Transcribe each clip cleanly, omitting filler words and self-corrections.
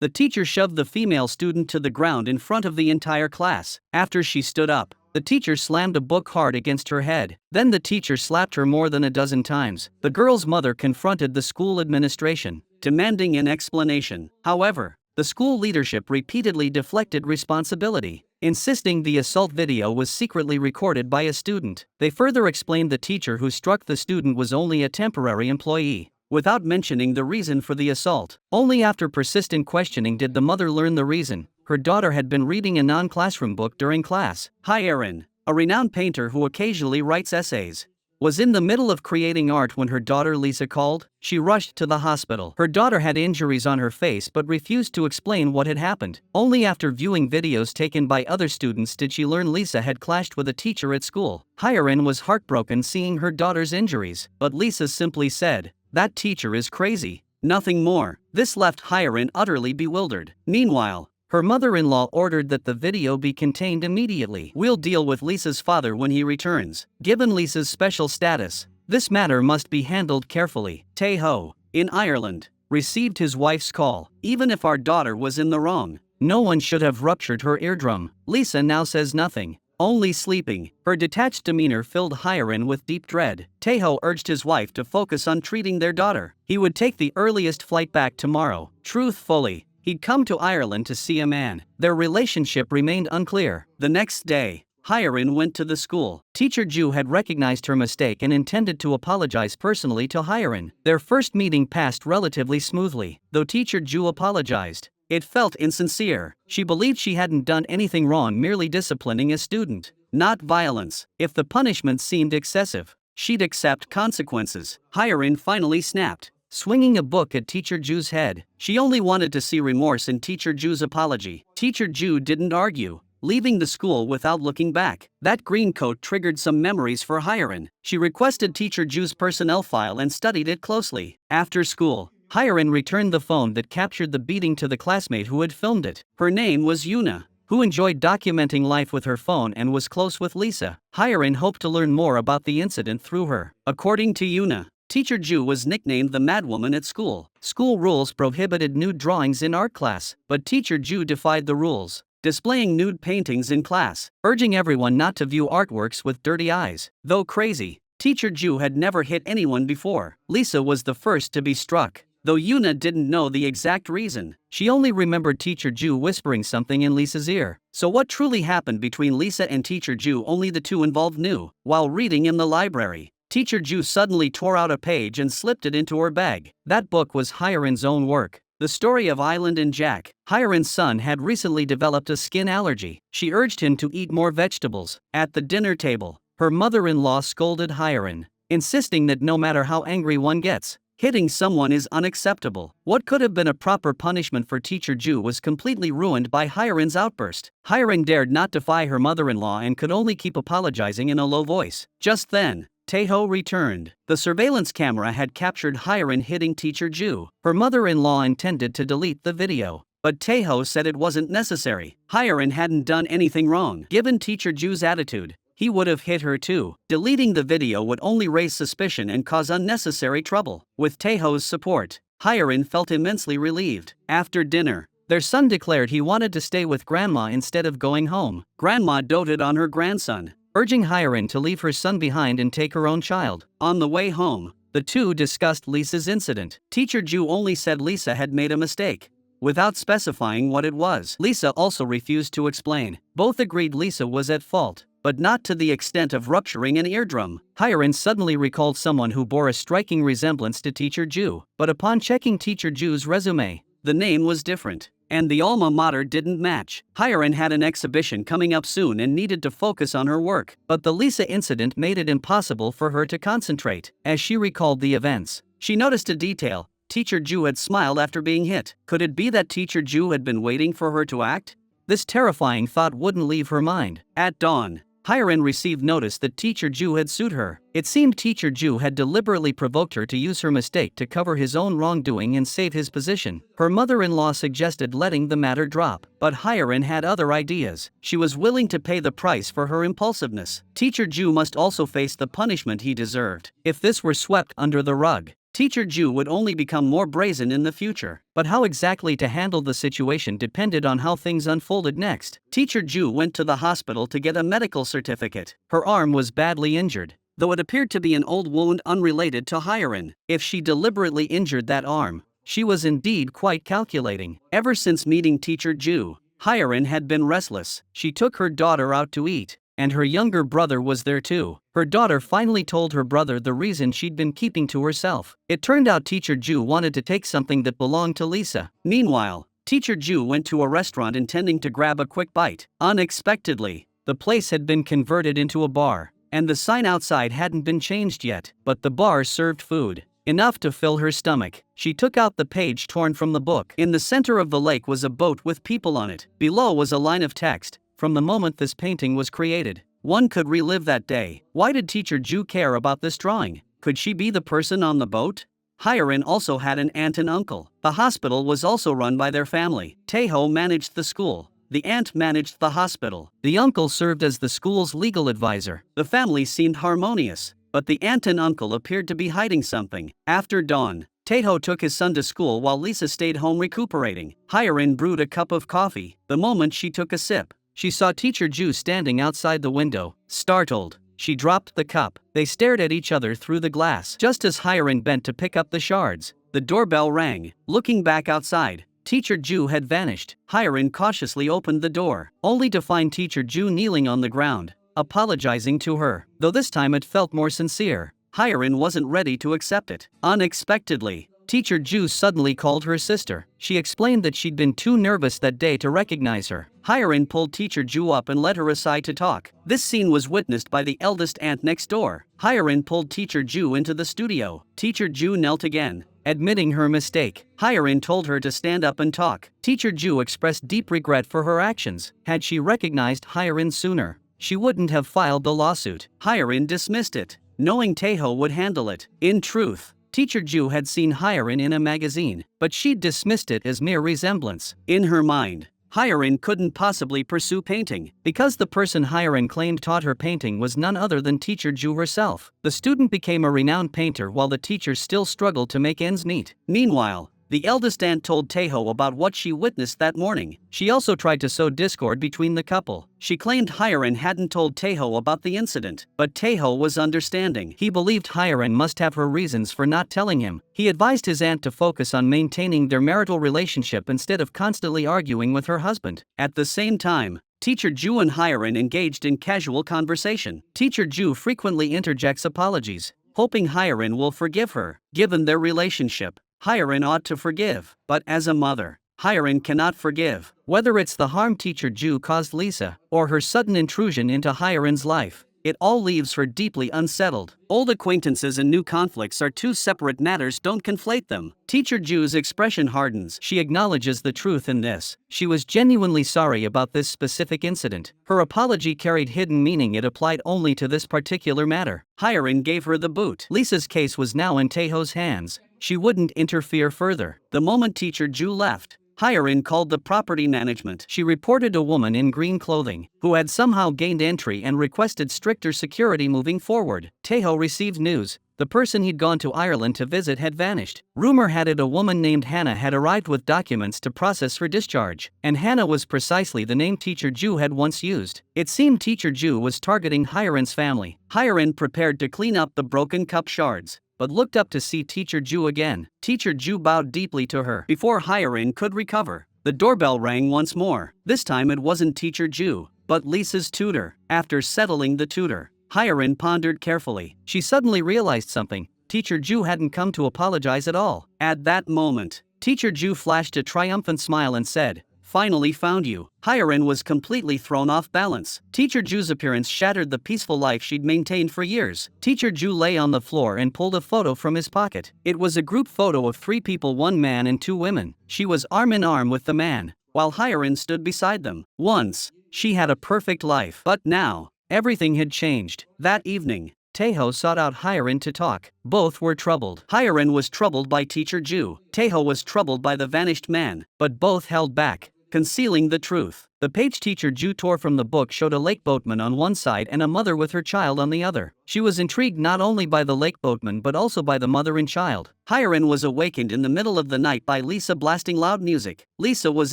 The teacher shoved the female student to the ground in front of the entire class. After she stood up, the teacher slammed a book hard against her head. Then the teacher slapped her more than a dozen times. The girl's mother confronted the school administration, demanding an explanation. However, the school leadership repeatedly deflected responsibility, insisting the assault video was secretly recorded by a student. They further explained the teacher who struck the student was only a temporary employee, without mentioning the reason for the assault. Only after persistent questioning did the mother learn the reason. Her daughter had been reading a non-classroom book during class. Hiren, a renowned painter who occasionally writes essays, was in the middle of creating art when her daughter Lisa called. She rushed to the hospital. Her daughter had injuries on her face but refused to explain what had happened. Only after viewing videos taken by other students did she learn Lisa had clashed with a teacher at school. Hiren was heartbroken seeing her daughter's injuries, but Lisa simply said, "That teacher is crazy." Nothing more. This left Hiren utterly bewildered. Meanwhile, her mother-in-law ordered that the video be contained immediately. "We'll deal with Lisa's father when he returns." Given Lisa's special status, this matter must be handled carefully. Tae-ho, in Ireland, received his wife's call. "Even if our daughter was in the wrong, no one should have ruptured her eardrum." Lisa now says nothing, only sleeping. Her detached demeanor filled Hiren with deep dread. Tae-ho urged his wife to focus on treating their daughter. He would take the earliest flight back tomorrow. Truthfully, he'd come to Ireland to see a man. Their relationship remained unclear. The next day, Hiren went to the school. Teacher Ju had recognized her mistake and intended to apologize personally to Hiren. Their first meeting passed relatively smoothly. Though Teacher Ju apologized, it felt insincere. She believed she hadn't done anything wrong, merely disciplining a student, not violence. If the punishment seemed excessive, she'd accept consequences. Hiren finally snapped, swinging a book at Teacher Ju's head. She only wanted to see remorse in Teacher Ju's apology. Teacher Ju didn't argue, leaving the school without looking back. That green coat triggered some memories for Hiren. She requested Teacher Ju's personnel file and studied it closely. After school, Hiren returned the phone that captured the beating to the classmate who had filmed it. Her name was Yuna, who enjoyed documenting life with her phone and was close with Lisa. Hiren hoped to learn more about the incident through her. According to Yuna, Teacher Ju was nicknamed the Madwoman at school. School rules prohibited nude drawings in art class, but Teacher Ju defied the rules, displaying nude paintings in class, urging everyone not to view artworks with dirty eyes. Though crazy, Teacher Ju had never hit anyone before. Lisa was the first to be struck. Though Yuna didn't know the exact reason, she only remembered Teacher Ju whispering something in Lisa's ear. So what truly happened between Lisa and Teacher Ju only the two involved knew. While reading in the library, Teacher Ju suddenly tore out a page and slipped it into her bag. That book was Hiren's own work. The story of Island and Jack. Hiren's son had recently developed a skin allergy. She urged him to eat more vegetables. At the dinner table, her mother-in-law scolded Hiren, insisting that no matter how angry one gets, hitting someone is unacceptable. What could have been a proper punishment for Teacher Ju was completely ruined by Hiren's outburst. Hiren dared not defy her mother-in-law and could only keep apologizing in a low voice. Just then, Tae-ho returned. The surveillance camera had captured Hiren hitting Teacher Ju. Her mother-in-law intended to delete the video, but Tae-ho said it wasn't necessary. Hiren hadn't done anything wrong. Given Teacher Ju's attitude, he would have hit her too. Deleting the video would only raise suspicion and cause unnecessary trouble. With Tae-ho's support, Hiren felt immensely relieved. After dinner, their son declared he wanted to stay with Grandma instead of going home. Grandma doted on her grandson, urging Hiren to leave her son behind and take her own child. On the way home, the two discussed Lisa's incident. Teacher Ju only said Lisa had made a mistake, without specifying what it was. Lisa also refused to explain. Both agreed Lisa was at fault, but not to the extent of rupturing an eardrum. Hiren suddenly recalled someone who bore a striking resemblance to Teacher Ju, but upon checking Teacher Ju's resume, the name was different, and the alma mater didn't match. Hiren had an exhibition coming up soon and needed to focus on her work, but the Lisa incident made it impossible for her to concentrate. As she recalled the events, she noticed a detail. Teacher Ju had smiled after being hit. Could it be that Teacher Ju had been waiting for her to act? This terrifying thought wouldn't leave her mind. At dawn, Hiren received notice that Teacher Ju had sued her. It seemed Teacher Ju had deliberately provoked her to use her mistake to cover his own wrongdoing and save his position. Her mother-in-law suggested letting the matter drop, but Hiren had other ideas. She was willing to pay the price for her impulsiveness. Teacher Ju must also face the punishment he deserved. If this were swept under the rug, Teacher Ju would only become more brazen in the future. But how exactly to handle the situation depended on how things unfolded next. Teacher Ju went to the hospital to get a medical certificate. Her arm was badly injured, though it appeared to be an old wound unrelated to Hyerin. If she deliberately injured that arm, she was indeed quite calculating. Ever since meeting Teacher Ju, Hyerin had been restless. She took her daughter out to eat, and her younger brother was there too. Her daughter finally told her brother the reason she'd been keeping to herself. It turned out Teacher Ju wanted to take something that belonged to Lisa. Meanwhile, Teacher Ju went to a restaurant intending to grab a quick bite. Unexpectedly, the place had been converted into a bar, and the sign outside hadn't been changed yet, but the bar served food, enough to fill her stomach. She took out the page torn from the book. In the center of the lake was a boat with people on it. Below was a line of text: "From the moment this painting was created, one could relive that day." Why did Teacher Ju care about this drawing? Could she be the person on the boat? Hyerin also had an aunt and uncle. The hospital was also run by their family. Taeho managed the school. The aunt managed the hospital. The uncle served as the school's legal advisor. The family seemed harmonious, but the aunt and uncle appeared to be hiding something. After dawn, Taeho took his son to school while Lisa stayed home recuperating. Hyerin brewed a cup of coffee. The moment she took a sip, she saw Teacher Ju standing outside the window. Startled, she dropped the cup. They stared at each other through the glass. Just as Hyerin bent to pick up the shards, the doorbell rang. Looking back outside, Teacher Ju had vanished. Hyerin cautiously opened the door, only to find Teacher Ju kneeling on the ground, apologizing to her. Though this time it felt more sincere, Hyerin wasn't ready to accept it. Unexpectedly, Teacher Ju suddenly called her sister. She explained that she'd been too nervous that day to recognize her. Hyerin pulled Teacher Ju up and led her aside to talk. This scene was witnessed by the eldest aunt next door. Hyerin pulled Teacher Ju into the studio. Teacher Ju knelt again, admitting her mistake. Hyerin told her to stand up and talk. Teacher Ju expressed deep regret for her actions. Had she recognized Hyerin sooner, she wouldn't have filed the lawsuit. Hyerin dismissed it, knowing Taeho would handle it. In truth, Teacher Ju had seen Hyerin in a magazine, but she'd dismissed it as mere resemblance. In her mind, Hyerin couldn't possibly pursue painting, because the person Hyerin claimed taught her painting was none other than Teacher Ju herself. The student became a renowned painter while the teacher still struggled to make ends meet. Meanwhile, the eldest aunt told Taeho about what she witnessed that morning. She also tried to sow discord between the couple. She claimed Hyerin hadn't told Taeho about the incident, but Taeho was understanding. He believed Hyerin must have her reasons for not telling him. He advised his aunt to focus on maintaining their marital relationship instead of constantly arguing with her husband. At the same time, Teacher Ju and Hyerin engaged in casual conversation. Teacher Ju frequently interjects apologies, hoping Hyerin will forgive her. Given their relationship, Hyerin ought to forgive, but as a mother, Hyerin cannot forgive. Whether it's the harm Teacher Ju caused Lisa, or her sudden intrusion into Hyerin's life, it all leaves her deeply unsettled. Old acquaintances and new conflicts are two separate matters, don't conflate them. Teacher Ju's expression hardens. She acknowledges the truth in this. She was genuinely sorry about this specific incident. Her apology carried hidden meaning. It applied only to this particular matter. Hyerin gave her the boot. Lisa's case was now in Taeho's hands. She wouldn't interfere further. The moment Teacher Ju left, Hyerin called the property management. She reported a woman in green clothing, who had somehow gained entry and requested stricter security moving forward. Taeho received news. The person he'd gone to Ireland to visit had vanished. Rumor had it a woman named Hannah had arrived with documents to process her discharge, and Hannah was precisely the name Teacher Ju had once used. It seemed Teacher Ju was targeting Hyerin's family. Hyerin prepared to clean up the broken cup shards, but looked up to see Teacher Ju again. Teacher Ju bowed deeply to her. Before Hyerin could recover, the doorbell rang once more. This time it wasn't Teacher Ju, but Lisa's tutor. After settling the tutor, Hyerin pondered carefully. She suddenly realized something. Teacher Ju hadn't come to apologize at all. At that moment, Teacher Ju flashed a triumphant smile and said, "Finally found you." Hyerin was completely thrown off balance. Teacher Ju's appearance shattered the peaceful life she'd maintained for years. Teacher Ju lay on the floor and pulled a photo from his pocket. It was a group photo of 3 people, 1 man and 2 women. She was arm in arm with the man, while Hyerin stood beside them. Once, she had a perfect life. But now, everything had changed. That evening, Taeho sought out Hyerin to talk. Both were troubled. Hyerin was troubled by Teacher Ju. Taeho was troubled by the vanished man, but both held back. Concealing the truth. The page teacher Ju tore from the book showed a lake boatman on one side and a mother with her child on the other. She was intrigued not only by the lake boatman but also by the mother and child. Hiren was awakened in the middle of the night by Lisa blasting loud music. Lisa was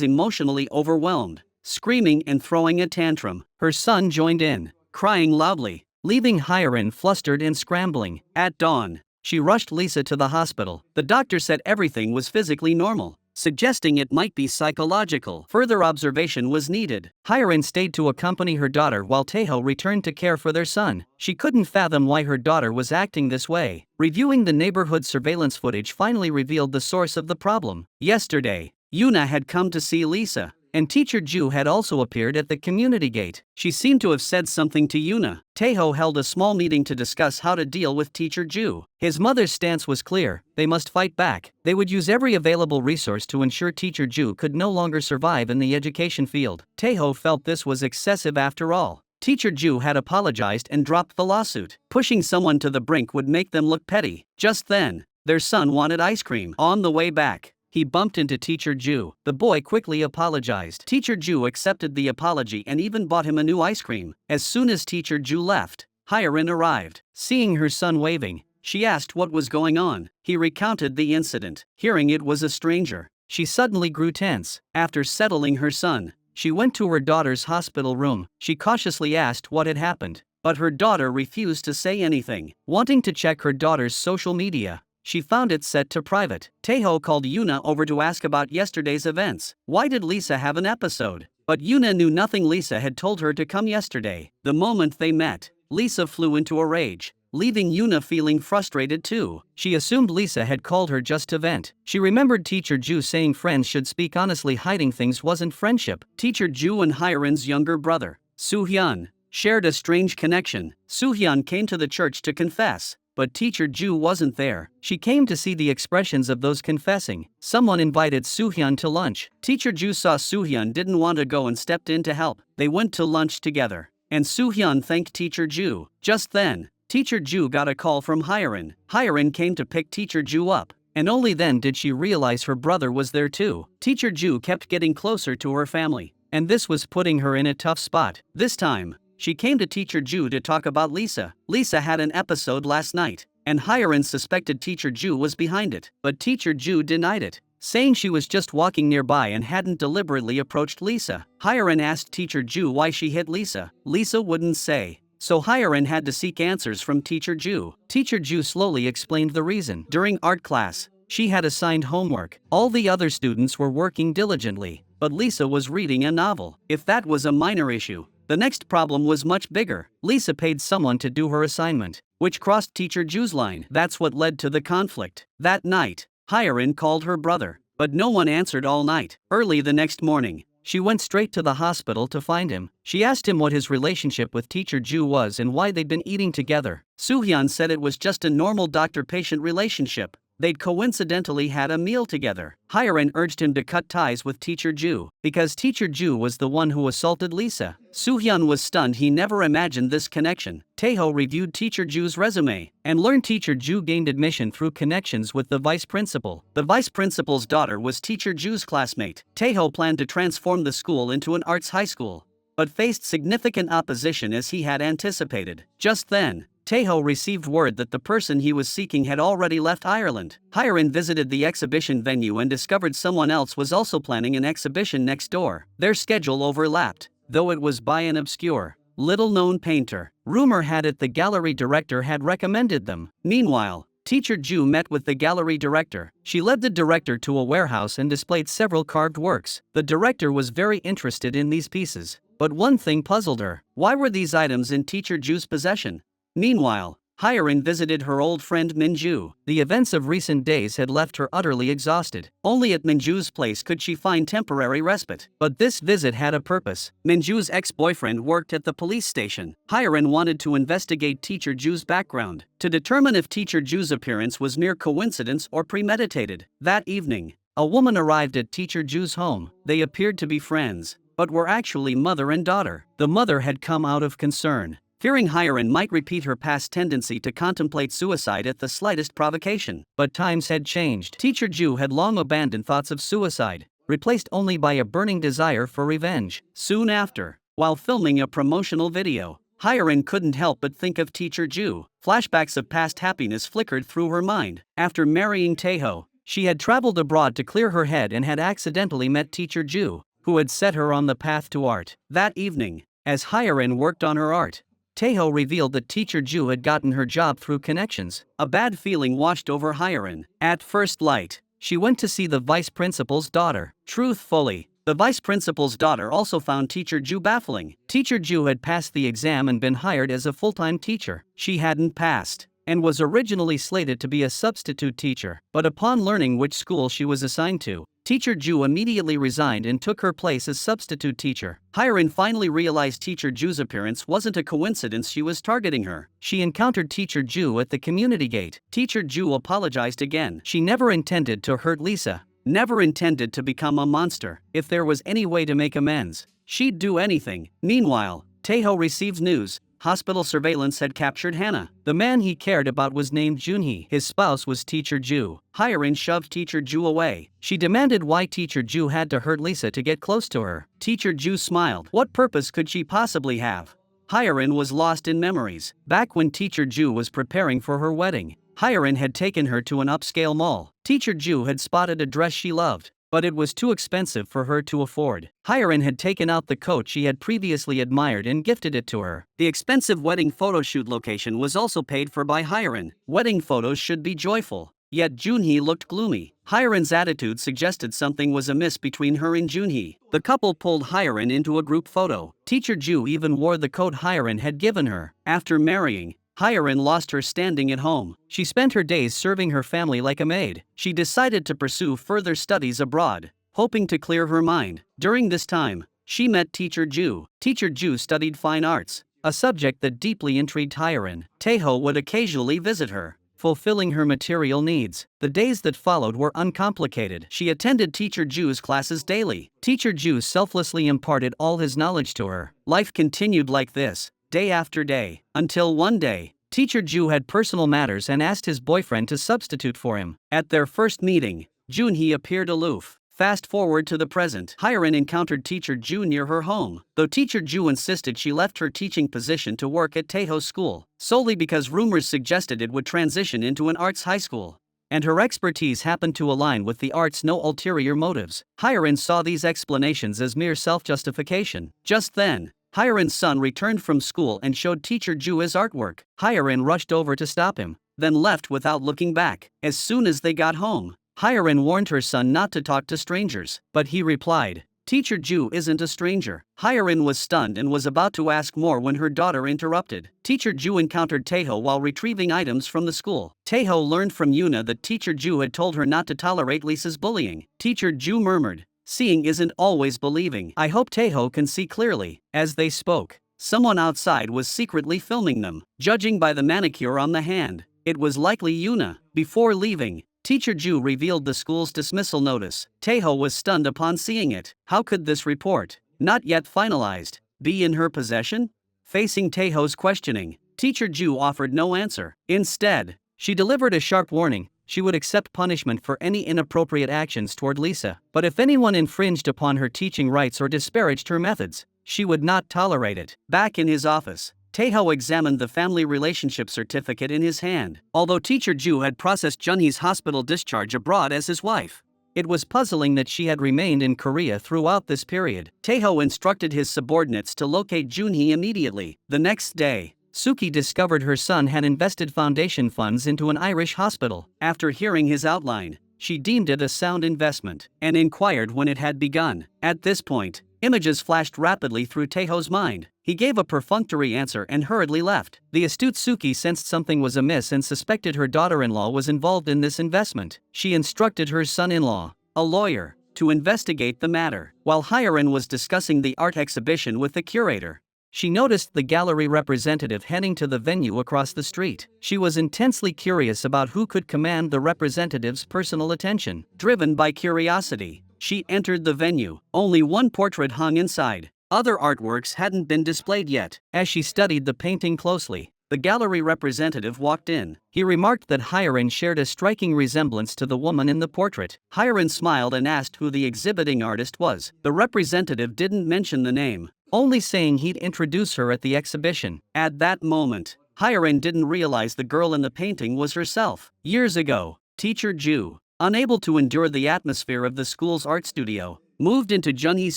emotionally overwhelmed, screaming and throwing a tantrum. Her son joined in, crying loudly, leaving Hiren flustered and scrambling. At dawn, she rushed Lisa to the hospital. The doctor said everything was physically normal, suggesting it might be psychological. Further observation was needed. Hiren stayed to accompany her daughter while Taeho returned to care for their son. She couldn't fathom why her daughter was acting this way. Reviewing the neighborhood surveillance footage finally revealed the source of the problem. Yesterday, Yuna had come to see Lisa, and teacher Ju had also appeared at the community gate. She seemed to have said something to Yuna. Taeho held a small meeting to discuss how to deal with teacher Ju. His mother's stance was clear: they must fight back. They would use every available resource to ensure teacher Ju could no longer survive in the education field. Taeho felt this was excessive after all. Teacher Ju had apologized and dropped the lawsuit. Pushing someone to the brink would make them look petty. Just then, their son wanted ice cream. On the way back, he bumped into teacher Ju. The boy quickly apologized. Teacher Ju accepted the apology and even bought him a new ice cream. As soon as teacher Ju left, Hiren arrived. Seeing her son waving, she asked what was going on. He recounted the incident. Hearing it was a stranger, she suddenly grew tense. After settling her son, she went to her daughter's hospital room. She cautiously asked what had happened, but her daughter refused to say anything. Wanting to check her daughter's social media, she found it set to private. Taeho called Yuna over to ask about yesterday's events. Why did Lisa have an episode? But Yuna knew nothing. Lisa had told her to come yesterday. The moment they met, Lisa flew into a rage, leaving Yuna feeling frustrated too. She assumed Lisa had called her just to vent. She remembered teacher Ju saying friends should speak honestly. Hiding things wasn't friendship. Teacher Ju and Hiren's younger brother, Soo-hyun, shared a strange connection. Soo-hyun came to the church to confess, but teacher Ju wasn't there. She came to see the expressions of those confessing. Someone invited Soo-hyun to lunch. Teacher Ju saw Soo-hyun didn't want to go and stepped in to help. They went to lunch together, and Soo-hyun thanked teacher Ju. Just then, teacher Ju got a call from Hiren. Hiren came to pick teacher Ju up, and only then did she realize her brother was there too. Teacher Ju kept getting closer to her family, and this was putting her in a tough spot. This time, she came to teacher Ju to talk about Lisa. Lisa had an episode last night, and Hiren suspected teacher Ju was behind it, but teacher Ju denied it, saying she was just walking nearby and hadn't deliberately approached Lisa. Hiren asked teacher Ju why she hit Lisa. Lisa wouldn't say, so Hiren had to seek answers from teacher Ju. Teacher Ju slowly explained the reason. During art class, she had assigned homework. All the other students were working diligently, but Lisa was reading a novel. If that was a minor issue, the next problem was much bigger. Lisa paid someone to do her assignment, which crossed teacher Ju's line. That's what led to the conflict. That night, Hiren called her brother, but no one answered all night. Early the next morning, she went straight to the hospital to find him. She asked him what his relationship with teacher Ju was and why they'd been eating together. Soo-hyun said it was just a normal doctor-patient relationship. They'd coincidentally had a meal together. Hiren urged him to cut ties with teacher Ju, because teacher Ju was the one who assaulted Lisa. Soo-hyun was stunned. He never imagined this connection. Taeho reviewed teacher Ju's resume, and learned teacher Ju gained admission through connections with the vice principal. The vice principal's daughter was teacher Ju's classmate. Taeho planned to transform the school into an arts high school, but faced significant opposition as he had anticipated. Just then, Taeho received word that the person he was seeking had already left Ireland. Hiren visited the exhibition venue and discovered someone else was also planning an exhibition next door. Their schedule overlapped, though it was by an obscure, little-known painter. Rumor had it the gallery director had recommended them. Meanwhile, teacher Ju met with the gallery director. She led the director to a warehouse and displayed several carved works. The director was very interested in these pieces, but one thing puzzled her. Why were these items in teacher Ju's possession? Meanwhile, Hiren visited her old friend Minju. The events of recent days had left her utterly exhausted. Only at Minju's place could she find temporary respite. But this visit had a purpose. Minju's ex-boyfriend worked at the police station. Hiren wanted to investigate teacher Ju's background, to determine if teacher Ju's appearance was mere coincidence or premeditated. That evening, a woman arrived at teacher Ju's home. They appeared to be friends, but were actually mother and daughter. The mother had come out of concern, fearing Hiren might repeat her past tendency to contemplate suicide at the slightest provocation. But times had changed. Teacher Ju had long abandoned thoughts of suicide. replaced only by a burning desire for revenge. Soon after, while filming a promotional video, Hyerin couldn't help but think of Teacher Ju. Flashbacks of past happiness flickered through her mind. After marrying Taeho, she had traveled abroad to clear her head and had accidentally met Teacher Ju, who had set her on the path to art. That evening, as Hyerin worked on her art, Taeho revealed that Teacher Ju had gotten her job through connections. A bad feeling washed over Hyerin. At first light, she went to see the vice principal's daughter. Truthfully, the vice principal's daughter also found Teacher Ju baffling. Teacher Ju had passed the exam and been hired as a full-time teacher. She hadn't passed, and was originally slated to be a substitute teacher. But upon learning which school she was assigned to, Teacher Ju immediately resigned and took her place as substitute teacher. Hyerin finally realized Teacher Ju's appearance wasn't a coincidence. She was targeting her. She encountered Teacher Ju at the community gate. Teacher Ju apologized again. She never intended to hurt Lisa, never intended to become a monster. If there was any way to make amends, she'd do anything. Meanwhile, Taeho receives news. Hospital surveillance had captured Hannah. The man he cared about was named Junhee. His spouse was Teacher Ju. Hyerin shoved Teacher Ju away. She demanded why Teacher Ju had to hurt Lisa to get close to her. Teacher Ju smiled. What purpose could she possibly have? Hyerin was lost in memories. Back when Teacher Ju was preparing for her wedding, Hyerin had taken her to an upscale mall. Teacher Ju had spotted a dress she loved, but it was too expensive for her to afford. Hyerin had taken out the coat she had previously admired and gifted it to her. The expensive wedding photoshoot location was also paid for by Hyerin. Wedding photos should be joyful, yet Junhee looked gloomy. Hyerin's attitude suggested something was amiss between her and Junhee. The couple pulled Hyerin into a group photo. Teacher Ju even wore the coat Hyerin had given her. After marrying, Hyerin lost her standing at home. She spent her days serving her family like a maid. She decided to pursue further studies abroad, hoping to clear her mind. During this time, she met Teacher Ju. Teacher Ju studied fine arts, a subject that deeply intrigued Hyerin. Taeho would occasionally visit her, fulfilling her material needs. The days that followed were uncomplicated. She attended Teacher Ju's classes daily. Teacher Ju selflessly imparted all his knowledge to her. Life continued like this, day after day, until one day, Teacher Ju had personal matters and asked his boyfriend to substitute for him. At their first meeting, Junhee appeared aloof. Fast forward to the present. Hyerin encountered Teacher Ju near her home, though Teacher Ju insisted she left her teaching position to work at Taeho's school, solely because rumors suggested it would transition into an arts high school, and her expertise happened to align with the arts. No ulterior motives. Hyerin saw these explanations as mere self-justification. Just then, Hyerin's son returned from school and showed Teacher Ju his artwork. Hyerin rushed over to stop him, then left without looking back. As soon as they got home, Hyerin warned her son not to talk to strangers, but he replied, "Teacher Ju isn't a stranger." Hyerin was stunned and was about to ask more when her daughter interrupted. Teacher Ju encountered Taeho while retrieving items from the school. Taeho learned from Yuna that Teacher Ju had told her not to tolerate Lisa's bullying. Teacher Ju murmured, "Seeing isn't always believing. I hope Taeho can see clearly." As they spoke, someone outside was secretly filming them. Judging by the manicure on the hand, it was likely Yuna. Before leaving, Teacher Ju revealed the school's dismissal notice. Taeho was stunned upon seeing it. How could this report, not yet finalized, be in her possession? Facing Taeho's questioning, Teacher Ju offered no answer. Instead, she delivered a sharp warning. She would accept punishment for any inappropriate actions toward Lisa, but if anyone infringed upon her teaching rights or disparaged her methods, she would not tolerate it. Back in his office, Taeho examined the family relationship certificate in his hand. Although Teacher Ju had processed Junhee's hospital discharge abroad as his wife, it was puzzling that she had remained in Korea throughout this period. Taeho instructed his subordinates to locate Junhee immediately. The next day, Suki discovered her son had invested foundation funds into an Irish hospital. After hearing his outline, she deemed it a sound investment and inquired when it had begun. At this point, images flashed rapidly through Taeho's mind. He gave a perfunctory answer and hurriedly left. The astute Suki sensed something was amiss and suspected her daughter-in-law was involved in this investment. She instructed her son-in-law, a lawyer, to investigate the matter. While Hyerin was discussing the art exhibition with the curator, she noticed the gallery representative heading to the venue across the street. She was intensely curious about who could command the representative's personal attention. Driven by curiosity, she entered the venue. Only one portrait hung inside. Other artworks hadn't been displayed yet. As she studied the painting closely, The gallery representative walked in. He remarked that Hiren shared a striking resemblance to the woman in the portrait. Hiren smiled and asked who the exhibiting artist was. The representative didn't mention the name, only saying he'd introduce her at the exhibition. At that moment, Hiren didn't realize the girl in the painting was herself. Years ago, teacher Ju, unable to endure the atmosphere of the school's art studio, moved into Junhee's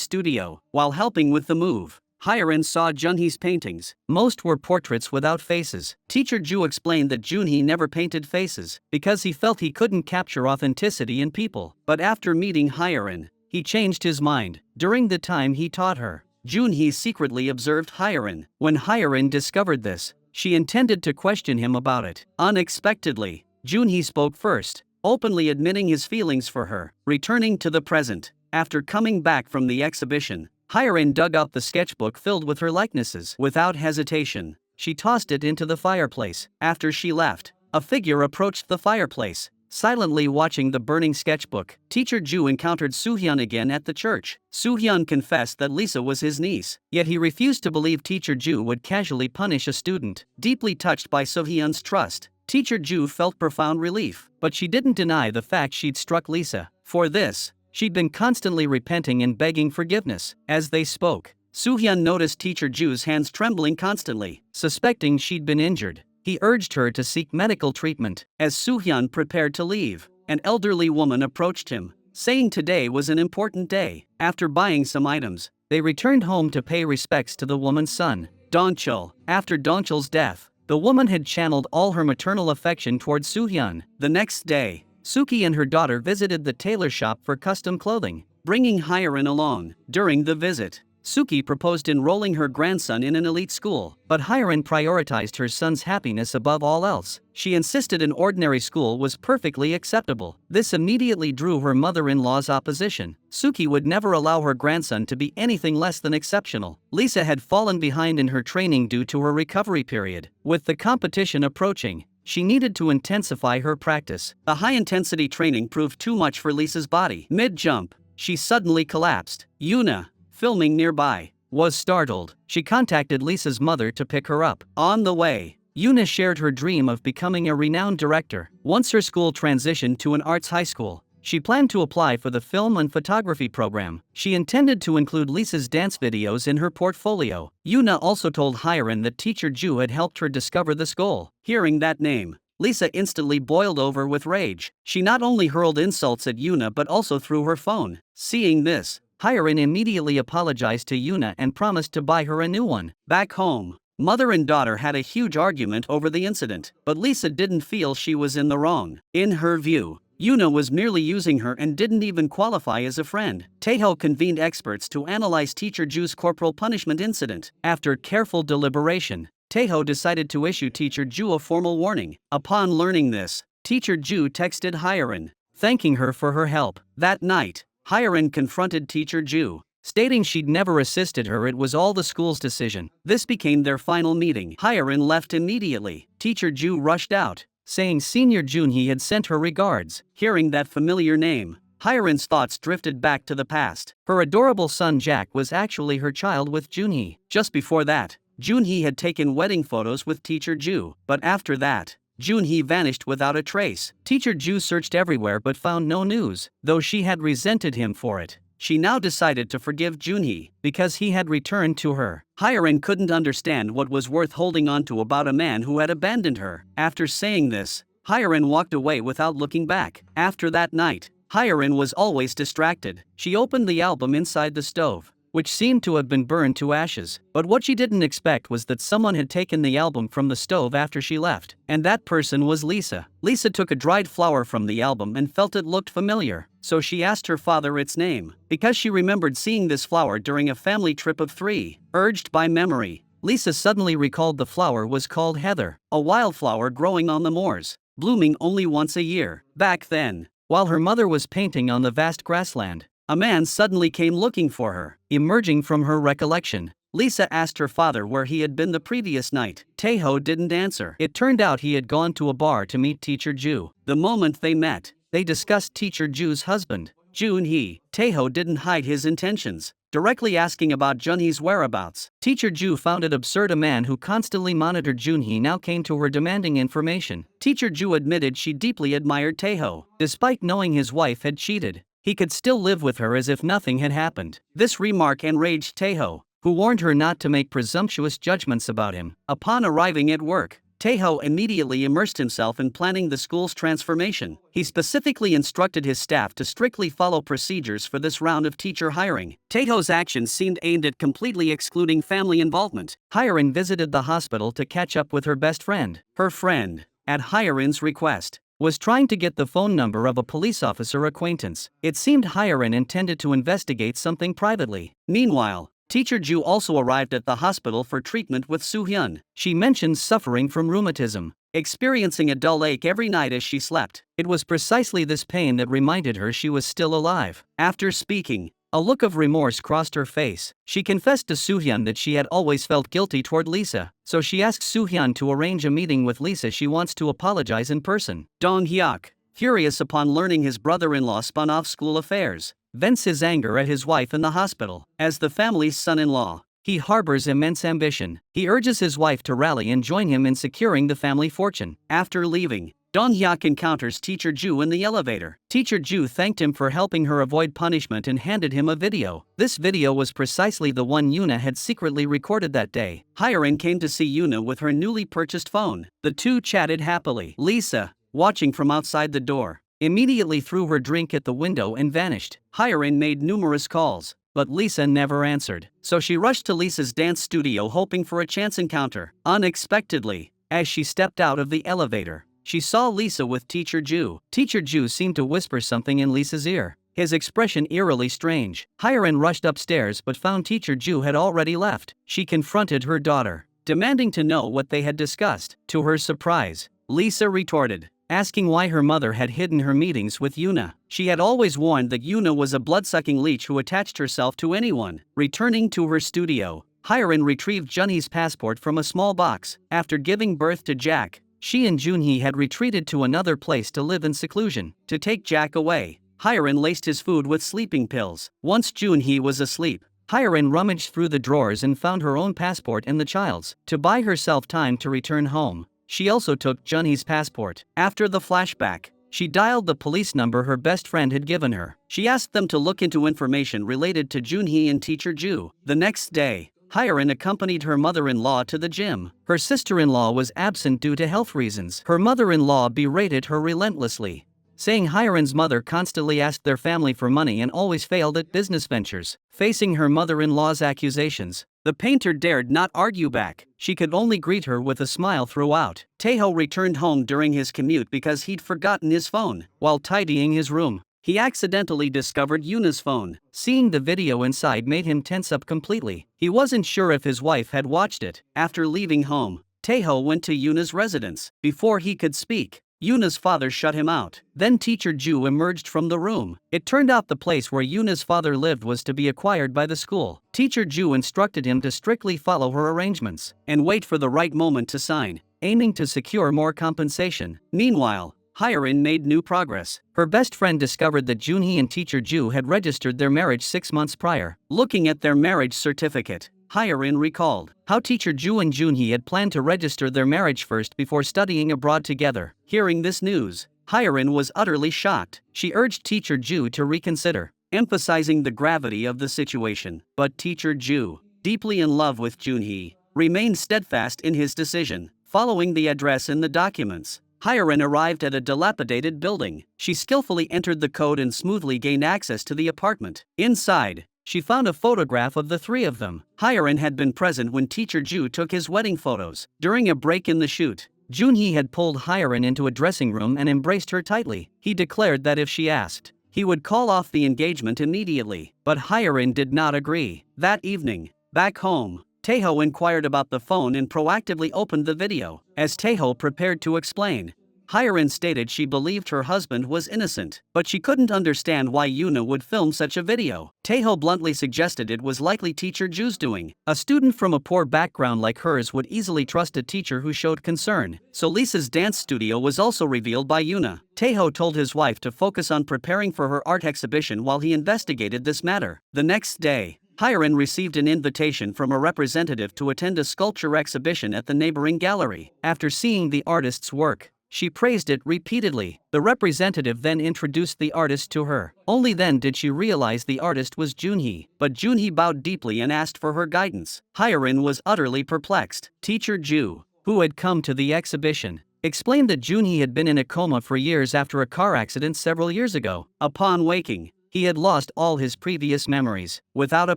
studio. While helping with the move, Hiren saw Junhee's paintings. Most were portraits without faces. Teacher Ju explained that Junhee never painted faces because he felt he couldn't capture authenticity in people. But after meeting Hiren, he changed his mind. During the time he taught her, Junhee secretly observed Hiren. When Hiren discovered this, she intended to question him about it. Unexpectedly, Junhee spoke first, openly admitting his feelings for her. Returning to the present, after coming back from the exhibition, Hiren dug out the sketchbook filled with her likenesses. Without hesitation, she tossed it into the fireplace. After she left, a figure approached the fireplace, silently watching the burning sketchbook. Teacher Ju encountered Soohyun again at the church. Soohyun confessed that Lisa was his niece, yet he refused to believe Teacher Ju would casually punish a student. Deeply touched by Soohyun's trust, Teacher Ju felt profound relief, but she didn't deny the fact she'd struck Lisa. For this, she'd been constantly repenting and begging forgiveness. As they spoke, Soohyun noticed Teacher Ju's hands trembling constantly. Suspecting she'd been injured, he urged her to seek medical treatment. As Soohyun prepared to leave, an elderly woman approached him, saying today was an important day. After buying some items, they returned home to pay respects to the woman's son, Dongchul. After Dongchul's death, the woman had channeled all her maternal affection towards Soohyun. The next day, Suki and her daughter visited the tailor shop for custom clothing, bringing Hiren along. During the visit, Suki proposed enrolling her grandson in an elite school, but Hiren prioritized her son's happiness above all else. She insisted an ordinary school was perfectly acceptable. This immediately drew her mother-in-law's opposition. Suki would never allow her grandson to be anything less than exceptional. Lisa had fallen behind in her training due to her recovery period. With the competition approaching, she needed to intensify her practice. The high-intensity training proved too much for Lisa's body. Mid-jump, she suddenly collapsed. Yuna, filming nearby, was startled. She contacted Lisa's mother to pick her up. On the way, Yuna shared her dream of becoming a renowned director. Once her school transitioned to an arts high school, she planned to apply for the film and photography program. She intended to include Lisa's dance videos in her portfolio. Yuna also told Hiren that Teacher Ju had helped her discover this goal. Hearing that name, Lisa instantly boiled over with rage. She not only hurled insults at Yuna but also threw her phone. Seeing this, Hiren immediately apologized to Yuna and promised to buy her a new one. Back home, mother and daughter had a huge argument over the incident, but Lisa didn't feel she was in the wrong. In her view, Yuna was merely using her and didn't even qualify as a friend. Taeho convened experts to analyze Teacher Ju's corporal punishment incident. After careful deliberation, Taeho decided to issue Teacher Ju a formal warning. Upon learning this, Teacher Ju texted Hiren, thanking her for her help. That night, Hiren confronted Teacher Ju, stating she'd never assisted her. It was all the school's decision. This became their final meeting. Hiren left immediately. Teacher Ju rushed out, saying Senior Junhee had sent her regards. Hearing that familiar name, Hiren's thoughts drifted back to the past. Her adorable son Jack was actually her child with Junhee. Just before that, Junhee had taken wedding photos with Teacher Ju, but after that, Junhee vanished without a trace. Teacher Ju searched everywhere but found no news. Though she had resented him for it, she now decided to forgive Junhee because he had returned to her. Hiren couldn't understand what was worth holding on to about a man who had abandoned her. After saying this, Hiren walked away without looking back. After that night, Hiren was always distracted. She opened the album inside the stove, which seemed to have been burned to ashes. But what she didn't expect was that someone had taken the album from the stove after she left. And that person was Lisa. Lisa took a dried flower from the album and felt it looked familiar, so she asked her father its name, because she remembered seeing this flower during a family trip of 3. Urged by memory, Lisa suddenly recalled the flower was called Heather, a wildflower growing on the moors, blooming only once a year. Back then, while her mother was painting on the vast grassland, a man suddenly came looking for her. Emerging from her recollection, Lisa asked her father where he had been the previous night. Taeho didn't answer. It turned out he had gone to a bar to meet Teacher Ju. The moment they met, they discussed Teacher Ju's husband, Junhee. Taeho didn't hide his intentions, directly asking about Junhee's whereabouts. Teacher Ju found it absurd a man who constantly monitored Junhee now came to her demanding information. Teacher Ju admitted she deeply admired Taeho. Despite knowing his wife had cheated, he could still live with her as if nothing had happened. This remark enraged Taeho, who warned her not to make presumptuous judgments about him. Upon arriving at work, Taeho immediately immersed himself in planning the school's transformation. He specifically instructed his staff to strictly follow procedures for this round of teacher hiring. Taeho's actions seemed aimed at completely excluding family involvement. Hyerin visited the hospital to catch up with her best friend. Her friend, at Hyerin's request, was trying to get the phone number of a police officer acquaintance. It seemed Hyerin intended to investigate something privately. Meanwhile, Teacher Ju also arrived at the hospital for treatment with Soo-hyun. She mentions suffering from rheumatism, experiencing a dull ache every night as she slept. It was precisely this pain that reminded her she was still alive. After speaking, a look of remorse crossed her face. She confessed to Soo-hyun that she had always felt guilty toward Lisa, so she asked Soo-hyun to arrange a meeting with Lisa. She wants to apologize in person. Dong-hyuk, furious upon learning his brother-in-law spun off school affairs, vents his anger at his wife in the hospital. As the family's son-in-law, he harbors immense ambition. He urges his wife to rally and join him in securing the family fortune. After leaving, Dong-hyuk encounters Teacher Ju in the elevator. Teacher Ju thanked him for helping her avoid punishment and handed him a video. This video was precisely the one Yuna had secretly recorded that day. Hyerin came to see Yuna with her newly purchased phone. The two chatted happily. Lisa, watching from outside the door, immediately threw her drink at the window and vanished. Hyerin made numerous calls, but Lisa never answered, so she rushed to Lisa's dance studio hoping for a chance encounter. Unexpectedly, as she stepped out of the elevator, she saw Lisa with Teacher Ju. Teacher Ju seemed to whisper something in Lisa's ear, his expression eerily strange. Hyerin rushed upstairs but found Teacher Ju had already left. She confronted her daughter, demanding to know what they had discussed. To her surprise, Lisa retorted, asking why her mother had hidden her meetings with Yuna. She had always warned that Yuna was a blood-sucking leech who attached herself to anyone. Returning to her studio, Hyerin retrieved Junhee's passport from a small box. After giving birth to Jack, she and Junhee had retreated to another place to live in seclusion. To take Jack away, Hyerin laced his food with sleeping pills. Once Junhee was asleep, Hyerin rummaged through the drawers and found her own passport and the child's. To buy herself time to return home, she also took Junhee's passport. After the flashback, she dialed the police number her best friend had given her. She asked them to look into information related to Junhee and Teacher Ju. The next day, Hyerin accompanied her mother-in-law to the gym. Her sister-in-law was absent due to health reasons. Her mother-in-law berated her relentlessly, saying Hyerin's mother constantly asked their family for money and always failed at business ventures. Facing her mother-in-law's accusations, the painter dared not argue back. She could only greet her with a smile throughout. Taeho returned home during his commute because he'd forgotten his phone. While tidying his room, he accidentally discovered Yuna's phone. Seeing the video inside made him tense up completely. He wasn't sure if his wife had watched it. After leaving home, Taeho went to Yuna's residence. Before he could speak, Yuna's father shut him out. Then Teacher Ju emerged from the room. It turned out the place where Yuna's father lived was to be acquired by the school. Teacher Ju instructed him to strictly follow her arrangements and wait for the right moment to sign, aiming to secure more compensation. Meanwhile, Hyerin made new progress. Her best friend discovered that Junhee and Teacher Ju had registered their marriage 6 months prior. Looking at their marriage certificate, Hyerin recalled how Teacher Ju and Junhee had planned to register their marriage first before studying abroad together. Hearing this news, Hyerin was utterly shocked. She urged Teacher Ju to reconsider, emphasizing the gravity of the situation. But Teacher Ju, deeply in love with Junhee, remained steadfast in his decision. Following the address in the documents, Hyerin arrived at a dilapidated building. She skillfully entered the code and smoothly gained access to the apartment. Inside, she found a photograph of the three of them. Hyerin had been present when Teacher Ju took his wedding photos. During a break in the shoot, Junhee had pulled Hyerin into a dressing room and embraced her tightly. He declared that if she asked, he would call off the engagement immediately. But Hyerin did not agree. That evening, back home, Taeho inquired about the phone and proactively opened the video. As Taeho prepared to explain, Hyerin stated she believed her husband was innocent, but she couldn't understand why Yuna would film such a video. Taeho bluntly suggested it was likely teacher Ju's doing. A student from a poor background like hers would easily trust a teacher who showed concern, so Lisa's dance studio was also revealed by Yuna. Taeho told his wife to focus on preparing for her art exhibition while he investigated this matter. The next day, Hyerin received an invitation from a representative to attend a sculpture exhibition at the neighboring gallery. After seeing the artist's work, she praised it repeatedly. The representative then introduced the artist to her. Only then did she realize the artist was Junhee, but Junhee bowed deeply and asked for her guidance. Hyerin was utterly perplexed. Teacher Ju, who had come to the exhibition, explained that Junhee had been in a coma for years after a car accident several years ago. Upon waking, he had lost all his previous memories. Without a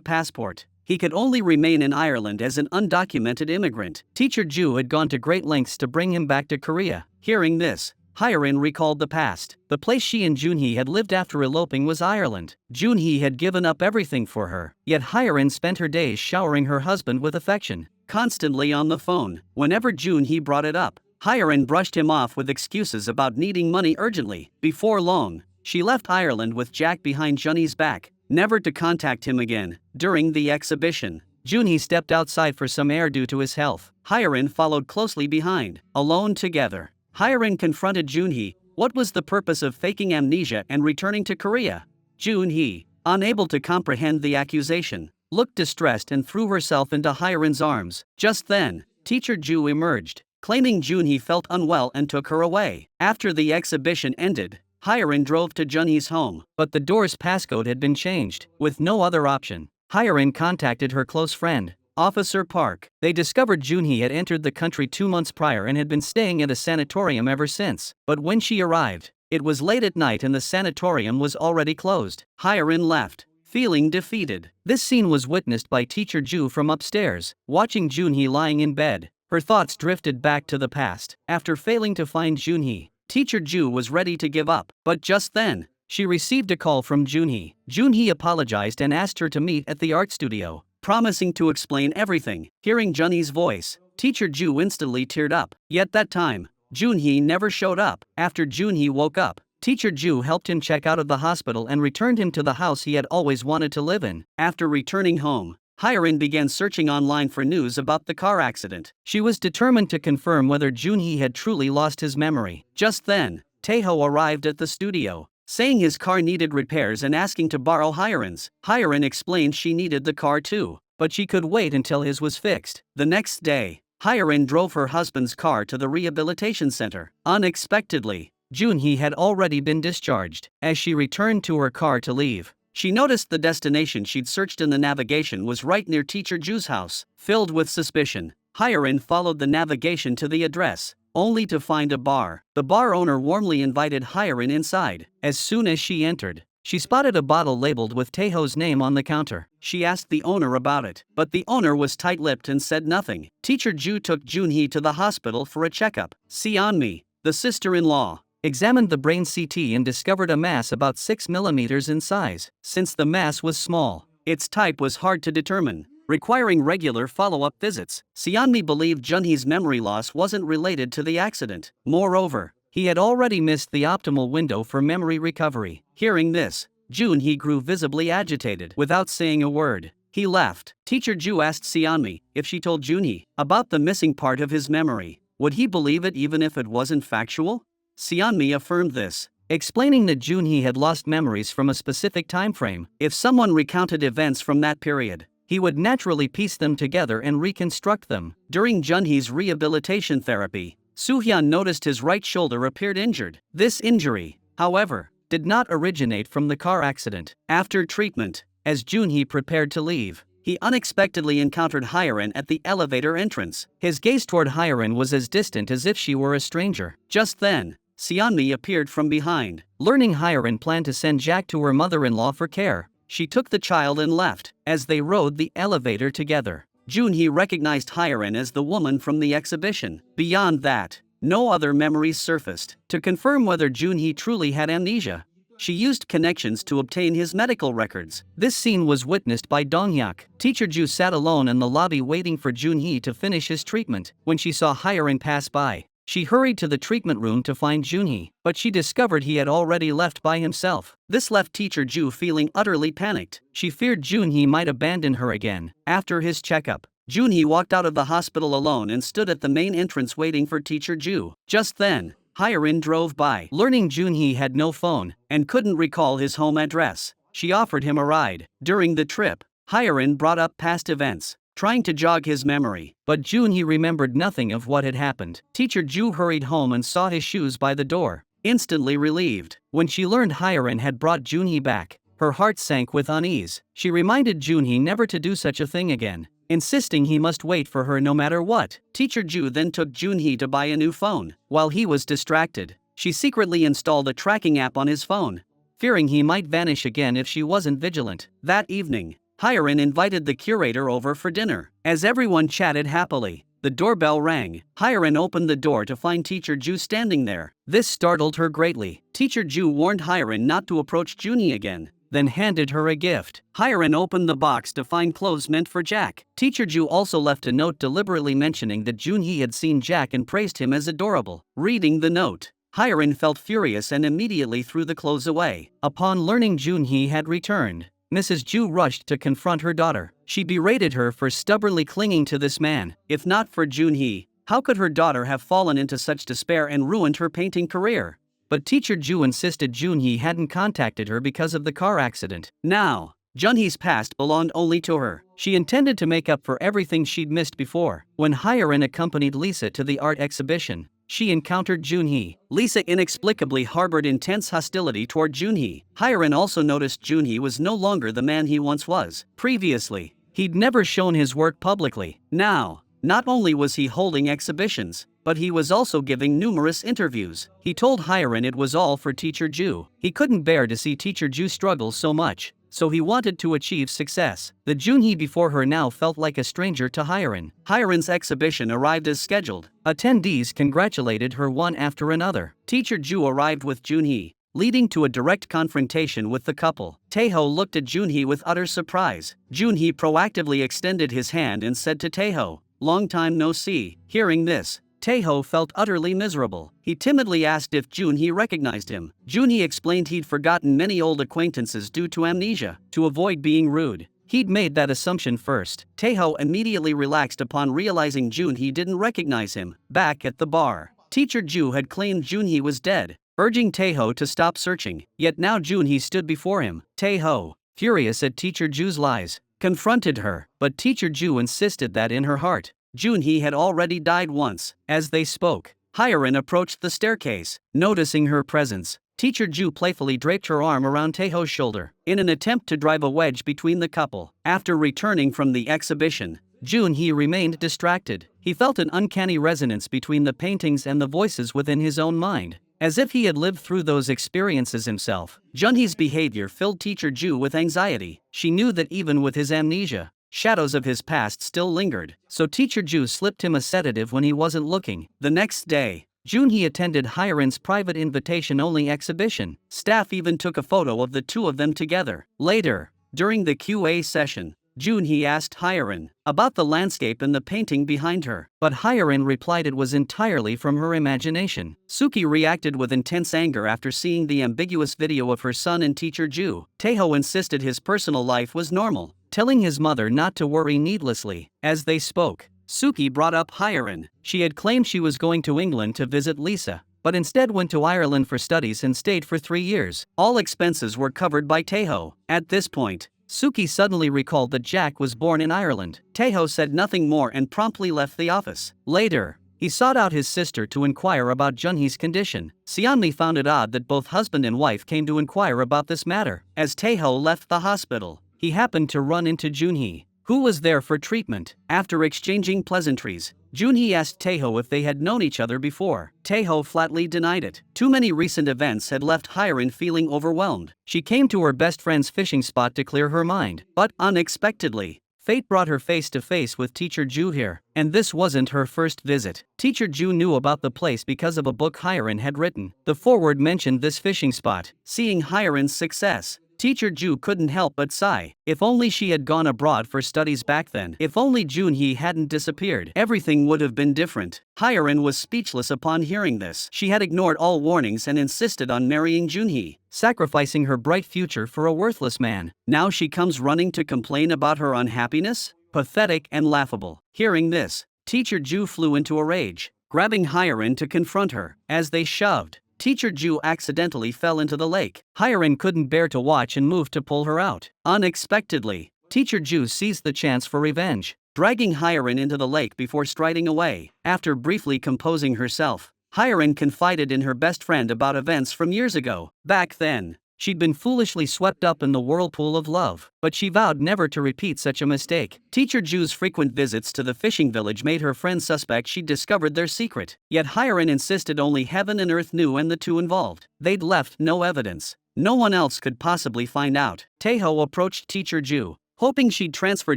passport, he could only remain in Ireland as an undocumented immigrant. Teacher Ju had gone to great lengths to bring him back to Korea. Hearing this, Hyerin recalled the past. The place she and Junhee had lived after eloping was Ireland. Junhee had given up everything for her, yet Hyerin spent her days showering her husband with affection, constantly on the phone. Whenever Junhee brought it up, Hyerin brushed him off with excuses about needing money urgently. Before long, she left Ireland with Jack behind Junhee's back, never to contact him again. During the exhibition, Junhee stepped outside for some air due to his health. Hyerin followed closely behind. Alone together, Hyerin confronted Junhee. What was the purpose of faking amnesia and returning to Korea? Junhee, unable to comprehend the accusation, looked distressed and threw herself into Hyerin's arms. Just then, Teacher Ju emerged, claiming Junhee felt unwell and took her away. After the exhibition ended, Hyerin drove to Junhee's home, but the door's passcode had been changed. With no other option, Hyerin contacted her close friend, Officer Park. They discovered Junhee had entered the country 2 months prior and had been staying at a sanatorium ever since. But when she arrived, it was late at night and the sanatorium was already closed. Hyerin left, feeling defeated. This scene was witnessed by Teacher Ju from upstairs. Watching Junhee lying in bed, her thoughts drifted back to the past. After failing to find Junhee, Teacher Ju was ready to give up. But just then, she received a call from Junhee. Junhee apologized and asked her to meet at the art studio, promising to explain everything. Hearing Junhee's voice, Teacher Ju instantly teared up. Yet that time, Junhee never showed up. After Junhee woke up, Teacher Ju helped him check out of the hospital and returned him to the house he had always wanted to live in. After returning home, Hyerin began searching online for news about the car accident. She was determined to confirm whether Junhee had truly lost his memory. Just then, Taeho arrived at the studio, saying his car needed repairs and asking to borrow Hyerin's. Hyerin explained she needed the car too, but she could wait until his was fixed. The next day, Hyerin drove her husband's car to the rehabilitation center. Unexpectedly, Junhee had already been discharged. As she returned to her car to leave, she noticed the destination she'd searched in the navigation was right near Teacher Ju's house. Filled with suspicion, Hyerin followed the navigation to the address, only to find a bar. The bar owner warmly invited Hyerin inside. As soon as she entered, she spotted a bottle labeled with Taeho's name on the counter. She asked the owner about it, but the owner was tight-lipped and said nothing. Teacher Ju took Junhee to the hospital for a checkup. Seonmi, the sister-in-law, examined the brain CT and discovered a mass about 6 millimeters in size. Since the mass was small, its type was hard to determine, requiring regular follow-up visits. Seonmi believed Junhee's memory loss wasn't related to the accident. Moreover, he had already missed the optimal window for memory recovery. Hearing this, Junhee grew visibly agitated. Without saying a word, he left. Teacher Ju asked Seonmi if she told Junhee about the missing part of his memory. Would he believe it even if it wasn't factual? Seonmi affirmed this, explaining that Junhee had lost memories from a specific time frame. If someone recounted events from that period, he would naturally piece them together and reconstruct them. During Junhee's rehabilitation therapy, Soohyun noticed his right shoulder appeared injured. This injury, however, did not originate from the car accident. After treatment, as Junhee prepared to leave, he unexpectedly encountered Hyerin at the elevator entrance. His gaze toward Hyerin was as distant as if she were a stranger. Just then, Seonmi appeared from behind. Learning Hyerin planned to send Jack to her mother-in-law for care, she took the child and left. As they rode the elevator together, Junhee recognized Hyerin as the woman from the exhibition. Beyond that, no other memories surfaced. To confirm whether Junhee truly had amnesia, she used connections to obtain his medical records. This scene was witnessed by Donghyuk. Teacher Ju sat alone in the lobby waiting for Junhee to finish his treatment. When she saw Hyerin pass by, She hurried to the treatment room to find Junhee, but she discovered he had already left by himself. This left teacher Ju feeling utterly panicked. She feared Junhee might abandon her again. After his checkup, Junhee walked out of the hospital alone and stood at the main entrance waiting for teacher Ju. Just then, Hyerin drove by. Learning Junhee had no phone and couldn't recall his home address, she offered him a ride. During the trip, Hyerin brought up past events, trying to jog his memory, but Junhee remembered nothing of what had happened. Teacher Ju hurried home and saw his shoes by the door, instantly relieved. When she learned Hyerin had brought Junhee back, her heart sank with unease. She reminded Junhee never to do such a thing again, insisting he must wait for her no matter what. Teacher Ju then took Junhee to buy a new phone. While he was distracted, she secretly installed a tracking app on his phone, fearing he might vanish again if she wasn't vigilant. That evening, Hyerin invited the curator over for dinner. As everyone chatted happily, the doorbell rang. Hyerin opened the door to find Teacher Ju standing there. This startled her greatly. Teacher Ju warned Hyerin not to approach Junhee again, then handed her a gift. Hyerin opened the box to find clothes meant for Jack. Teacher Ju also left a note deliberately mentioning that Junhee had seen Jack and praised him as adorable. Reading the note, Hyerin felt furious and immediately threw the clothes away. Upon learning Junhee had returned, Mrs. Ju rushed to confront her daughter. She berated her for stubbornly clinging to this man. If not for Junhee, how could her daughter have fallen into such despair and ruined her painting career? But Teacher Ju insisted Junhee hadn't contacted her because of the car accident. Now, Junhee's past belonged only to her. She intended to make up for everything she'd missed before. When Hyerin accompanied Lisa to the art exhibition, she encountered Junhee. Lisa inexplicably harbored intense hostility toward Junhee. Hyerin also noticed Junhee was no longer the man he once was. Previously, he'd never shown his work publicly. Now, not only was he holding exhibitions, but he was also giving numerous interviews. He told Hyerin it was all for Teacher Ju. He couldn't bear to see Teacher Ju struggle so much, so he wanted to achieve success. The Junhee before her now felt like a stranger to Hyerin. Hyerin's exhibition arrived as scheduled. Attendees congratulated her one after another. Teacher Ju arrived with Junhee, leading to a direct confrontation with the couple. Taeho looked at Junhee with utter surprise. Junhee proactively extended his hand and said to Taeho, "Long time no see." Hearing this, Taeho felt utterly miserable. He timidly asked if Junhee recognized him. Junhee explained he'd forgotten many old acquaintances due to amnesia. To avoid being rude, he'd made that assumption first. Taeho immediately relaxed upon realizing Junhee didn't recognize him. Back at the bar, Teacher Ju had claimed Junhee was dead, urging Taeho to stop searching. Yet now Junhee stood before him. Taeho, furious at Teacher Ju's lies, confronted her, but Teacher Ju insisted that in her heart, Junhee had already died once. As they spoke, Hyerin approached the staircase. Noticing her presence, Teacher Ju playfully draped her arm around Taeho's shoulder, in an attempt to drive a wedge between the couple. After returning from the exhibition, Junhee remained distracted. He felt an uncanny resonance between the paintings and the voices within his own mind, as if he had lived through those experiences himself. Junhee's behavior filled Teacher Ju with anxiety. She knew that even with his amnesia, shadows of his past still lingered, so Teacher Ju slipped him a sedative when he wasn't looking. The next day, Junhee attended Hyerin's private invitation-only exhibition. Staff even took a photo of the two of them together. Later, during the QA session, Junhee asked Hyerin about the landscape and the painting behind her, but Hyerin replied it was entirely from her imagination. Suki reacted with intense anger after seeing the ambiguous video of her son and Teacher Ju. Taeho insisted his personal life was normal, telling his mother not to worry needlessly. As they spoke, Suki brought up Hyerin. She had claimed she was going to England to visit Lisa, but instead went to Ireland for studies and stayed for 3 years. All expenses were covered by Taeho. At this point, Suki suddenly recalled that Jack was born in Ireland. Taeho said nothing more and promptly left the office. Later, he sought out his sister to inquire about Junhee's condition. Seonmi found it odd that both husband and wife came to inquire about this matter. As Taeho left the hospital, he happened to run into Junhee, who was there for treatment. After exchanging pleasantries, Junhee asked Taeho if they had known each other before. Taeho flatly denied it. Too many recent events had left Hyerin feeling overwhelmed. She came to her best friend's fishing spot to clear her mind, but unexpectedly, fate brought her face to face with Teacher Ju here. And this wasn't her first visit. Teacher Ju knew about the place because of a book Hyerin had written. The foreword mentioned this fishing spot. Seeing Hyerin's success, Teacher Ju couldn't help but sigh. If only she had gone abroad for studies back then. If only Junhee hadn't disappeared. Everything would have been different. Hyerin was speechless upon hearing this. She had ignored all warnings and insisted on marrying Junhee, sacrificing her bright future for a worthless man. Now she comes running to complain about her unhappiness? Pathetic and laughable. Hearing this, Teacher Ju flew into a rage, grabbing Hyerin to confront her. As they shoved, Teacher Ju accidentally fell into the lake. Hyerin couldn't bear to watch and moved to pull her out. Unexpectedly, Teacher Ju seized the chance for revenge, dragging Hyerin into the lake before striding away. After briefly composing herself, Hyerin confided in her best friend about events from years ago. Back then, she'd been foolishly swept up in the whirlpool of love, but she vowed never to repeat such a mistake. Teacher Ju's frequent visits to the fishing village made her friends suspect she'd discovered their secret. Yet Hyerin insisted only heaven and earth knew and the two involved. They'd left no evidence. No one else could possibly find out. Taeho approached Teacher Ju, hoping she'd transfer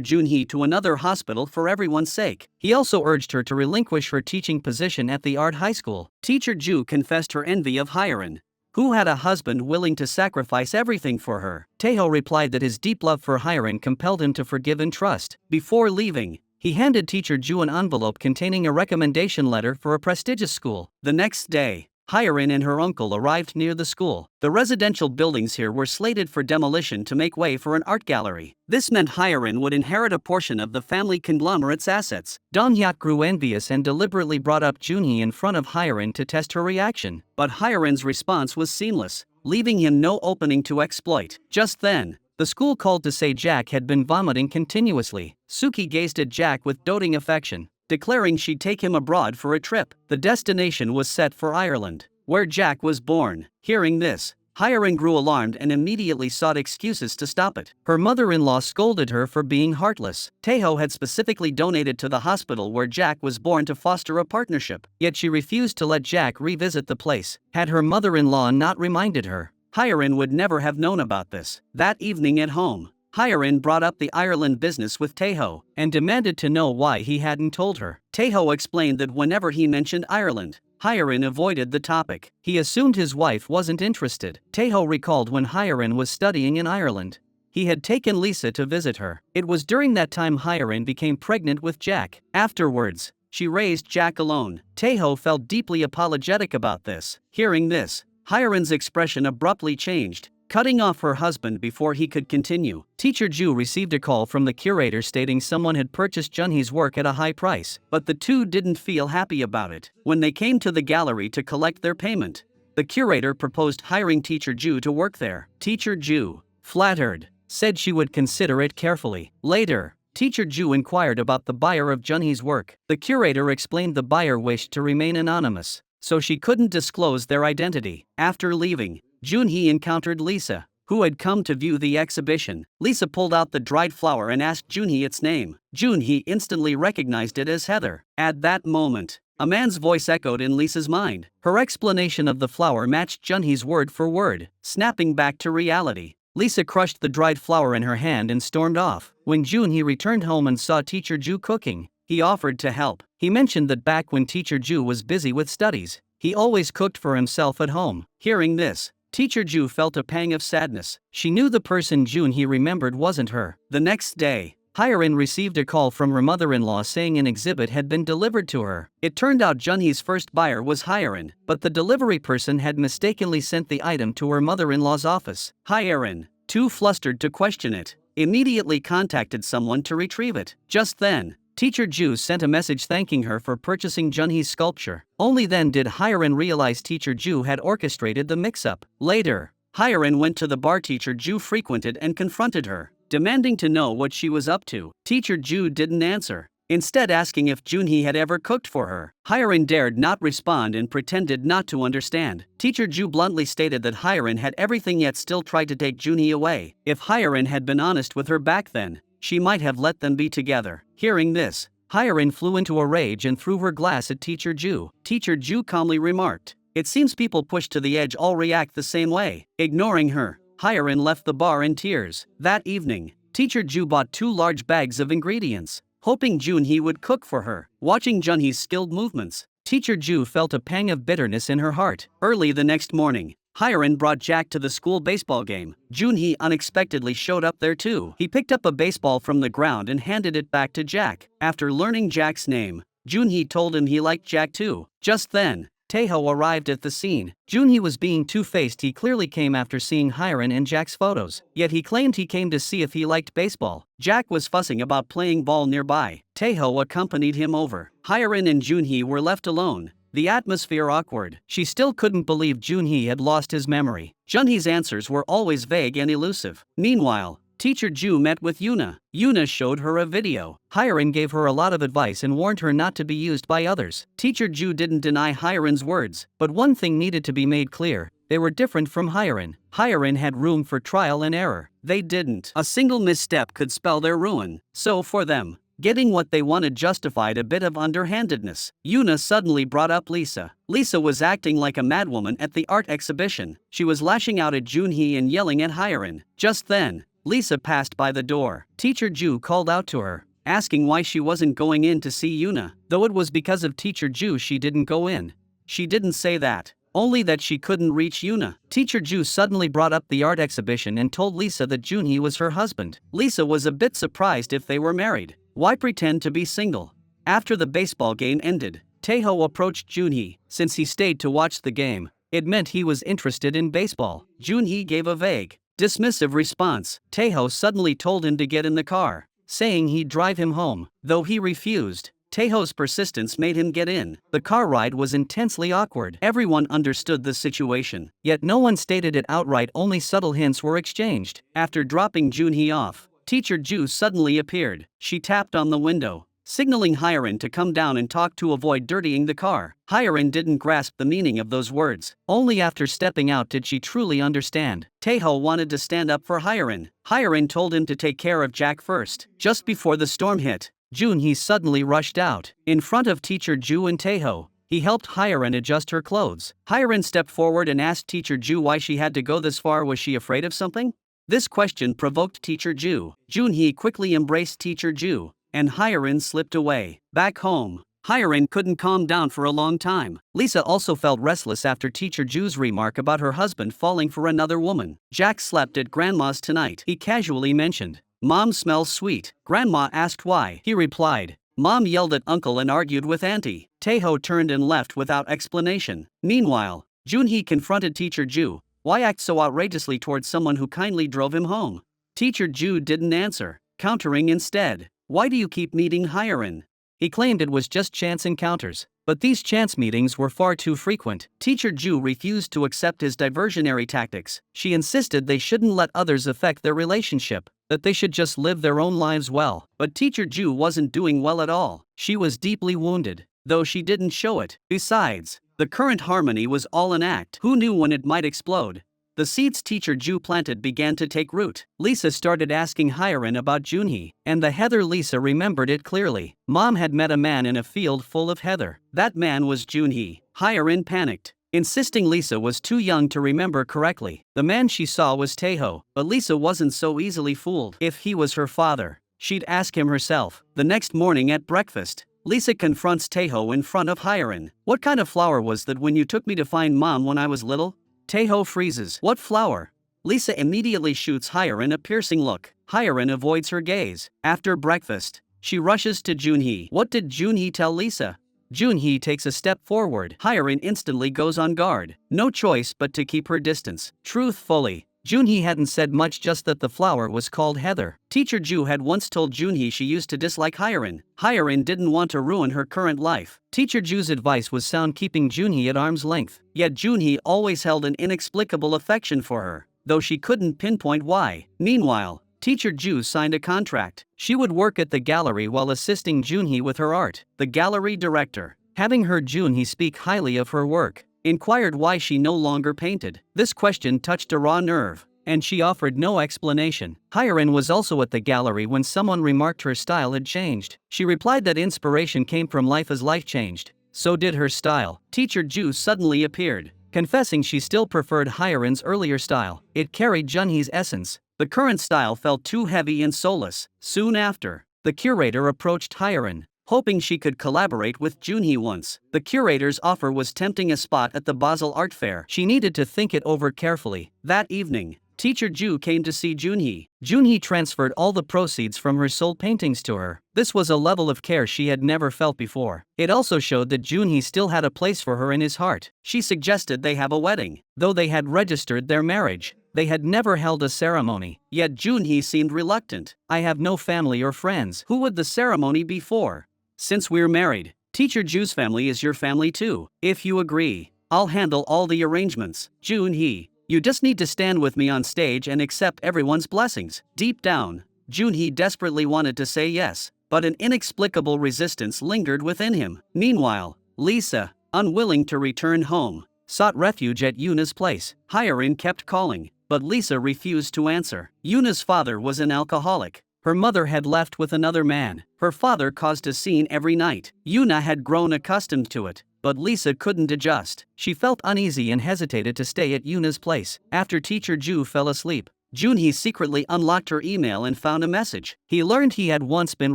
Junhee to another hospital for everyone's sake. He also urged her to relinquish her teaching position at the art high school. Teacher Ju confessed her envy of Hyerin, who had a husband willing to sacrifice everything for her. Taeho replied that his deep love for Hyerin compelled him to forgive and trust. Before leaving, he handed Teacher Ju an envelope containing a recommendation letter for a prestigious school. The next day, Hyerin and her uncle arrived near the school. The residential buildings here were slated for demolition to make way for an art gallery. This meant Hyerin would inherit a portion of the family conglomerate's assets. Dong-hyuk grew envious and deliberately brought up Junhee in front of Hyerin to test her reaction. But Hyerin's response was seamless, leaving him no opening to exploit. Just then, the school called to say Jack had been vomiting continuously. Suki gazed at Jack with doting affection, declaring she'd take him abroad for a trip. The destination was set for Ireland, where Jack was born. Hearing this, Hyerin grew alarmed and immediately sought excuses to stop it. Her mother-in-law scolded her for being heartless. Taeho had specifically donated to the hospital where Jack was born to foster a partnership, yet she refused to let Jack revisit the place. Had her mother-in-law not reminded her, Hyerin would never have known about this. That evening at home, Hyerin brought up the Ireland business with Taeho and demanded to know why he hadn't told her. Taeho explained that whenever he mentioned Ireland, Hyerin avoided the topic. He assumed his wife wasn't interested. Taeho recalled when Hyerin was studying in Ireland, he had taken Lisa to visit her. It was during that time Hyerin became pregnant with Jack. Afterwards, she raised Jack alone. Taeho felt deeply apologetic about this. Hearing this, Hyerin's expression abruptly changed, cutting off her husband before he could continue. Teacher Ju received a call from the curator stating someone had purchased Junhee's work at a high price, but the two didn't feel happy about it. When they came to the gallery to collect their payment, the curator proposed hiring Teacher Ju to work there. Teacher Ju, flattered, said she would consider it carefully. Later, Teacher Ju inquired about the buyer of Junhee's work. The curator explained the buyer wished to remain anonymous, so she couldn't disclose their identity. After leaving, Junhee encountered Lisa, who had come to view the exhibition. Lisa pulled out the dried flower and asked Junhee its name. Junhee instantly recognized it as Heather. At that moment, a man's voice echoed in Lisa's mind. Her explanation of the flower matched Junhee's word for word, snapping back to reality. Lisa crushed the dried flower in her hand and stormed off. When Junhee returned home and saw Teacher Ju cooking, he offered to help. He mentioned that back when Teacher Ju was busy with studies, he always cooked for himself at home. Hearing this, Teacher Ju felt a pang of sadness. She knew the person Junhee remembered wasn't her. The next day, Hyerin received a call from her mother-in-law saying an exhibit had been delivered to her. It turned out Junhee's first buyer was Hyerin, but the delivery person had mistakenly sent the item to her mother-in-law's office. Hyerin, too flustered to question it, immediately contacted someone to retrieve it. Just then, Teacher Ju sent a message thanking her for purchasing Junhee's sculpture. Only then did Hyerin realize Teacher Ju had orchestrated the mix-up. Later, Hyerin went to the bar Teacher Ju frequented and confronted her, demanding to know what she was up to. Teacher Ju didn't answer, instead asking if Junhee had ever cooked for her. Hyerin dared not respond and pretended not to understand. Teacher Ju bluntly stated that Hyerin had everything yet still tried to take Junhee away. If Hyerin had been honest with her back then, she might have let them be together. Hearing this, Hyerin flew into a rage and threw her glass at Teacher Ju. Teacher Ju calmly remarked, "It seems people pushed to the edge all react the same way." Ignoring her, Hyerin left the bar in tears. That evening, Teacher Ju bought 2 large bags of ingredients, hoping Junhee would cook for her. Watching Junhee's skilled movements, Teacher Ju felt a pang of bitterness in her heart. Early the next morning, Hyeren brought Jack to the school baseball game. Junhee unexpectedly showed up there too. He picked up a baseball from the ground and handed it back to Jack. After learning Jack's name, Junhee told him he liked Jack too. Just then, Taeho arrived at the scene. Junhee was being two-faced. He clearly came after seeing Hyeren and Jack's photos, yet he claimed he came to see if he liked baseball. Jack was fussing about playing ball nearby. Taeho accompanied him over. Hyeren and Junhee were left alone, the atmosphere awkward. She still couldn't believe Junhee had lost his memory. Junhee's answers were always vague and elusive. Meanwhile, Teacher Ju met with Yuna. Yuna showed her a video. Hyeren gave her a lot of advice and warned her not to be used by others. Teacher Ju didn't deny Hyeren's words, but one thing needed to be made clear: they were different from Hyeren. Hyeren had room for trial and error. They didn't. A single misstep could spell their ruin. So for them, getting what they wanted justified a bit of underhandedness. Yuna suddenly brought up Lisa. Lisa was acting like a madwoman at the art exhibition. She was lashing out at Junhee and yelling at Hyeren. Just then, Lisa passed by the door. Teacher Ju called out to her, asking why she wasn't going in to see Yuna. Though it was because of Teacher Ju she didn't go in. She didn't say that, only that she couldn't reach Yuna. Teacher Ju suddenly brought up the art exhibition and told Lisa that Junhee was her husband. Lisa was a bit surprised if they were married. Why pretend to be single? After the baseball game ended, Taeho approached Junhee. Since he stayed to watch the game, it meant he was interested in baseball. Junhee gave a vague, dismissive response. Taeho suddenly told him to get in the car, saying he'd drive him home. Though he refused, Taeho's persistence made him get in. The car ride was intensely awkward. Everyone understood the situation, yet no one stated it outright, only subtle hints were exchanged. After dropping Junhee off, Teacher Ju suddenly appeared. She tapped on the window, signaling Hyeren to come down and talk to avoid dirtying the car. Hyeren didn't grasp the meaning of those words. Only after stepping out did she truly understand. Taeho wanted to stand up for Hyeren. Hyeren told him to take care of Jack first. Just before the storm hit, Junhee suddenly rushed out. In front of Teacher Ju and Taeho, he helped Hyeren adjust her clothes. Hyeren stepped forward and asked Teacher Ju why she had to go this far. Was she afraid of something? This question provoked Teacher Ju. Junhee quickly embraced Teacher Ju, and Hyeren slipped away. Back home, Hyeren couldn't calm down for a long time. Lisa also felt restless after Teacher Ju's remark about her husband falling for another woman. Jack slept at Grandma's tonight. He casually mentioned, "Mom smells sweet." Grandma asked why. He replied, "Mom yelled at Uncle and argued with Auntie." Taeho turned and left without explanation. Meanwhile, Junhee confronted Teacher Ju. Why act so outrageously towards someone who kindly drove him home? Teacher Ju didn't answer, countering instead, "Why do you keep meeting Hyeren?" He claimed it was just chance encounters, but these chance meetings were far too frequent. Teacher Ju refused to accept his diversionary tactics. She insisted they shouldn't let others affect their relationship, that they should just live their own lives well. But Teacher Ju wasn't doing well at all. She was deeply wounded, though she didn't show it. Besides, the current harmony was all an act. Who knew when it might explode? The seeds Teacher Ju planted began to take root. Lisa started asking Hyeren about Junhee, and the heather. Lisa remembered it clearly. Mom had met a man in a field full of heather. That man was Junhee. Hyeren panicked, insisting Lisa was too young to remember correctly. The man she saw was Taeho, but Lisa wasn't so easily fooled. If he was her father, she'd ask him herself. The next morning at breakfast, Lisa confronts Taeho in front of Hyeren. "What kind of flower was that when you took me to find Mom when I was little?" Taeho freezes. "What flower?" Lisa immediately shoots Hyeren a piercing look. Hyeren avoids her gaze. After breakfast, she rushes to Junhee. What did Junhee tell Lisa? Junhee takes a step forward. Hyeren instantly goes on guard. No choice but to keep her distance. Truthfully, Junhee hadn't said much, just that the flower was called heather. Teacher Ju had once told Junhee she used to dislike Hyeren. Hyeren didn't want to ruin her current life. Teacher Ju's advice was sound, keeping Junhee at arm's length. Yet Junhee always held an inexplicable affection for her, though she couldn't pinpoint why. Meanwhile, Teacher Ju signed a contract. She would work at the gallery while assisting Junhee with her art. The gallery director, having heard Junhee speak highly of her work, inquired why she no longer painted. This question touched a raw nerve, and she offered no explanation. Hyeren was also at the gallery when someone remarked her style had changed. She replied that inspiration came from life. As life changed, so did her style. Teacher Ju suddenly appeared, confessing she still preferred Hyeren's earlier style. It carried Junhee's essence. The current style felt too heavy and soulless. Soon after, the curator approached Hyeren, hoping she could collaborate with Junhee once. The curator's offer was tempting, a spot at the Basel Art Fair. She needed to think it over carefully. That evening, Teacher Ju came to see Junhee. Junhee transferred all the proceeds from her sold paintings to her. This was a level of care she had never felt before. It also showed that Junhee still had a place for her in his heart. She suggested they have a wedding. Though they had registered their marriage, they had never held a ceremony. Yet Junhee seemed reluctant. I have no family or friends. Who would the ceremony be for? Since we're married, Teacher Ju's family is your family too. If you agree, I'll handle all the arrangements. Junhee, you just need to stand with me on stage and accept everyone's blessings. Deep down, Junhee desperately wanted to say yes, but an inexplicable resistance lingered within him. Meanwhile, Lisa, unwilling to return home, sought refuge at Yuna's place. Hyerin kept calling, but Lisa refused to answer. Yuna's father was an alcoholic. Her mother had left with another man. Her father caused a scene every night. Yuna had grown accustomed to it, but Lisa couldn't adjust. She felt uneasy and hesitated to stay at Yuna's place. After Teacher Ju fell asleep, Junhee secretly unlocked her email and found a message. He learned he had once been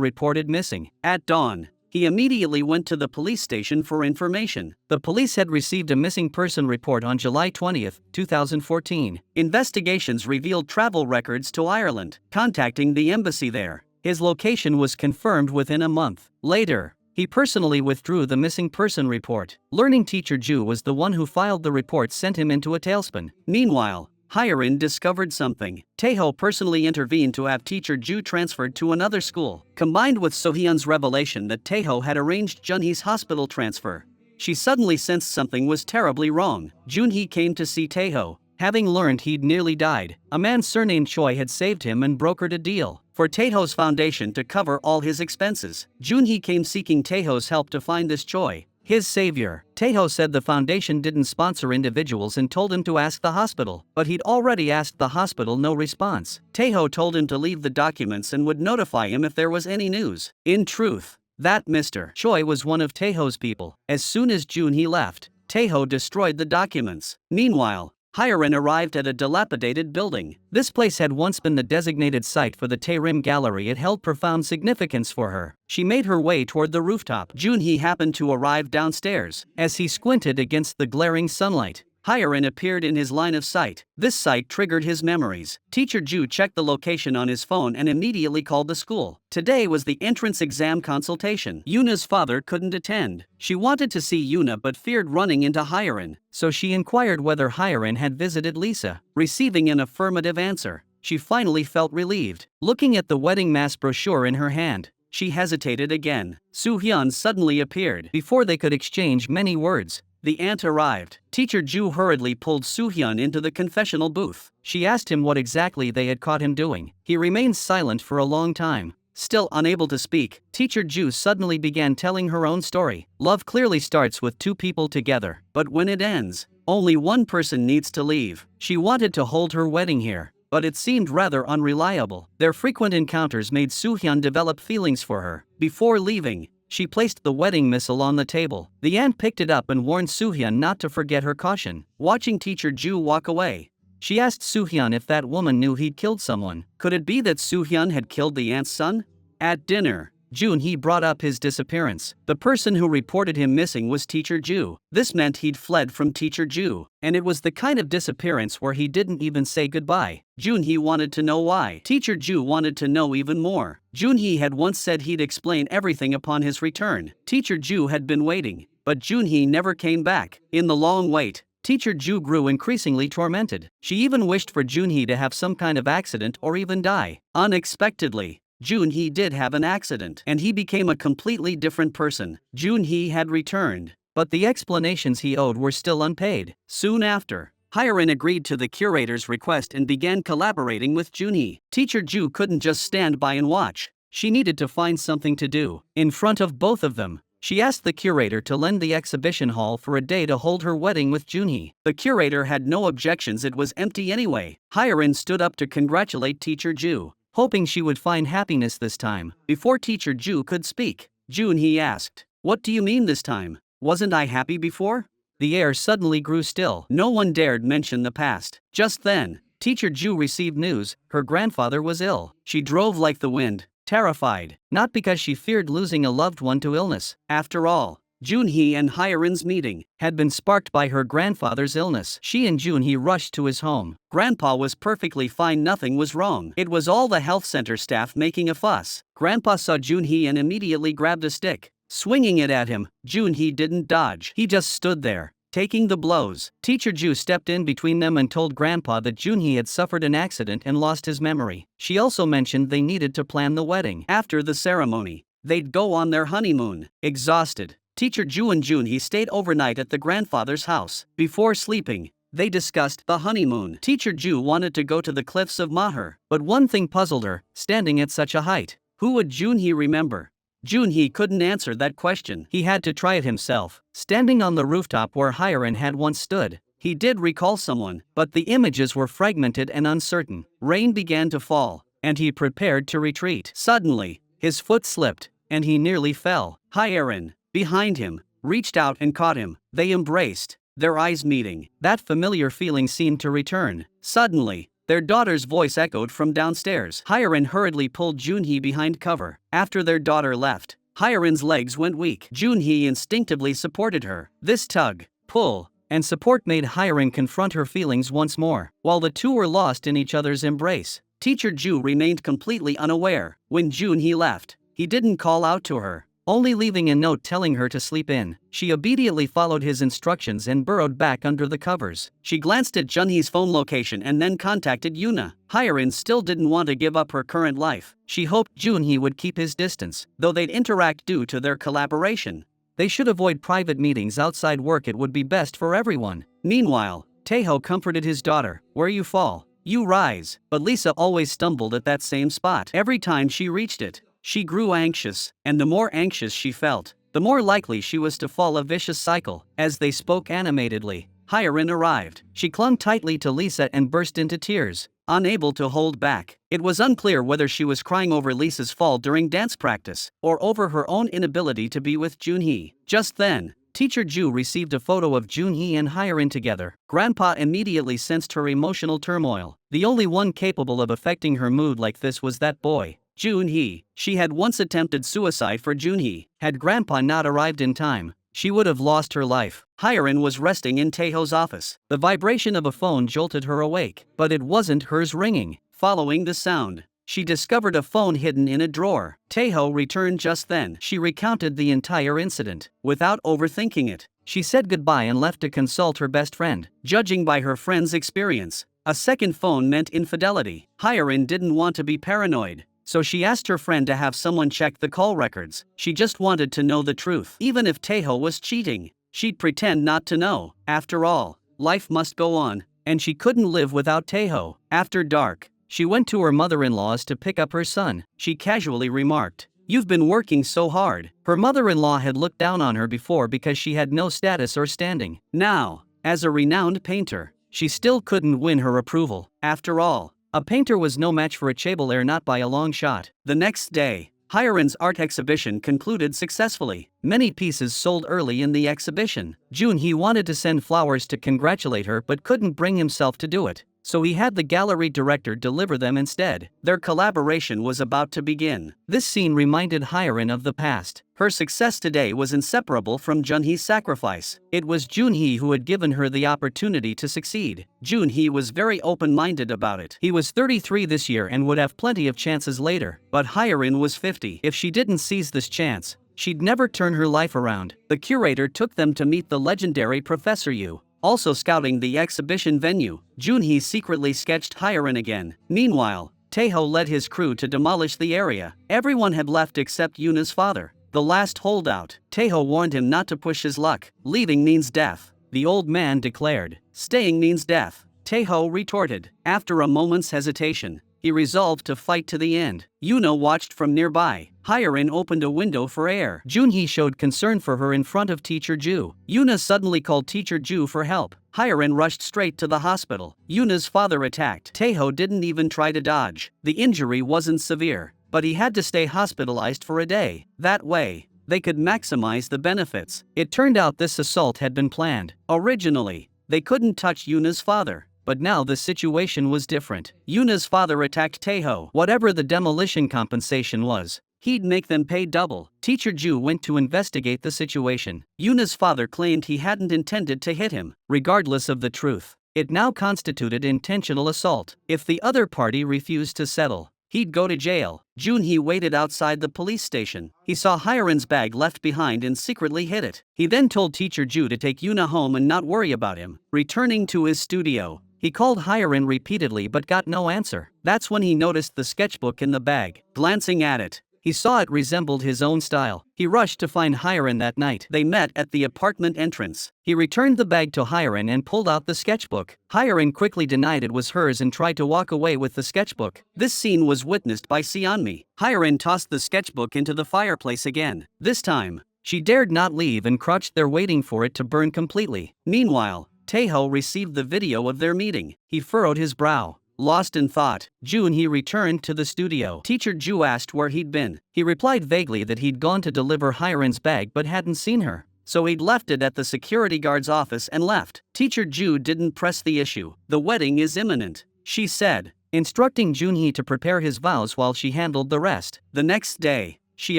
reported missing. At dawn, he immediately went to the police station for information. The police had received a missing person report on July 20, 2014. Investigations revealed travel records to Ireland. Contacting the embassy there, his location was confirmed within a month. Later, he personally withdrew the missing person report. Learning Teacher Ju was the one who filed the report sent him into a tailspin. Meanwhile, Hyerin discovered something. Taeho personally intervened to have Teacher Ju transferred to another school. Combined with Sohyun's revelation that Taeho had arranged Junhee's hospital transfer, she suddenly sensed something was terribly wrong. Junhee came to see Taeho, having learned he'd nearly died. A man surnamed Choi had saved him and brokered a deal for Taeho's foundation to cover all his expenses. Junhee came seeking Taeho's help to find this Choi, his savior. Taeho said the foundation didn't sponsor individuals and told him to ask the hospital, but he'd already asked the hospital, no response. Taeho told him to leave the documents and would notify him if there was any news. In truth, that Mr. Choi was one of Taeho's people. As soon as Junhee left, Taeho destroyed the documents. Meanwhile, Hyerin arrived at a dilapidated building. This place had once been the designated site for the Taerim Gallery. It held profound significance for her. She made her way toward the rooftop. Junhee happened to arrive downstairs. As he squinted against the glaring sunlight, Hyerin appeared in his line of sight. This sight triggered his memories. Teacher Ju checked the location on his phone and immediately called the school. Today was the entrance exam consultation. Yuna's father couldn't attend. She wanted to see Yuna but feared running into Hyerin, so she inquired whether Hyerin had visited Lisa. Receiving an affirmative answer, she finally felt relieved. Looking at the wedding mass brochure in her hand, she hesitated again. Soo-hyun suddenly appeared. Before they could exchange many words, the aunt arrived. Teacher Ju hurriedly pulled Soo-hyun into the confessional booth. She asked him what exactly they had caught him doing. He remained silent for a long time. Still unable to speak, Teacher Ju suddenly began telling her own story. Love clearly starts with two people together, but when it ends, only one person needs to leave. She wanted to hold her wedding here, but it seemed rather unreliable. Their frequent encounters made Soo-hyun develop feelings for her. Before leaving, she placed the wedding missile on the table. The aunt picked it up and warned Soo-hyun not to forget her caution. Watching Teacher Ju walk away, she asked Soo-hyun if that woman knew he'd killed someone. Could it be that Soo-hyun had killed the aunt's son? At dinner, Junhee brought up his disappearance. The person who reported him missing was Teacher Ju. This meant he'd fled from Teacher Ju, and it was the kind of disappearance where he didn't even say goodbye. Junhee wanted to know why. Teacher Ju wanted to know even more. Junhee had once said he'd explain everything upon his return. Teacher Ju had been waiting, but Junhee never came back. In the long wait, Teacher Ju grew increasingly tormented. She even wished for Junhee to have some kind of accident or even die. Unexpectedly, Junhee did have an accident, and he became a completely different person. Junhee had returned, but the explanations he owed were still unpaid. Soon after, Hyerin agreed to the curator's request and began collaborating with Junhee. Teacher Ju couldn't just stand by and watch. She needed to find something to do. In front of both of them, she asked the curator to lend the exhibition hall for a day to hold her wedding with Junhee. The curator had no objections, it was empty anyway. Hyerin stood up to congratulate Teacher Ju, hoping she would find happiness this time. Before Teacher Ju could speak, Junhee asked, "What do you mean this time? Wasn't I happy before?" The air suddenly grew still. No one dared mention the past. Just then, Teacher Ju received news. Her grandfather was ill. She drove like the wind, terrified, not because she feared losing a loved one to illness. After all, Junhee and Hyeon's meeting had been sparked by her grandfather's illness. She and Junhee rushed to his home. Grandpa was perfectly fine, nothing was wrong. It was all the health center staff making a fuss. Grandpa saw Junhee and immediately grabbed a stick, swinging it at him. Junhee didn't dodge. He just stood there, taking the blows. Teacher Ju stepped in between them and told Grandpa that Junhee had suffered an accident and lost his memory. She also mentioned they needed to plan the wedding. After the ceremony, they'd go on their honeymoon. Exhausted, Teacher Ju and Junhee stayed overnight at the grandfather's house. Before sleeping, they discussed the honeymoon. Teacher Ju wanted to go to the cliffs of Maher, but one thing puzzled her: standing at such a height, who would Junhee remember? Junhee couldn't answer that question. He had to try it himself. Standing on the rooftop where Hyeon had once stood, he did recall someone, but the images were fragmented and uncertain. Rain began to fall, and he prepared to retreat. Suddenly, his foot slipped, and he nearly fell. Hyeon, behind him, reached out and caught him. They embraced, their eyes meeting. That familiar feeling seemed to return. Suddenly, their daughter's voice echoed from downstairs. Hyeon hurriedly pulled Junhee behind cover. After their daughter left, Hyeon's legs went weak. Junhee instinctively supported her. This tug, pull, and support made Hyeon confront her feelings once more. While the two were lost in each other's embrace, Teacher Ju remained completely unaware. When Junhee left, he didn't call out to her, only leaving a note telling her to sleep in. She obediently followed his instructions and burrowed back under the covers. She glanced at Junhee's phone location and then contacted Yuna. Hyeon still didn't want to give up her current life. She hoped Junhee would keep his distance, though they'd interact due to their collaboration. They should avoid private meetings outside work, it would be best for everyone. Meanwhile, Taeho comforted his daughter. Where you fall, you rise. But Lisa always stumbled at that same spot. Every time she reached it, she grew anxious, and the more anxious she felt, the more likely she was to fall, a vicious cycle. As they spoke animatedly, Hyeon arrived. She clung tightly to Lisa and burst into tears, unable to hold back. It was unclear whether she was crying over Lisa's fall during dance practice, or over her own inability to be with Junhee. Just then, Teacher Ju received a photo of Junhee and Hyeon together. Grandpa immediately sensed her emotional turmoil. The only one capable of affecting her mood like this was that boy, Junhee. She had once attempted suicide for Junhee. Had Grandpa not arrived in time, she would have lost her life. Hyeon was resting in Taeho's office. The vibration of a phone jolted her awake, but it wasn't hers ringing. Following the sound, she discovered a phone hidden in a drawer. Taeho returned just then. She recounted the entire incident. Without overthinking it, she said goodbye and left to consult her best friend. Judging by her friend's experience, a second phone meant infidelity. Hyeon didn't want to be paranoid, so she asked her friend to have someone check the call records. She just wanted to know the truth. Even if Taeho was cheating, she'd pretend not to know. After all, life must go on, and she couldn't live without Taeho. After dark, she went to her mother-in-law's to pick up her son. She casually remarked, "You've been working so hard." Her mother-in-law had looked down on her before because she had no status or standing. Now, as a renowned painter, she still couldn't win her approval. After all, a painter was no match for a chaebol, not by a long shot. The next day, Hyeon's art exhibition concluded successfully. Many pieces sold early in the exhibition. Junhee wanted to send flowers to congratulate her but couldn't bring himself to do it, so he had the gallery director deliver them instead. Their collaboration was about to begin. This scene reminded Hyeon of the past. Her success today was inseparable from Junhee's sacrifice. It was Junhee who had given her the opportunity to succeed. Junhee was very open-minded about it. He was 33 this year and would have plenty of chances later, but Hyeon was 50. If she didn't seize this chance, she'd never turn her life around. The curator took them to meet the legendary Professor Yu, also scouting the exhibition venue. Junhee secretly sketched Hyeon again. Meanwhile, Taeho led his crew to demolish the area. Everyone had left except Yuna's father, the last holdout. Taeho warned him not to push his luck. Leaving means death, the old man declared. Staying means death, Taeho retorted. After a moment's hesitation, he resolved to fight to the end. Yuna watched from nearby. Hyeon opened a window for air. Junhee showed concern for her in front of Teacher Ju. Yuna suddenly called Teacher Ju for help. Hyeon rushed straight to the hospital. Yuna's father attacked. Taeho didn't even try to dodge. The injury wasn't severe, but he had to stay hospitalized for a day. That way, they could maximize the benefits. It turned out this assault had been planned. Originally, they couldn't touch Yuna's father, but now the situation was different. Yuna's father attacked Taeho. Whatever the demolition compensation was, he'd make them pay double. Teacher Ju went to investigate the situation. Yuna's father claimed he hadn't intended to hit him, regardless of the truth. It now constituted intentional assault. If the other party refused to settle, he'd go to jail. Junhee waited outside the police station. He saw Hyeon's bag left behind and secretly hid it. He then told Teacher Ju to take Yuna home and not worry about him. Returning to his studio, he called Hyeon repeatedly but got no answer. That's when he noticed the sketchbook in the bag. Glancing at it, he saw it resembled his own style. He rushed to find Hyeon that night. They met at the apartment entrance. He returned the bag to Hyeon and pulled out the sketchbook. Hyeon quickly denied it was hers and tried to walk away with the sketchbook. This scene was witnessed by Seonmi. Hyeon tossed the sketchbook into the fireplace again. This time, she dared not leave and crouched there waiting for it to burn completely. Meanwhile, Taeho received the video of their meeting. He furrowed his brow. Lost in thought, Junhee returned to the studio. Teacher Ju asked where he'd been. He replied vaguely that he'd gone to deliver Hyeon's bag but hadn't seen her, so he'd left it at the security guard's office and left. Teacher Ju didn't press the issue. The wedding is imminent, she said, instructing Junhee to prepare his vows while she handled the rest. The next day, she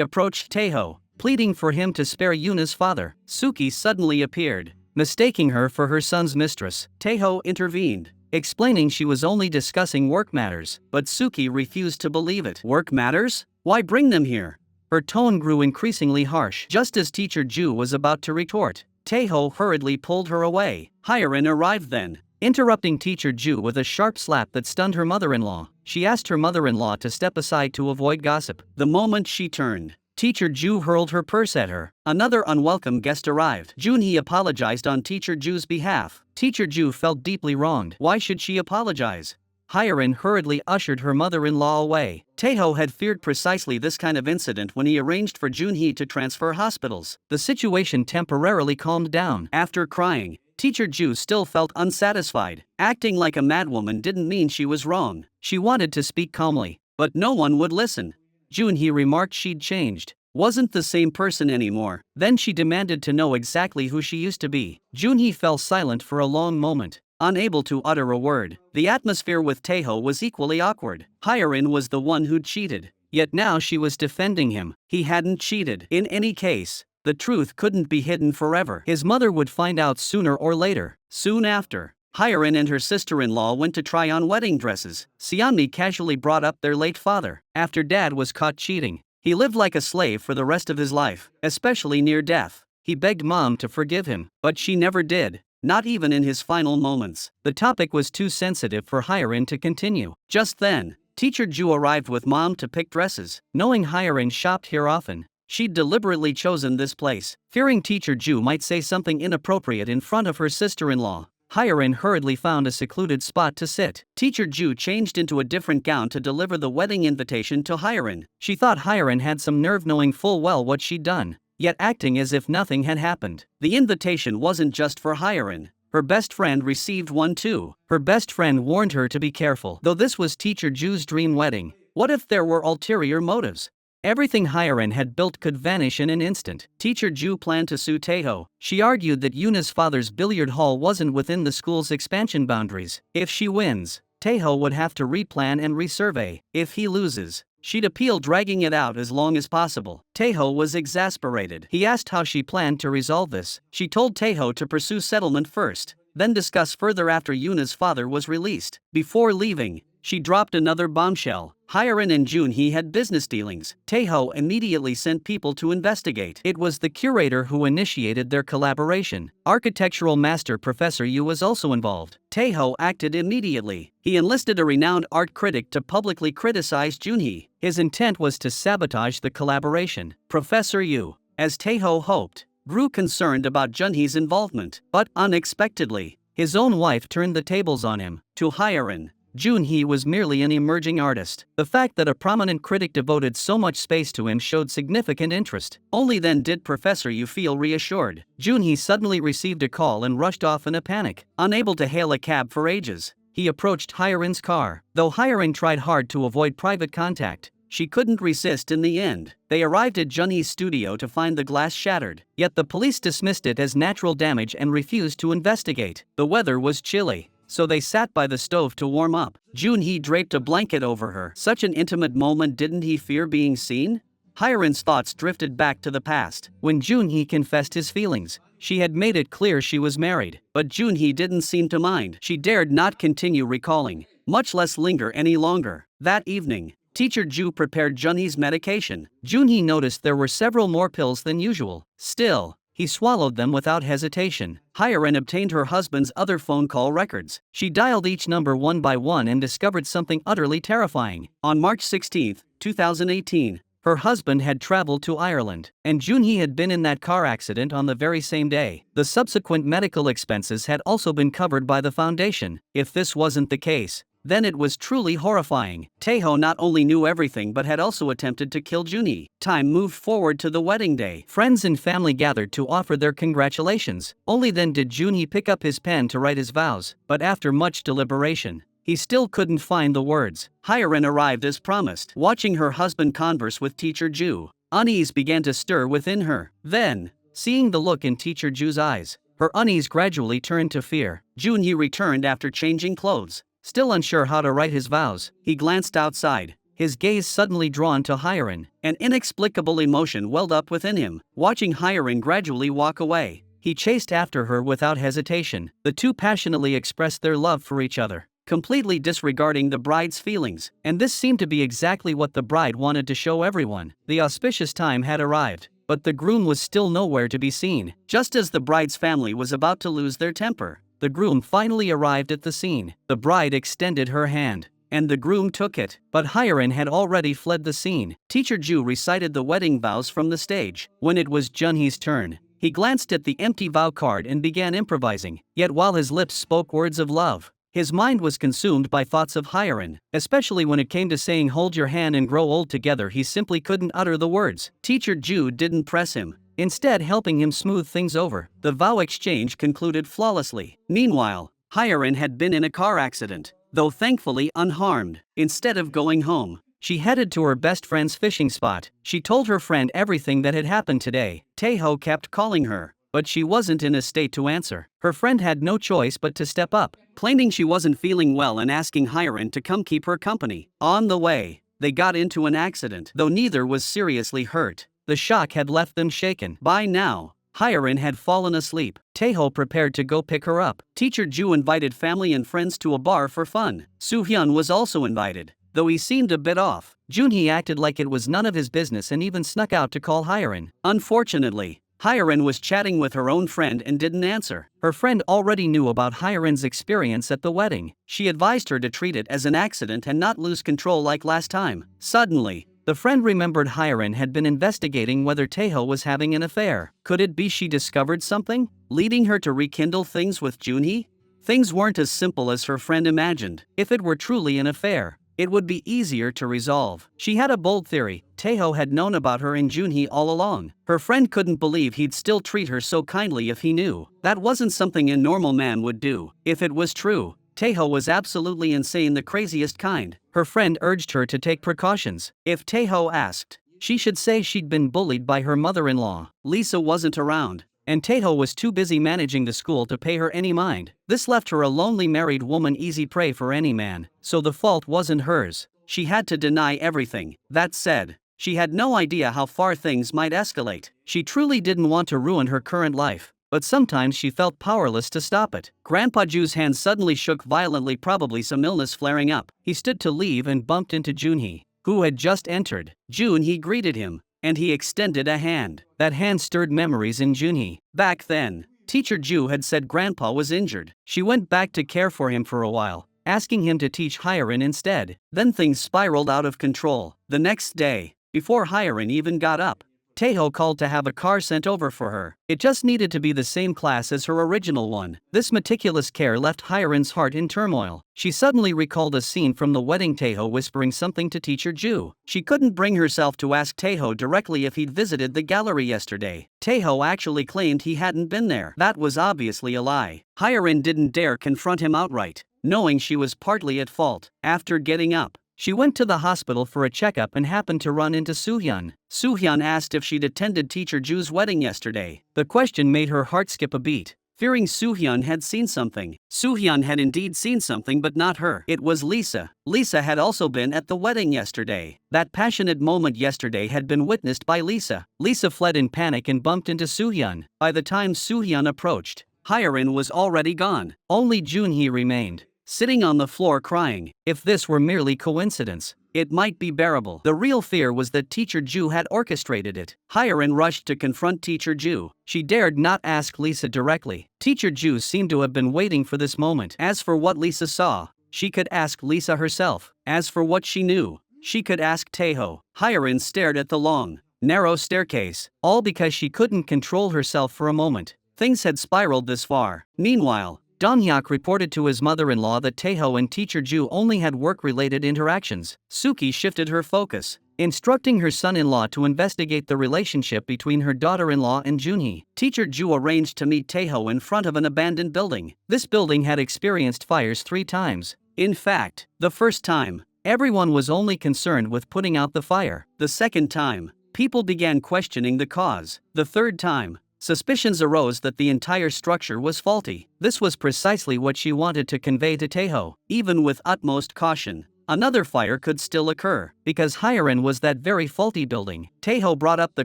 approached Taeho, pleading for him to spare Yuna's father. Suki suddenly appeared, mistaking her for her son's mistress. Taeho intervened, explaining she was only discussing work matters, but Suki refused to believe it. Work matters? Why bring them here? Her tone grew increasingly harsh. Just as Teacher Ju was about to retort, Taeho hurriedly pulled her away. Hyeon arrived then, interrupting Teacher Ju with a sharp slap that stunned her mother-in-law. She asked her mother-in-law to step aside to avoid gossip. The moment she turned, Teacher Ju hurled her purse at her. Another unwelcome guest arrived. Junhee apologized on Teacher Ju's behalf. Teacher Ju felt deeply wronged. Why should she apologize? Hyeon hurriedly ushered her mother-in-law away. Taeho had feared precisely this kind of incident when he arranged for Junhee to transfer hospitals. The situation temporarily calmed down. After crying, Teacher Ju still felt unsatisfied. Acting like a madwoman didn't mean she was wrong. She wanted to speak calmly, but no one would listen. Junhee remarked she'd changed, wasn't the same person anymore. Then she demanded to know exactly who she used to be. Junhee fell silent for a long moment, unable to utter a word. The atmosphere with Taeho was equally awkward. Hyeon was the one who'd cheated, yet now she was defending him. He hadn't cheated. In any case, the truth couldn't be hidden forever. His mother would find out sooner or later. Soon after, Hyeon and her sister-in-law went to try on wedding dresses. Seonmi casually brought up their late father. After dad was caught cheating, he lived like a slave for the rest of his life, especially near death. He begged mom to forgive him, but she never did, not even in his final moments. The topic was too sensitive for Hyeon to continue. Just then, Teacher Ju arrived with mom to pick dresses. Knowing Hyeon shopped here often, she'd deliberately chosen this place, fearing Teacher Ju might say something inappropriate in front of her sister-in-law. Hyeon hurriedly found a secluded spot to sit. Teacher Ju changed into a different gown to deliver the wedding invitation to Hyeon. She thought Hyeon had some nerve knowing full well what she'd done, yet acting as if nothing had happened. The invitation wasn't just for Hyeon. Her best friend received one too. Her best friend warned her to be careful. Though this was Teacher Ju's dream wedding, what if there were ulterior motives? Everything Hyeon had built could vanish in an instant. Teacher Ju planned to sue Taeho. She argued that Yuna's father's billiard hall wasn't within the school's expansion boundaries. If she wins, Taeho would have to replan and resurvey. If he loses, she'd appeal, dragging it out as long as possible. Taeho was exasperated. He asked how she planned to resolve this. She told Taeho to pursue settlement first, then discuss further after Yuna's father was released. Before leaving, she dropped another bombshell. Hyeon and Junhee had business dealings. Taeho immediately sent people to investigate. It was the curator who initiated their collaboration. Architectural master Professor Yu was also involved. Taeho acted immediately. He enlisted a renowned art critic to publicly criticize Junhee. His intent was to sabotage the collaboration. Professor Yu, as Taeho hoped, grew concerned about Junhee's involvement, but unexpectedly, his own wife turned the tables on him. To Hyeon, Junhee was merely an emerging artist. The fact that a prominent critic devoted so much space to him showed significant interest. Only then did Professor Yu feel reassured. Junhee suddenly received a call and rushed off in a panic. Unable to hail a cab for ages, he approached Hyeon's car. Though Hyeon tried hard to avoid private contact, she couldn't resist in the end. They arrived at Junhee's studio to find the glass shattered, yet the police dismissed it as natural damage and refused to investigate. The weather was chilly. so they sat by the stove to warm up. Junhee draped a blanket over her. Such an intimate moment, didn't he fear being seen? Hyeon's thoughts drifted back to the past, when Junhee confessed his feelings. She had made it clear she was married, but Junhee didn't seem to mind. She dared not continue recalling, much less linger any longer. That evening, Teacher Ju prepared Junhee's medication. Junhee noticed there were several more pills than usual. Still, he swallowed them without hesitation. Hyeon obtained her husband's other phone call records. She dialed each number one by one and discovered something utterly terrifying. On March 16, 2018, her husband had traveled to Ireland, and Junhee had been in that car accident on the very same day. The subsequent medical expenses had also been covered by the foundation. If this wasn't the case, then it was truly horrifying. Taeho not only knew everything but had also attempted to kill Junhee. Time moved forward to the wedding day. Friends and family gathered to offer their congratulations. Only then did Junhee pick up his pen to write his vows, but after much deliberation, he still couldn't find the words. Hyeon arrived as promised. Watching her husband converse with Teacher Ju, unease began to stir within her. Then, seeing the look in Teacher Ju's eyes, her unease gradually turned to fear. Junhee returned after changing clothes. Still unsure how to write his vows, he glanced outside, his gaze suddenly drawn to Hyeon. An inexplicable emotion welled up within him. Watching Hyeon gradually walk away, he chased after her without hesitation. The two passionately expressed their love for each other, completely disregarding the bride's feelings, and this seemed to be exactly what the bride wanted to show everyone. The auspicious time had arrived, but the groom was still nowhere to be seen. Just as the bride's family was about to lose their temper, the groom finally arrived at the scene. The bride extended her hand, and the groom took it, but Hyeon had already fled the scene. Teacher Ju recited the wedding vows from the stage. When it was Junhee's turn, he glanced at the empty vow card and began improvising. Yet while his lips spoke words of love, his mind was consumed by thoughts of Hyeon, especially when it came to saying hold your hand and grow old together. He simply couldn't utter the words. Teacher Ju didn't press him, instead helping him smooth things over. The vow exchange concluded flawlessly. Meanwhile, Hyeon had been in a car accident, though thankfully unharmed. Instead of going home, she headed to her best friend's fishing spot. She told her friend everything that had happened today. Taeho kept calling her, but she wasn't in a state to answer. Her friend had no choice but to step up, claiming she wasn't feeling well and asking Hyeon to come keep her company. On the way, they got into an accident. Though neither was seriously hurt, the shock had left them shaken. By now, Hyeon had fallen asleep. Taeho prepared to go pick her up. Teacher Ju invited family and friends to a bar for fun. Soohyun was also invited, though he seemed a bit off. Junhee acted like it was none of his business and even snuck out to call Hyeon. Unfortunately, Hyeon was chatting with her own friend and didn't answer. Her friend already knew about Hyeon's experience at the wedding. She advised her to treat it as an accident and not lose control like last time. Suddenly, the friend remembered Hyeon had been investigating whether Taeho was having an affair. Could it be she discovered something, leading her to rekindle things with Junhee? Things weren't as simple as her friend imagined. If it were truly an affair, it would be easier to resolve. She had a bold theory. Taeho had known about her and Junhee all along. Her friend couldn't believe he'd still treat her so kindly if he knew. That wasn't something a normal man would do. If it was true, Taeho was absolutely insane, the craziest kind. Her friend urged her to take precautions. If Taeho asked, she should say she'd been bullied by her mother-in-law. Lisa wasn't around, and Taeho was too busy managing the school to pay her any mind. This left her a lonely married woman, easy prey for any man, so the fault wasn't hers. She had to deny everything. That said, she had no idea how far things might escalate. She truly didn't want to ruin her current life, but sometimes she felt powerless to stop it. Grandpa Ju's hand suddenly shook violently, probably some illness flaring up. He stood to leave and bumped into Junhee, who had just entered. Junhee greeted him, and he extended a hand. That hand stirred memories in Junhee. Back then, Teacher Ju had said Grandpa was injured. She went back to care for him for a while, asking him to teach Hyeon instead. Then things spiraled out of control. The next day, before Hyeon even got up, Taeho called to have a car sent over for her. It just needed to be the same class as her original one. This meticulous care left Hyeon's heart in turmoil. She suddenly recalled a scene from the wedding, Taeho whispering something to Teacher Ju. She couldn't bring herself to ask Taeho directly if he'd visited the gallery yesterday. Taeho actually claimed he hadn't been there. That was obviously a lie. Hyeon didn't dare confront him outright, knowing she was partly at fault. After getting up, she went to the hospital for a checkup and happened to run into Soohyun. Soohyun asked if she'd attended Teacher Ju's wedding yesterday. The question made her heart skip a beat. fearing Soohyun had seen something. Soohyun had indeed seen something, but not her. It was Lisa. Lisa had also been at the wedding yesterday. That passionate moment yesterday had been witnessed by Lisa. Lisa fled in panic and bumped into Soohyun. By the time Soohyun approached, Hyerin was already gone. Only Junhee remained, sitting on the floor crying. If this were merely coincidence, it might be bearable. The real fear was that Teacher Ju had orchestrated it. Hyerin rushed to confront Teacher Ju. She dared not ask Lisa directly. Teacher Ju seemed to have been waiting for this moment. As for what Lisa saw, she could ask Lisa herself. As for what she knew, she could ask Taeho. Hyerin stared at the long, narrow staircase, all because she couldn't control herself for a moment. Things had spiraled this far. Meanwhile, Donghyuk reported to his mother-in-law that Taeho and Teacher Ju only had work-related interactions. Suki shifted her focus, instructing her son-in-law to investigate the relationship between her daughter-in-law and Junhee. Teacher Ju arranged to meet Taeho in front of an abandoned building. This building had experienced fires 3 times. In fact, the first time, everyone was only concerned with putting out the fire. The second time, people began questioning the cause. The third time, suspicions arose that the entire structure was faulty. This was precisely what she wanted to convey to Taeho. Even with utmost caution, another fire could still occur, because Hyerin was that very faulty building. Taeho brought up the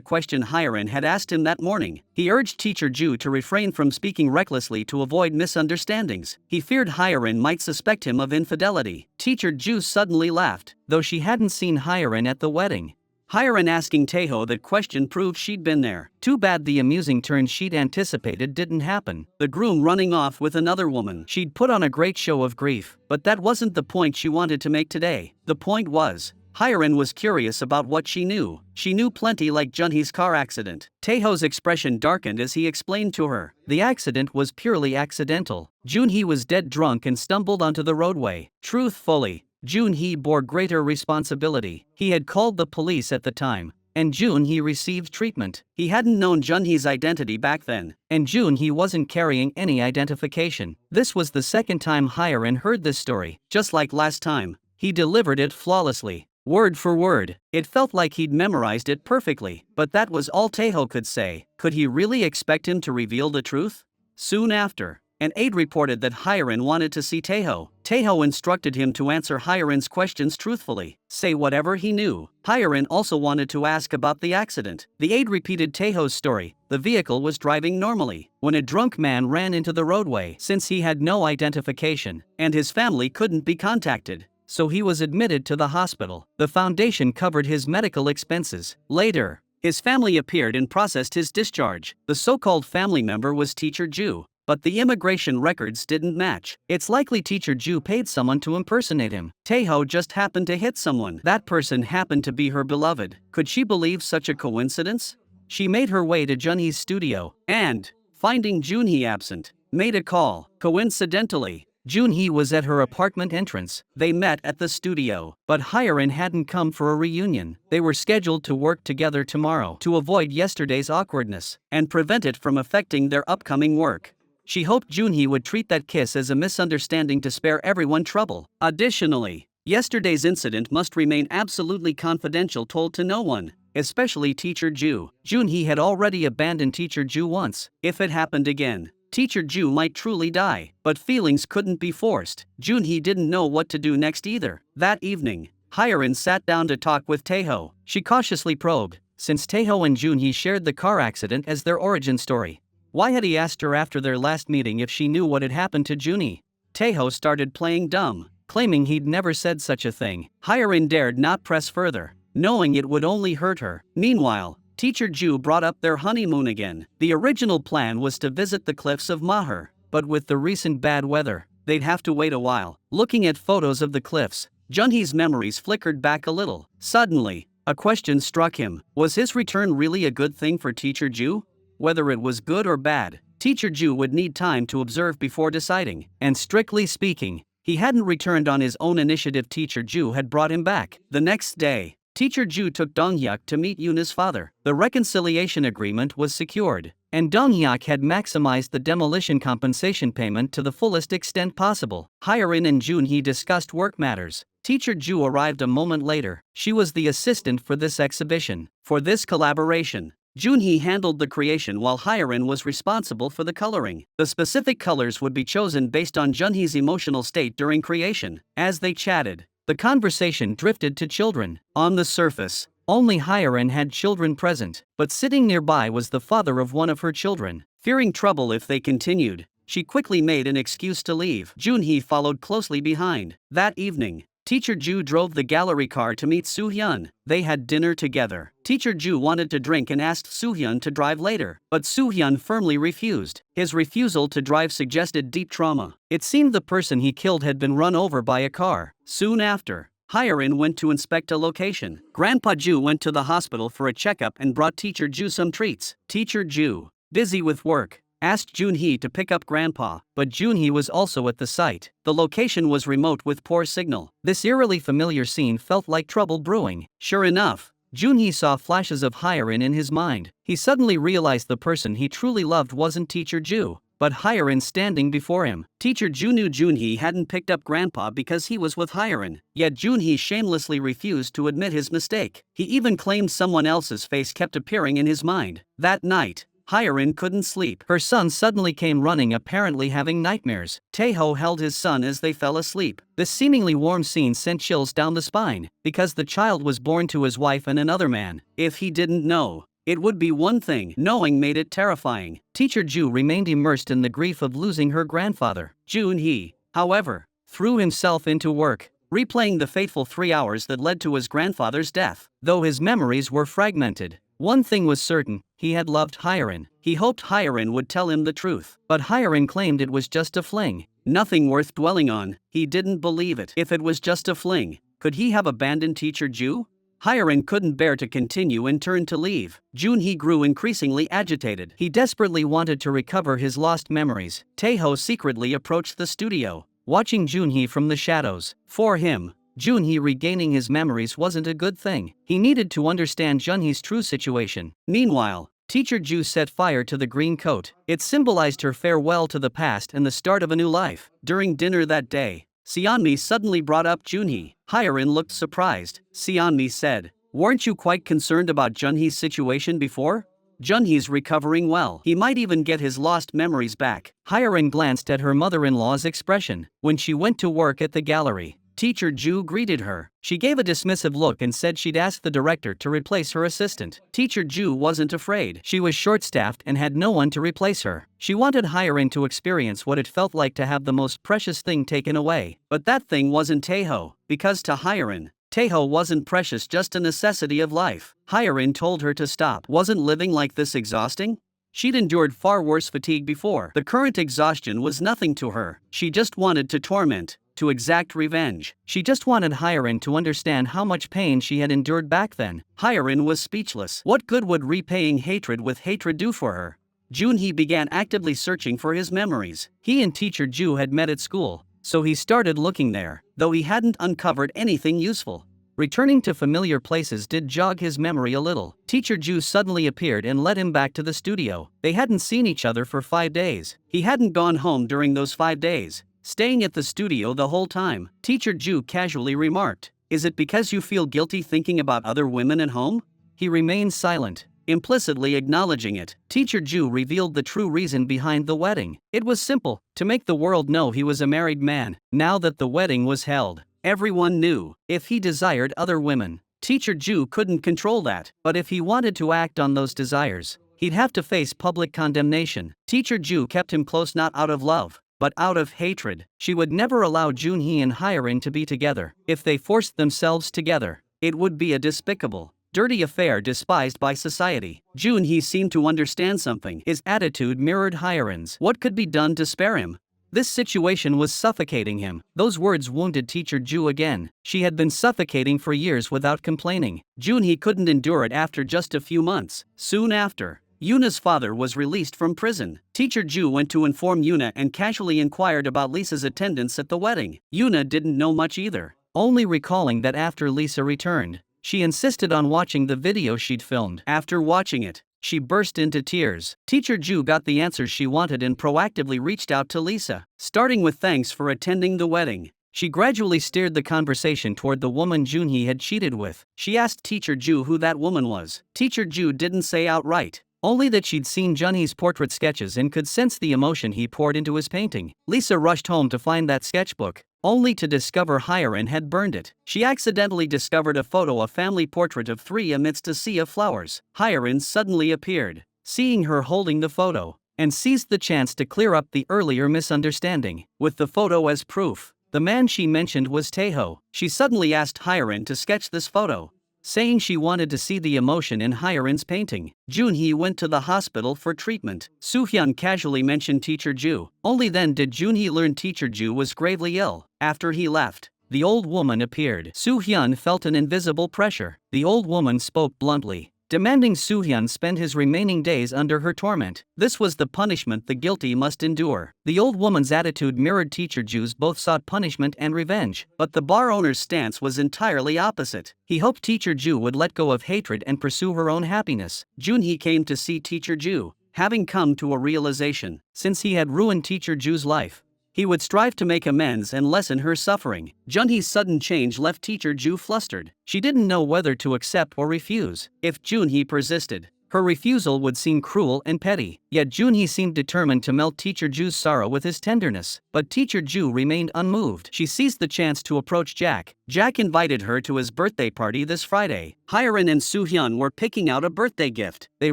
question Hyerin had asked him that morning. He urged Teacher Ju to refrain from speaking recklessly to avoid misunderstandings. He feared Hyerin might suspect him of infidelity. Teacher Ju suddenly laughed, though she hadn't seen Hyerin at the wedding. Hyerin asking Taeho that question proved she'd been there. Too bad the amusing turn she'd anticipated didn't happen. The groom running off with another woman. She'd put on a great show of grief, but that wasn't the point she wanted to make today. The point was, Hyerin was curious about what she knew. She knew plenty, like Junhee's car accident. Taeho's expression darkened as he explained to her. The accident was purely accidental. Junhee was dead drunk and stumbled onto the roadway. Truthfully, Junhee bore greater responsibility. He had called the police at the time, and Junhee received treatment. He hadn't known Junhee's identity back then, and Junhee wasn't carrying any identification. This was the second time Hyerin heard this story. Just like last time, he delivered it flawlessly, word for word. It felt like he'd memorized it perfectly, but that was all Taeho could say. Could he really expect him to reveal the truth? Soon after, an aide reported that Hyerin wanted to see Taeho. Taeho instructed him to answer Hyerin's questions truthfully, say whatever he knew. Hyerin also wanted to ask about the accident. The aide repeated Taeho's story. The vehicle was driving normally when a drunk man ran into the roadway. Since he had no identification, and his family couldn't be contacted, so he was admitted to the hospital. The foundation covered his medical expenses. Later, his family appeared and processed his discharge. The so-called family member was Teacher Ju, but the immigration records didn't match. It's likely Teacher Ju paid someone to impersonate him. Taeho just happened to hit someone. That person happened to be her beloved. Could she believe such a coincidence? She made her way to Junhee's studio, and, finding Junhee absent, made a call. Coincidentally, Junhee was at her apartment entrance. They met at the studio, but Hyerin hadn't come for a reunion. They were scheduled to work together tomorrow to avoid yesterday's awkwardness and prevent it from affecting their upcoming work. She hoped Junhee would treat that kiss as a misunderstanding to spare everyone trouble. Additionally, yesterday's incident must remain absolutely confidential, told to no one, especially Teacher Ju. Junhee had already abandoned Teacher Ju once. If it happened again, Teacher Ju might truly die. But feelings couldn't be forced. Junhee didn't know what to do next either. That evening, Hyerin sat down to talk with Taeho. She cautiously probed, since Taeho and Junhee shared the car accident as their origin story. Why had he asked her after their last meeting if she knew what had happened to Junhee? Taeho started playing dumb, claiming he'd never said such a thing. Hyerin dared not press further, knowing it would only hurt her. Meanwhile, Teacher Ju brought up their honeymoon again. The original plan was to visit the cliffs of Mahur, but with the recent bad weather, they'd have to wait a while. Looking at photos of the cliffs, Junhee's memories flickered back a little. Suddenly, a question struck him. Was his return really a good thing for Teacher Ju? Whether it was good or bad, Teacher Ju would need time to observe before deciding. And strictly speaking, he hadn't returned on his own initiative. Teacher Ju had brought him back. The next day, Teacher Ju took Donghyuk to meet Yuna's father. The reconciliation agreement was secured, and Donghyuk had maximized the demolition compensation payment to the fullest extent possible. Hyerin and Junhee discussed work matters. Teacher Ju arrived a moment later. She was the assistant for this exhibition. For this collaboration, Junhee handled the creation while Hyerin was responsible for the coloring. The specific colors would be chosen based on Junhee's emotional state during creation. As they chatted, the conversation drifted to children. On the surface, only Hyerin had children present, but sitting nearby was the father of one of her children. Fearing trouble if they continued, she quickly made an excuse to leave. Junhee followed closely behind. That evening, Teacher Ju drove the gallery car to meet Soo-hyun. They had dinner together. Teacher Ju wanted to drink and asked Soo-hyun to drive later, but Soo-hyun firmly refused. His refusal to drive suggested deep trauma. It seemed the person he killed had been run over by a car. Soon after, Hyerin went to inspect a location. Grandpa Ju went to the hospital for a checkup and brought Teacher Ju some treats. Teacher Ju, busy with work, asked Junhee to pick up Grandpa, but Junhee was also at the site. The location was remote with poor signal. This eerily familiar scene felt like trouble brewing. Sure enough, Junhee saw flashes of Hyerin in his mind. He suddenly realized the person he truly loved wasn't Teacher Ju, but Hyerin standing before him. Teacher Ju knew Junhee hadn't picked up Grandpa because he was with Hyerin, yet Junhee shamelessly refused to admit his mistake. He even claimed someone else's face kept appearing in his mind. That night, Hyerin couldn't sleep. Her son suddenly came running, apparently having nightmares. Taeho held his son as they fell asleep. This seemingly warm scene sent chills down the spine, because the child was born to his wife and another man. If he didn't know, it would be one thing. Knowing made it terrifying. Teacher Ju remained immersed in the grief of losing her grandfather. Junhee, however, threw himself into work, replaying the fateful 3 hours that led to his grandfather's death. Though his memories were fragmented, one thing was certain: he had loved Hyerin. He hoped Hyerin would tell him the truth, but Hyerin claimed it was just a fling. Nothing worth dwelling on. He didn't believe it. If it was just a fling, could he have abandoned Teacher Ju? Hyerin couldn't bear to continue and turned to leave. Junhee grew increasingly agitated. He desperately wanted to recover his lost memories. Taeho secretly approached the studio, watching Junhee from the shadows. For him, Junhee regaining his memories wasn't a good thing. He needed to understand Junhee's true situation. Meanwhile, Teacher Ju set fire to the green coat. It symbolized her farewell to the past and the start of a new life. During dinner that day, Seonmi suddenly brought up Junhee. Hyerin looked surprised. Seonmi said, "Weren't you quite concerned about Junhee's situation before? Junhee's recovering well. He might even get his lost memories back." Hyerin glanced at her mother-in-law's expression. When she went to work at the gallery, Teacher Ju greeted her. She gave a dismissive look and said she'd ask the director to replace her assistant. Teacher Ju wasn't afraid. She was short-staffed and had no one to replace her. She wanted Hyerin to experience what it felt like to have the most precious thing taken away. But that thing wasn't Taeho, because to Hyerin, Taeho wasn't precious, just a necessity of life. Hyerin told her to stop. Wasn't living like this exhausting? She'd endured far worse fatigue before. The current exhaustion was nothing to her. She just wanted to torment, to exact revenge. She just wanted Hyerin to understand how much pain she had endured back then. Hyerin was speechless. What good would repaying hatred with hatred do for her? Junhee began actively searching for his memories. He and Teacher Ju had met at school, so he started looking there, though he hadn't uncovered anything useful. Returning to familiar places did jog his memory a little. Teacher Ju suddenly appeared and led him back to the studio. They hadn't seen each other for 5 days. He hadn't gone home during those 5 days, staying at the studio the whole time. Teacher Ju casually remarked, "Is it because you feel guilty thinking about other women at home?" He remained silent, implicitly acknowledging it. Teacher Ju revealed the true reason behind the wedding. It was simple: to make the world know he was a married man. Now that the wedding was held, everyone knew. If he desired other women, Teacher Ju couldn't control that. But if he wanted to act on those desires, he'd have to face public condemnation. Teacher Ju kept him close not out of love, but out of hatred. She would never allow Junhee and Hyerin to be together. If they forced themselves together, it would be a despicable, dirty affair despised by society. Junhee seemed to understand something. His attitude mirrored Hyerin's. What could be done to spare him? This situation was suffocating him. Those words wounded Teacher Ju again. She had been suffocating for years without complaining. Junhee couldn't endure it after just a few months. Soon after, Yuna's father was released from prison. Teacher Ju went to inform Yuna and casually inquired about Lisa's attendance at the wedding. Yuna didn't know much either, only recalling that after Lisa returned, she insisted on watching the video she'd filmed. After watching it, she burst into tears. Teacher Ju got the answers she wanted and proactively reached out to Lisa, starting with thanks for attending the wedding. She gradually steered the conversation toward the woman Junhee had cheated with. She asked Teacher Ju who that woman was. Teacher Ju didn't say outright, only that she'd seen Junhee's portrait sketches and could sense the emotion he poured into his painting. Lisa rushed home to find that sketchbook, only to discover Hyerin had burned it. She accidentally discovered a family portrait of three amidst a sea of flowers. Hyerin suddenly appeared, seeing her holding the photo, and seized the chance to clear up the earlier misunderstanding. With the photo as proof, the man she mentioned was Taeho. She suddenly asked Hyerin to sketch this photo, saying she wanted to see the emotion in Hyerin's painting. Junhee went to the hospital for treatment. Soohyun casually mentioned Teacher Ju. Only then did Junhee learn Teacher Ju was gravely ill. After he left, the old woman appeared. Soohyun felt an invisible pressure. The old woman spoke bluntly, demanding Soohyun spend his remaining days under her torment. This was the punishment the guilty must endure. The old woman's attitude mirrored Teacher Ju's. Both sought punishment and revenge, but the bar owner's stance was entirely opposite. He hoped Teacher Ju would let go of hatred and pursue her own happiness. Junhee came to see Teacher Ju, having come to a realization. Since he had ruined Teacher Ju's life, he would strive to make amends and lessen her suffering. Junhee's sudden change left Teacher Ju flustered. She didn't know whether to accept or refuse. If Junhee persisted, her refusal would seem cruel and petty. Yet Junhee seemed determined to melt Teacher Ju's sorrow with his tenderness. But Teacher Ju remained unmoved. She seized the chance to approach Jack. Jack invited her to his birthday party this Friday. Hyerin and Soohyun were picking out a birthday gift. They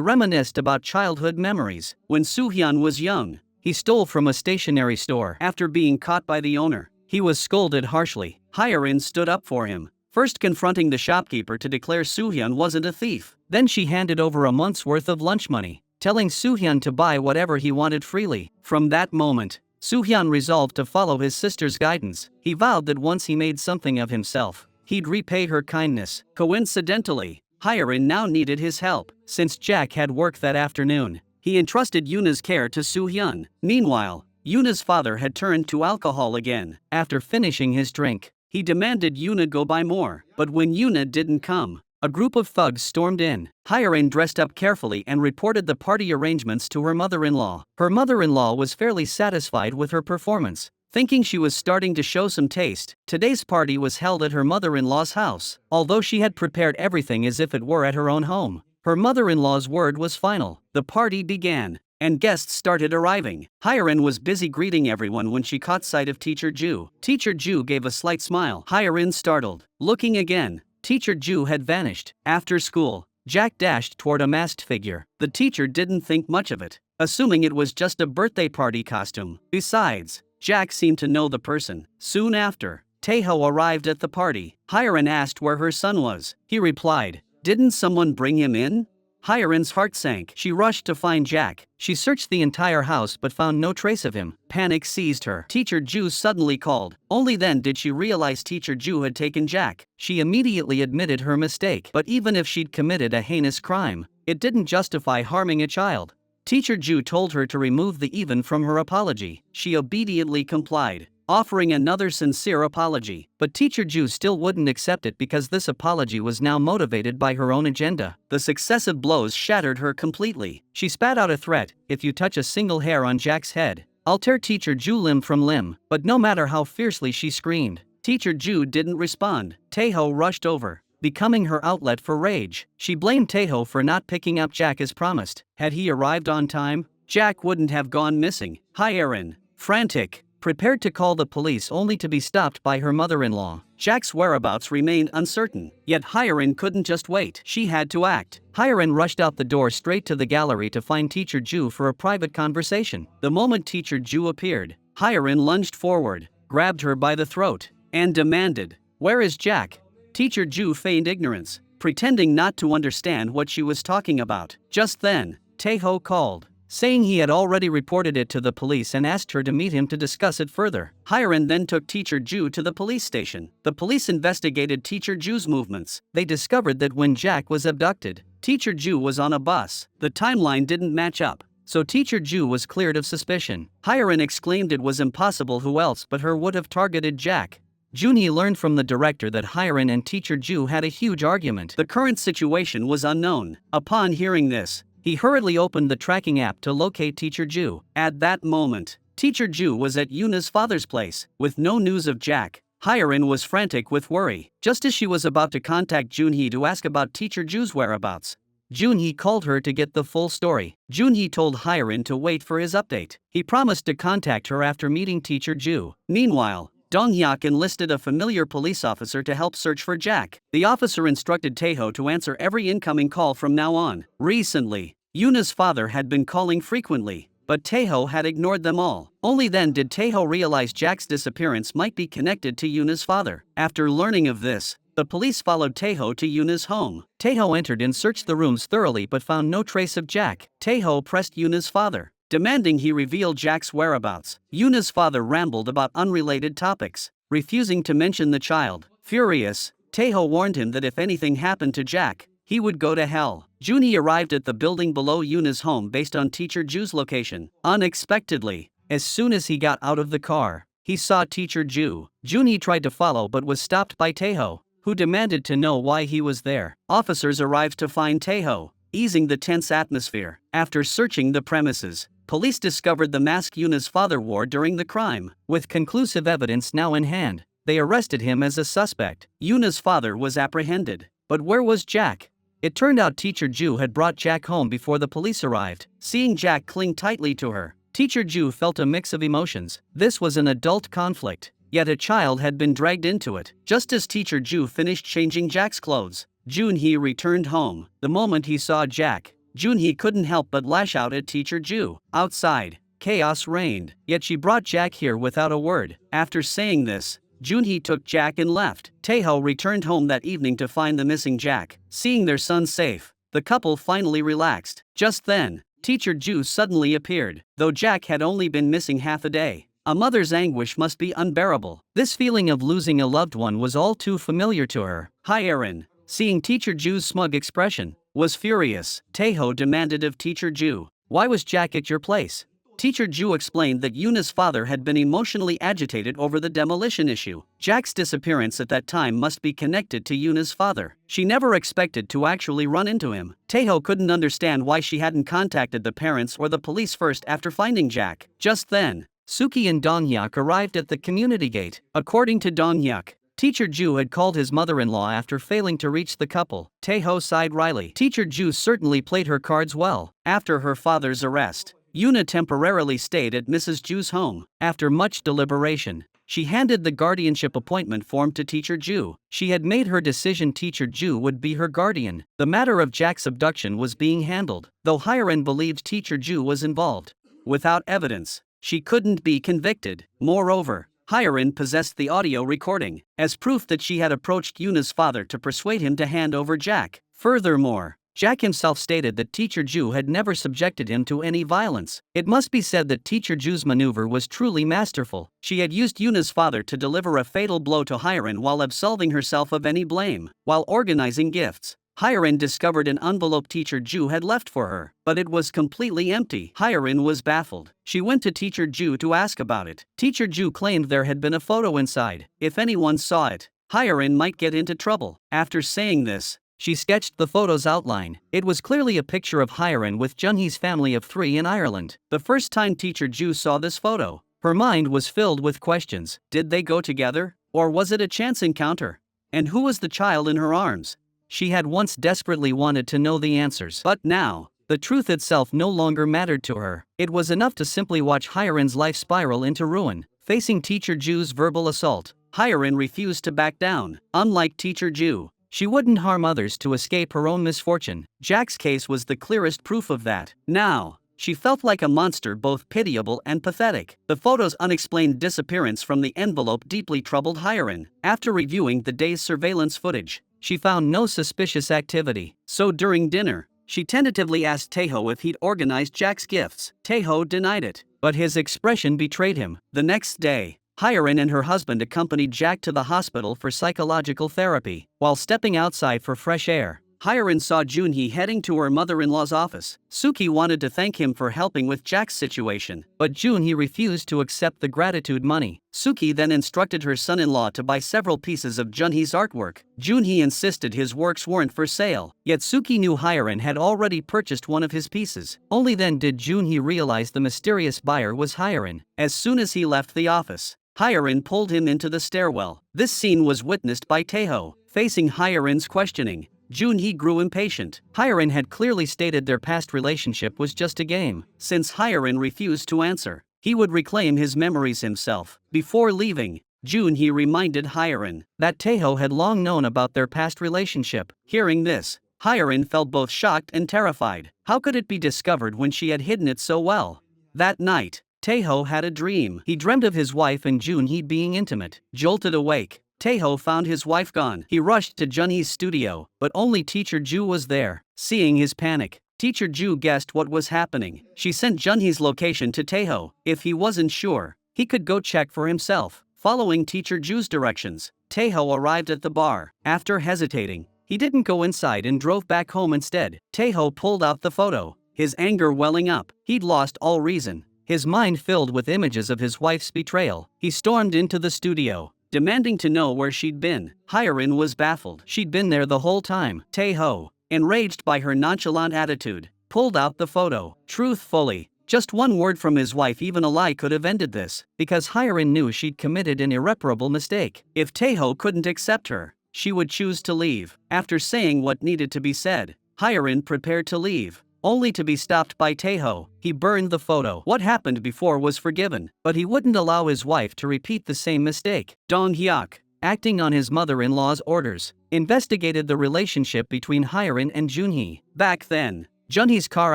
reminisced about childhood memories. When Soohyun was young, he stole from a stationery store. After being caught by the owner, he was scolded harshly. Hyerin stood up for him, first confronting the shopkeeper to declare Soohyun wasn't a thief. Then she handed over a month's worth of lunch money, telling Soohyun to buy whatever he wanted freely. From that moment, Soohyun resolved to follow his sister's guidance. He vowed that once he made something of himself, he'd repay her kindness. Coincidentally, Hyerin now needed his help. Since Jack had work that afternoon, he entrusted Yuna's care to Soohyun. Meanwhile, Yuna's father had turned to alcohol again. After finishing his drink, he demanded Yuna go buy more. But when Yuna didn't come, a group of thugs stormed in. Hyerin dressed up carefully and reported the party arrangements to her mother-in-law. Her mother-in-law was fairly satisfied with her performance, thinking she was starting to show some taste. Today's party was held at her mother-in-law's house. Although she had prepared everything as if it were at her own home, her mother-in-law's word was final. The party began, and guests started arriving. Hyerin was busy greeting everyone when she caught sight of Teacher Ju. Teacher Ju gave a slight smile. Hyerin startled. Looking again, Teacher Ju had vanished. After school, Jack dashed toward a masked figure. The teacher didn't think much of it, assuming it was just a birthday party costume. Besides, Jack seemed to know the person. Soon after, Taeho arrived at the party. Hyerin asked where her son was. He replied, "Didn't someone bring him in?" Hyerin's heart sank. She rushed to find Jack. She searched the entire house but found no trace of him. Panic seized her. Teacher Ju suddenly called. Only then did she realize Teacher Ju had taken Jack. She immediately admitted her mistake. But even if she'd committed a heinous crime, it didn't justify harming a child. Teacher Ju told her to remove the even from her apology. She obediently complied, offering another sincere apology. But Teacher Ju still wouldn't accept it because this apology was now motivated by her own agenda. The successive blows shattered her completely. She spat out a threat: "If you touch a single hair on Jack's head, I'll tear Teacher Ju limb from limb." But no matter how fiercely she screamed, Teacher Ju didn't respond. Taeho rushed over, becoming her outlet for rage. She blamed Taeho for not picking up Jack as promised. Had he arrived on time, Jack wouldn't have gone missing. Hyerin, frantic, prepared to call the police only to be stopped by her mother-in-law. Jack's whereabouts remained uncertain, yet Hyerin couldn't just wait. She had to act. Hyerin rushed out the door straight to the gallery to find Teacher Ju for a private conversation. The moment Teacher Ju appeared, Hyerin lunged forward, grabbed her by the throat, and demanded, "Where is Jack?" Teacher Ju feigned ignorance, pretending not to understand what she was talking about. Just then, Taeho called, saying he had already reported it to the police and asked her to meet him to discuss it further. Hyerin then took Teacher Ju to the police station. The police investigated Teacher Ju's movements. They discovered that when Jack was abducted, Teacher Ju was on a bus. The timeline didn't match up, so Teacher Ju was cleared of suspicion. Hyerin exclaimed it was impossible. Who else but her would have targeted Jack? Junhee learned from the director that Hyerin and Teacher Ju had a huge argument. The current situation was unknown. Upon hearing this, he hurriedly opened the tracking app to locate Teacher Ju. At that moment, Teacher Ju was at Yuna's father's place. With no news of Jack, Hyerin was frantic with worry. Just as she was about to contact Junhee to ask about teacher Ju's whereabouts, Junhee called her to get the full story. Junhee told Hyerin to wait for his update. He promised to contact her after meeting teacher Ju. Meanwhile, Donghyuk enlisted a familiar police officer to help search for Jack. The officer instructed Taeho to answer every incoming call from now on. Recently, Yuna's father had been calling frequently, but Taeho had ignored them all. Only then did Taeho realize Jack's disappearance might be connected to Yuna's father. After learning of this, the police followed Taeho to Yuna's home. Taeho entered and searched the rooms thoroughly but found no trace of Jack. Taeho pressed Yuna's father, demanding he reveal Jack's whereabouts. Yuna's father rambled about unrelated topics, refusing to mention the child. Furious, Taeho warned him that if anything happened to Jack, he would go to hell. Junhee arrived at the building below Yuna's home based on teacher Ju's location. Unexpectedly, as soon as he got out of the car, he saw teacher Ju. Junhee tried to follow but was stopped by Taeho, who demanded to know why he was there. Officers arrived to find Taeho, easing the tense atmosphere. After searching the premises, police discovered the mask Yuna's father wore during the crime. With conclusive evidence now in hand, they arrested him as a suspect. Yuna's father was apprehended. But where was Jack? It turned out teacher Ju had brought Jack home before the police arrived. Seeing Jack cling tightly to her, teacher Ju felt a mix of emotions. This was an adult conflict, yet a child had been dragged into it. Just as teacher Ju finished changing Jack's clothes, Junhee returned home. The moment he saw Jack, Junhee couldn't help but lash out at teacher Ju. Outside, chaos reigned, yet she brought Jack here without a word. After saying this, Junhee took Jack and left. Taeho returned home that evening to find the missing Jack. Seeing their son safe, the couple finally relaxed. Just then, teacher Ju suddenly appeared, though Jack had only been missing half a day. A mother's anguish must be unbearable. This feeling of losing a loved one was all too familiar to her. Hyerin, seeing teacher Ju's smug expression, was furious. Taeho demanded of teacher Ju, "Why was Jack at your place?" Teacher Ju explained that Yuna's father had been emotionally agitated over the demolition issue. Jack's disappearance at that time must be connected to Yuna's father. She never expected to actually run into him. Taeho couldn't understand why she hadn't contacted the parents or the police first after finding Jack. Just then, Suki and Donghyuk arrived at the community gate. According to Donghyuk, teacher Ju had called his mother-in-law after failing to reach the couple. Taeho sighed wryly. Teacher Ju certainly played her cards well. After her father's arrest, Yuna temporarily stayed at Mrs. Ju's home. After much deliberation, she handed the guardianship appointment form to teacher Ju. She had made her decision teacher Ju would be her guardian. The matter of Jack's abduction was being handled, though Hyerin believed teacher Ju was involved. Without evidence, she couldn't be convicted. Moreover, Hyerin possessed the audio recording, as proof that she had approached Yuna's father to persuade him to hand over Jack. Furthermore, Jack himself stated that teacher Ju had never subjected him to any violence. It must be said that teacher Ju's maneuver was truly masterful. She had used Yuna's father to deliver a fatal blow to Hyerin while absolving herself of any blame. While organizing gifts, Hyerin discovered an envelope teacher Ju had left for her, but it was completely empty. Hyerin was baffled. She went to teacher Ju to ask about it. Teacher Ju claimed there had been a photo inside. If anyone saw it, Hyerin might get into trouble. After saying this, she sketched the photo's outline. It was clearly a picture of Hyerin with Junhee's family of 3 in Ireland. The first time teacher Ju saw this photo, her mind was filled with questions. Did they go together? Or was it a chance encounter? And who was the child in her arms? She had once desperately wanted to know the answers. But now, the truth itself no longer mattered to her. It was enough to simply watch Hyerin's life spiral into ruin. Facing teacher Ju's verbal assault, Hyerin refused to back down. Unlike teacher Ju, she wouldn't harm others to escape her own misfortune. Jack's case was the clearest proof of that. Now, she felt like a monster, both pitiable and pathetic. The photo's unexplained disappearance from the envelope deeply troubled Hyerin. After reviewing the day's surveillance footage, she found no suspicious activity. So during dinner, she tentatively asked Taeho if he'd organized Jack's gifts. Taeho denied it, but his expression betrayed him. The next day, Hyerin and her husband accompanied Jack to the hospital for psychological therapy. While stepping outside for fresh air, Hyerin saw Junhee heading to her mother-in-law's office. Suki wanted to thank him for helping with Jack's situation, but Junhee refused to accept the gratitude money. Suki then instructed her son-in-law to buy several pieces of Junhee's artwork. Junhee insisted his works weren't for sale, yet Suki knew Hyerin had already purchased one of his pieces. Only then did Junhee realize the mysterious buyer was Hyerin. As soon as he left the office, Hyerin pulled him into the stairwell. This scene was witnessed by Taeho. Facing Hyerin's questioning, Junhee grew impatient. Hyerin had clearly stated their past relationship was just a game. Since Hyerin refused to answer, he would reclaim his memories himself. Before leaving, Junhee reminded Hyerin that Taeho had long known about their past relationship. Hearing this, Hyerin felt both shocked and terrified. How could it be discovered when she had hidden it so well? That night, Taeho had a dream. He dreamt of his wife and Junhee being intimate. Jolted awake, Taeho found his wife gone. He rushed to Junhee's studio, but only Teacher Ju was there. Seeing his panic, Teacher Ju guessed what was happening. She sent Junhee's location to Taeho. If he wasn't sure, he could go check for himself. Following Teacher Ju's directions, Taeho arrived at the bar. After hesitating, he didn't go inside and drove back home instead. Taeho pulled out the photo, his anger welling up. He'd lost all reason, his mind filled with images of his wife's betrayal. He stormed into the studio, demanding to know where she'd been. Hyerin was baffled. She'd been there the whole time. Taeho, enraged by her nonchalant attitude, pulled out the photo. Truthfully, just one word from his wife, even a lie, could have ended this, because Hyerin knew she'd committed an irreparable mistake. If Taeho couldn't accept her, she would choose to leave. After saying what needed to be said, Hyerin prepared to leave, only to be stopped by Taeho. He burned the photo. What happened before was forgiven, but he wouldn't allow his wife to repeat the same mistake. Dong Hyuk, acting on his mother-in-law's orders, investigated the relationship between Hyerin and Junhee. Back then, Junhee's car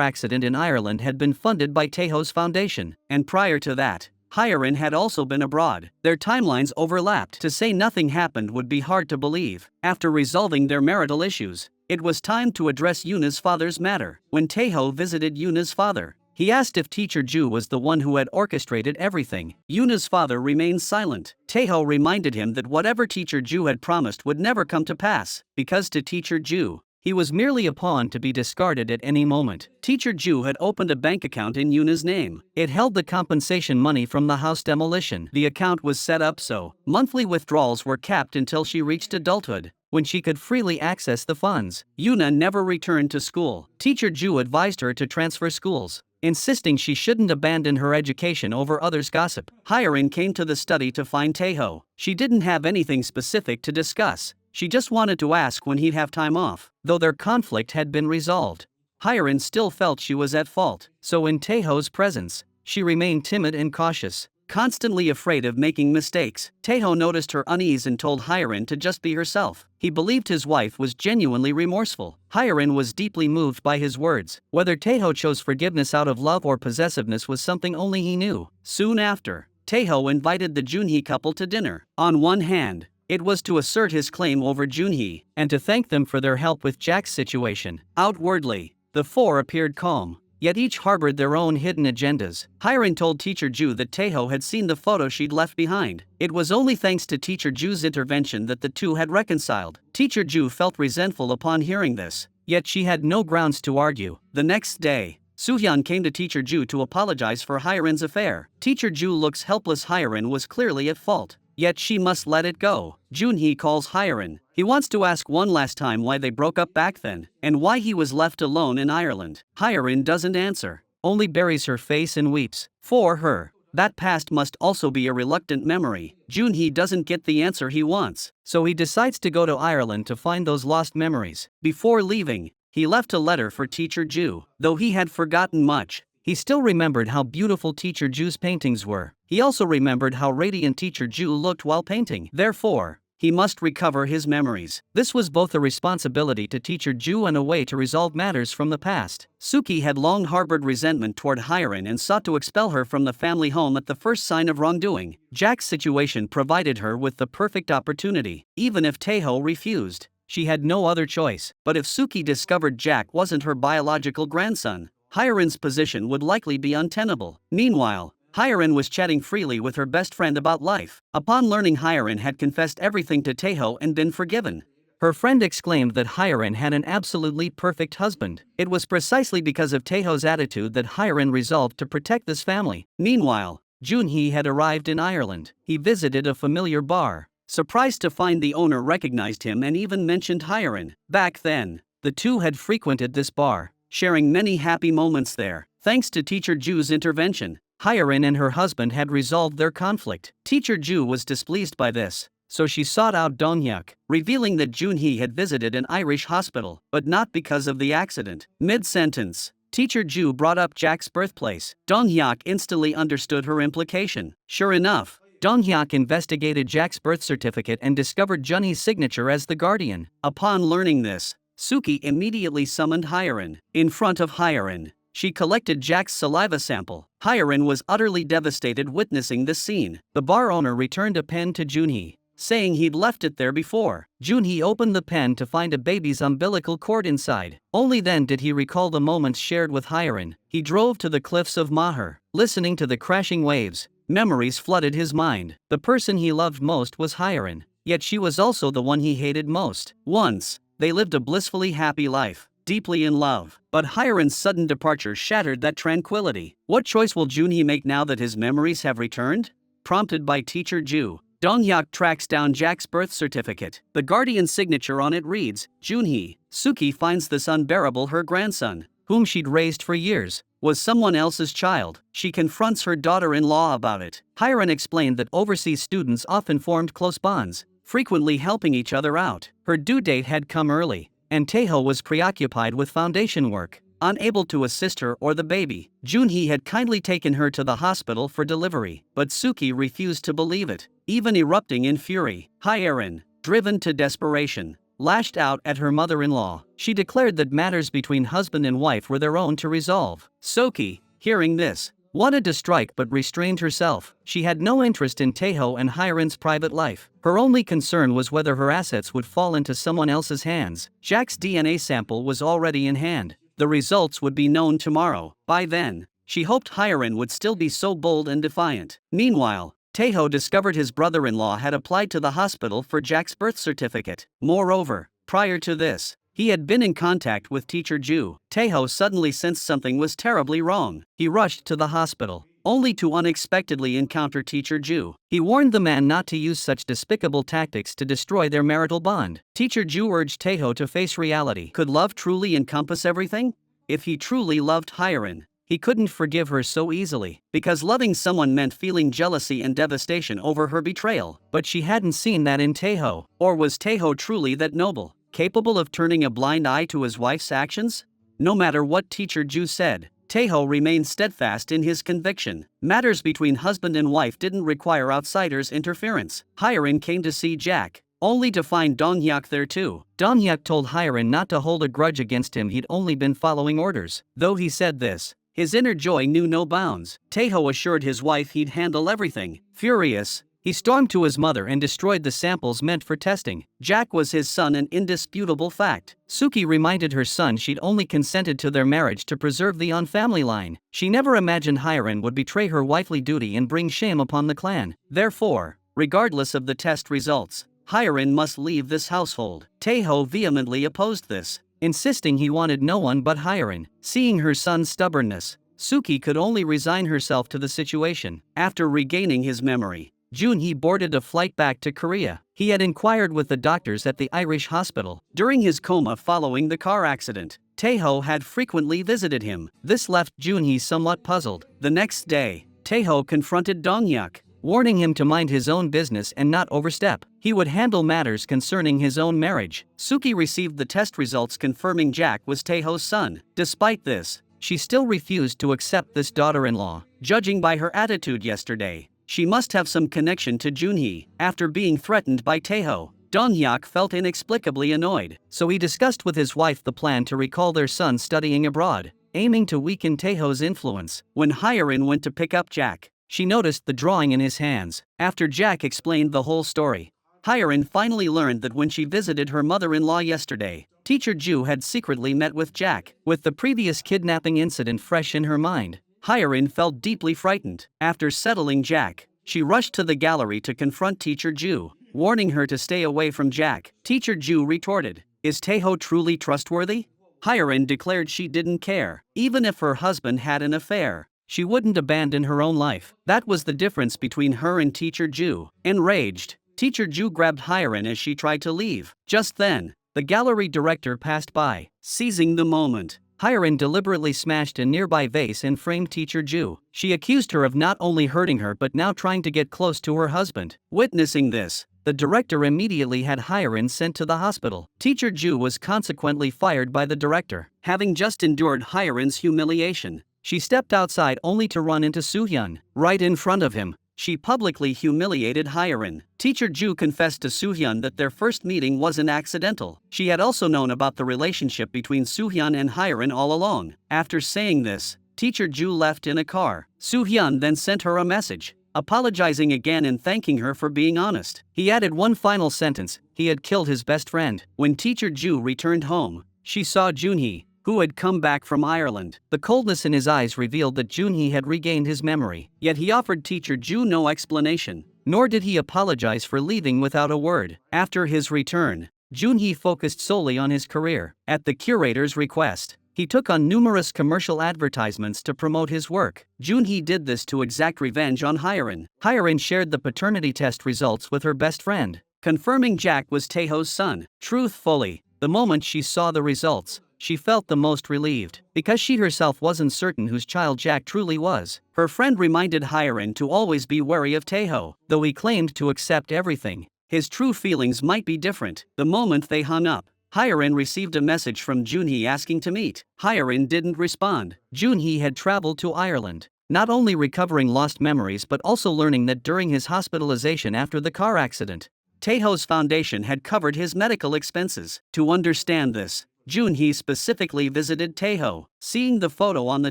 accident in Ireland had been funded by Taeho's foundation, and prior to that, Hyerin had also been abroad. Their timelines overlapped. To say nothing happened would be hard to believe. After resolving their marital issues, it was time to address Yuna's father's matter. When Taeho visited Yuna's father, he asked if Teacher Ju was the one who had orchestrated everything. Yuna's father remained silent. Taeho reminded him that whatever Teacher Ju had promised would never come to pass, because to Teacher Ju, he was merely a pawn to be discarded at any moment. Teacher Ju had opened a bank account in Yuna's name. It held the compensation money from the house demolition. The account was set up so monthly withdrawals were capped until she reached adulthood, when she could freely access the funds. Yuna never returned to school. Teacher Ju advised her to transfer schools, insisting she shouldn't abandon her education over others' gossip. Hyerin came to the study to find Taeho. She didn't have anything specific to discuss. She just wanted to ask when he'd have time off. Though their conflict had been resolved, Hyerin still felt she was at fault. So in Taeho's presence, she remained timid and cautious, constantly afraid of making mistakes. Taeho noticed her unease and told Hyerin to just be herself. He believed his wife was genuinely remorseful. Hyerin was deeply moved by his words. Whether Taeho chose forgiveness out of love or possessiveness was something only he knew. Soon after, Taeho invited the Junhee couple to dinner. On one hand, it was to assert his claim over Junhee, and to thank them for their help with Jack's situation. Outwardly, the four appeared calm, yet each harbored their own hidden agendas. Hyerin told Teacher Ju that Taeho had seen the photo she'd left behind. It was only thanks to Teacher Ju's intervention that the two had reconciled. Teacher Ju felt resentful upon hearing this, yet she had no grounds to argue. The next day, Soohyun came to Teacher Ju to apologize for Hyerin's affair. Teacher Ju looks helpless. Hyerin was clearly at fault, yet she must let it go. Junhee calls Hyerin. He wants to ask one last time why they broke up back then, and why he was left alone in Ireland. Hyerin doesn't answer, only buries her face and weeps. For her, that past must also be a reluctant memory. Junhee doesn't get the answer he wants, so he decides to go to Ireland to find those lost memories. Before leaving, he left a letter for Teacher Ju. Though he had forgotten much, he still remembered how beautiful Teacher Ju's paintings were. He also remembered how radiant Teacher Ju looked while painting. Therefore, he must recover his memories. This was both a responsibility to Teacher Ju and a way to resolve matters from the past. Suki had long harbored resentment toward Hyerin and sought to expel her from the family home at the first sign of wrongdoing. Jack's situation provided her with the perfect opportunity. Even if Taeho refused, she had no other choice. But if Suki discovered Jack wasn't her biological grandson, Hyerin's position would likely be untenable. Meanwhile, Hyerin was chatting freely with her best friend about life. Upon learning Hyerin had confessed everything to Taeho and been forgiven, her friend exclaimed that Hyerin had an absolutely perfect husband. It was precisely because of Taeho's attitude that Hyerin resolved to protect this family. Meanwhile, Junhee had arrived in Ireland. He visited a familiar bar, surprised to find the owner recognized him and even mentioned Hyerin. Back then, the two had frequented this bar, sharing many happy moments there. Thanks to Teacher Ju's intervention, Hyerin and her husband had resolved their conflict. Teacher Ju was displeased by this, so she sought out Dong-hyuk, revealing that Junhee had visited an Irish hospital, but not because of the accident. Mid-sentence, Teacher Ju brought up Jack's birthplace. Dong-hyuk instantly understood her implication. Sure enough, Dong-hyuk investigated Jack's birth certificate and discovered Junhee's signature as the guardian. Upon learning this, Suki immediately summoned Hyerin. In front of Hyerin, she collected Jack's saliva sample. Hyerin was utterly devastated witnessing this scene. The bar owner returned a pen to Junhee, saying he'd left it there before. Junhee opened the pen to find a baby's umbilical cord inside. Only then did he recall the moments shared with Hyerin. He drove to the cliffs of Maher, listening to the crashing waves. Memories flooded his mind. The person he loved most was Hyerin, yet she was also the one he hated most. Once, they lived a blissfully happy life, deeply in love. But Hyerin's sudden departure shattered that tranquility. What choice will Junhee make now that his memories have returned? Prompted by Teacher Ju, Dong-hyuk tracks down Jack's birth certificate. The guardian's signature on it reads, Junhee. Suki finds this unbearable. Her grandson, whom she'd raised for years, was someone else's child. She confronts her daughter-in-law about it. Hyerin explained that overseas students often formed close bonds, frequently helping each other out. Her due date had come early, and Taeho was preoccupied with foundation work, unable to assist her or the baby. Junhee had kindly taken her to the hospital for delivery, but Suki refused to believe it, even erupting in fury. Hyerin, driven to desperation, lashed out at her mother-in-law. She declared that matters between husband and wife were their own to resolve. Soki, hearing this, wanted to strike but restrained herself. She had no interest in Taeho and Hyerin's private life. Her only concern was whether her assets would fall into someone else's hands. Jack's DNA sample was already in hand. The results would be known tomorrow. By then, she hoped Hyerin would still be so bold and defiant. Meanwhile, Taeho discovered his brother-in-law had applied to the hospital for Jack's birth certificate. Moreover, prior to this, he had been in contact with Teacher Ju. Taeho suddenly sensed something was terribly wrong. He rushed to the hospital, only to unexpectedly encounter Teacher Ju. He warned the man not to use such despicable tactics to destroy their marital bond. Teacher Ju urged Taeho to face reality. Could love truly encompass everything? If he truly loved Hyerin, he couldn't forgive her so easily, because loving someone meant feeling jealousy and devastation over her betrayal. But she hadn't seen that in Taeho. Or was Taeho truly that noble, capable of turning a blind eye to his wife's actions? No matter what Teacher Ju said, Taeho remained steadfast in his conviction. Matters between husband and wife didn't require outsiders' interference. Hyerin came to see Jack, only to find Dong-hyuk there too. Dong-hyuk told Hyerin not to hold a grudge against him. He'd only been following orders. Though he said this, his inner joy knew no bounds. Taeho assured his wife he'd handle everything. Furious, he stormed to his mother and destroyed the samples meant for testing. Jack was his son, an indisputable fact. Suki reminded her son she'd only consented to their marriage to preserve the family line. She never imagined Hyerin would betray her wifely duty and bring shame upon the clan. Therefore, regardless of the test results, Hyerin must leave this household. Taeho vehemently opposed this, insisting he wanted no one but Hyerin. Seeing her son's stubbornness, Suki could only resign herself to the situation. After regaining his memory, Junhee boarded a flight back to Korea. He had inquired with the doctors at the Irish hospital. During his coma following the car accident, Taeho had frequently visited him. This left Junhee somewhat puzzled. The next day, Taeho confronted Dong-hyuk, warning him to mind his own business and not overstep. He would handle matters concerning his own marriage. Suki received the test results confirming Jack was Taeho's son. Despite this, she still refused to accept this daughter-in-law. Judging by her attitude yesterday, she must have some connection to Junhee. After being threatened by Taeho, Dong-hyuk felt inexplicably annoyed. So he discussed with his wife the plan to recall their son studying abroad, aiming to weaken Taeho's influence. When Hyerin went to pick up Jack, she noticed the drawing in his hands. After Jack explained the whole story, Hyerin finally learned that when she visited her mother-in-law yesterday, Teacher Ju had secretly met with Jack. With the previous kidnapping incident fresh in her mind, Hyerin felt deeply frightened. After settling Jack, she rushed to the gallery to confront Teacher Ju, warning her to stay away from Jack. Teacher Ju retorted, "Is Taeho truly trustworthy?" Hyerin declared she didn't care. Even if her husband had an affair, she wouldn't abandon her own life. That was the difference between her and Teacher Ju. Enraged, Teacher Ju grabbed Hyerin as she tried to leave. Just then, the gallery director passed by. Seizing the moment, Hyerin deliberately smashed a nearby vase and framed teacher Ju. She accused her of not only hurting her but now trying to get close to her husband. Witnessing this, the director immediately had Hyerin sent to the hospital. Teacher Ju was consequently fired by the director. Having just endured Hyerin's humiliation, she stepped outside only to run into Soo-hyun. Right in front of him, she publicly humiliated Hyerin. Teacher Ju confessed to Soo-hyun that their first meeting wasn't accidental. She had also known about the relationship between Soo-hyun and Hyerin all along. After saying this, Teacher Ju left in a car. Soo-hyun then sent her a message, apologizing again and thanking her for being honest. He added one final sentence: he had killed his best friend. When Teacher Ju returned home, she saw Junhee, who had come back from Ireland. The coldness in his eyes revealed that Junhee had regained his memory. Yet he offered Teacher Ju no explanation, nor did he apologize for leaving without a word. After his return, Junhee focused solely on his career. At the curator's request, he took on numerous commercial advertisements to promote his work. Junhee did this to exact revenge on Hyerin. Hyerin shared the paternity test results with her best friend, confirming Jack was Taeho's son. Truthfully, the moment she saw the results, she felt the most relieved, because she herself wasn't certain whose child Jack truly was. Her friend reminded Hyerin to always be wary of Taeho. Though he claimed to accept everything, his true feelings might be different. The moment they hung up, Hyerin received a message from Junhee asking to meet. Hyerin didn't respond. Junhee had traveled to Ireland, not only recovering lost memories but also learning that during his hospitalization after the car accident, Taeho's foundation had covered his medical expenses. To understand this, Junhee specifically visited Taeho. Seeing the photo on the